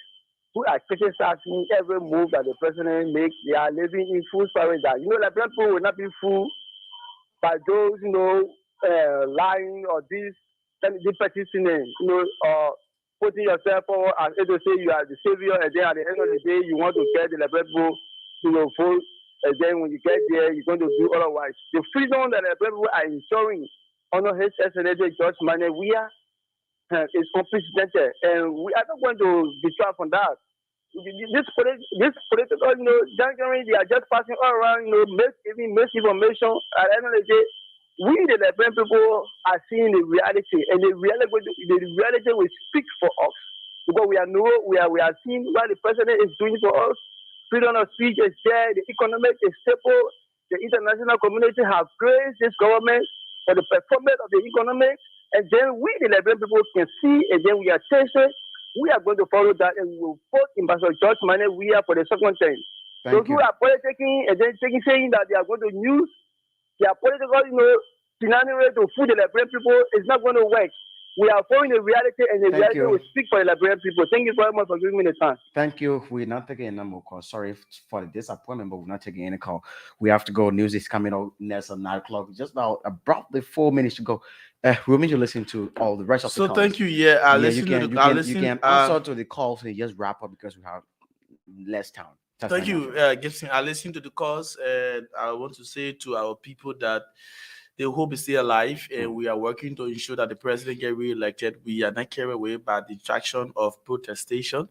who are criticizing every move that the president makes, they are living in full paradise. You know, like people will not be fooled by those, you know, lying or this petitioning, you know, putting yourself forward and to say you are the savior, and then at the end of the day, you want to get the people to your vote, and then when you get there, you're going to do otherwise. The freedom that the people are ensuring under his excellency George Mane, we are is unprecedented, and we are not going to distract from that. This political, you know, jargon, they are just passing all around, you know, misinformation. At the end of the day, we the Liberian people are seeing the reality, and the reality will speak for us, because we are seeing what the president is doing for us. Freedom of speech is there, the economic is stable, the international community have praised this government for the performance of the economy, and then we the Liberian people can see, and then we are tasting. We are going to follow that, and we will vote Ambassador George Mane we are for the second time. Those who are politicking and then saying that they are going to use their political, you know, scenario to fool the Liberian people, is not going to work. We are following the reality, and the reality will speak for the Liberian people. Thank you very much for giving me the time. Thank you. We're not taking any more calls. Sorry for the disappointment, but we're not taking any call. We have to go. News is coming out next at 9 o'clock. Just about abruptly 4 minutes to go. We'll need to listen to all the rest of the calls. So thank you. Yeah, you can answer to the calls and just wrap up because we have less time. Thank you, Gibson. I listened to the calls, and I want to say to our people that the hope is still alive, and we are working to ensure that the president get re-elected. We are not carried away by the distraction of protestation.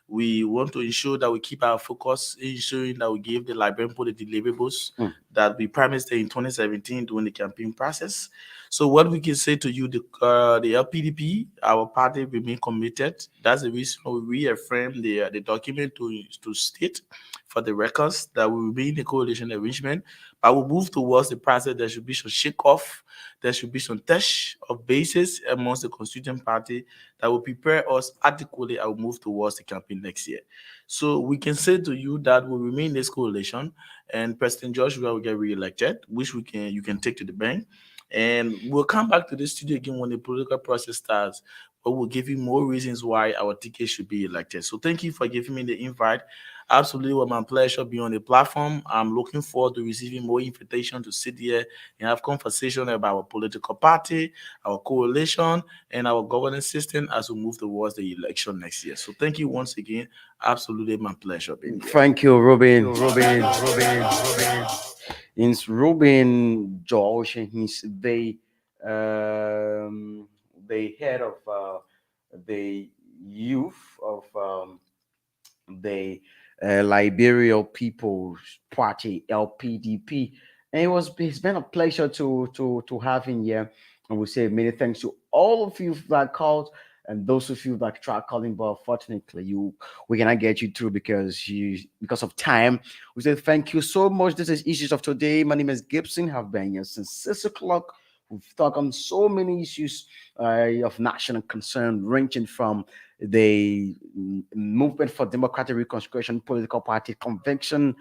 We want to ensure that we keep our focus, ensuring that we give the Liberian people the deliverables that we promised in 2017 during the campaign process. So what we can say to you, the LPDP, our party remain committed. That's the reason we reaffirm the document to state for the records that we remain the coalition arrangement, but we move towards the process. There should be some shake-off. There should be some test of basis amongst the constituent party that will prepare us adequately and will move towards the campaign next year. So we can say to you that we remain this coalition, and President Joshua will get re-elected, which you can take to the bank. And we'll come back to this studio again when the political process starts, but we'll give you more reasons why our ticket should be elected. So thank you for giving me the invite. Absolutely, was my pleasure being on the platform. I'm looking forward to receiving more invitation to sit here and have conversation about our political party, our coalition, and our governance system as we move towards the election next year. So thank you once again. Absolutely, my pleasure being here. Thank you, Ruben. It's Ruben George, and he's the head of the youth of the Liberia People's Party (LPDP), and it's been a pleasure to have him here. And we say many thanks to all of you that called and those of you that try calling, but unfortunately we cannot get you through because of time. We say thank you so much. This is Issues of Today. My name is Gibson. Have been here since 6 o'clock. We've talked on so many issues of national concern, ranging from the movement for democratic reconstruction political party convention,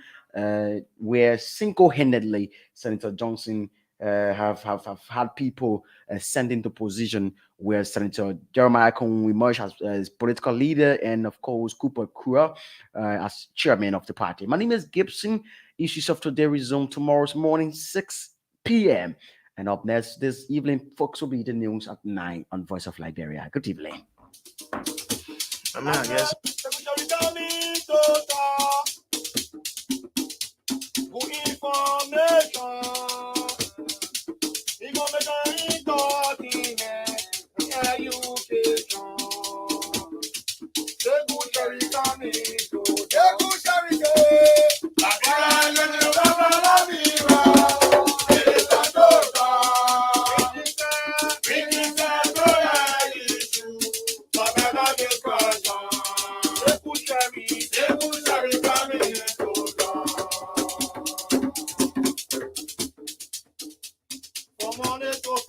where single-handedly Senator Johnson have had people sent into position, where Senator Jeremiah Kong emerged as political leader, and of course Cooper Kura as chairman of the party. My name is Gibson. Issues of Today resume tomorrow morning 6 p.m. And up next this evening, folks, will be the news at 9 on Voice of Liberia. Good evening. I guess.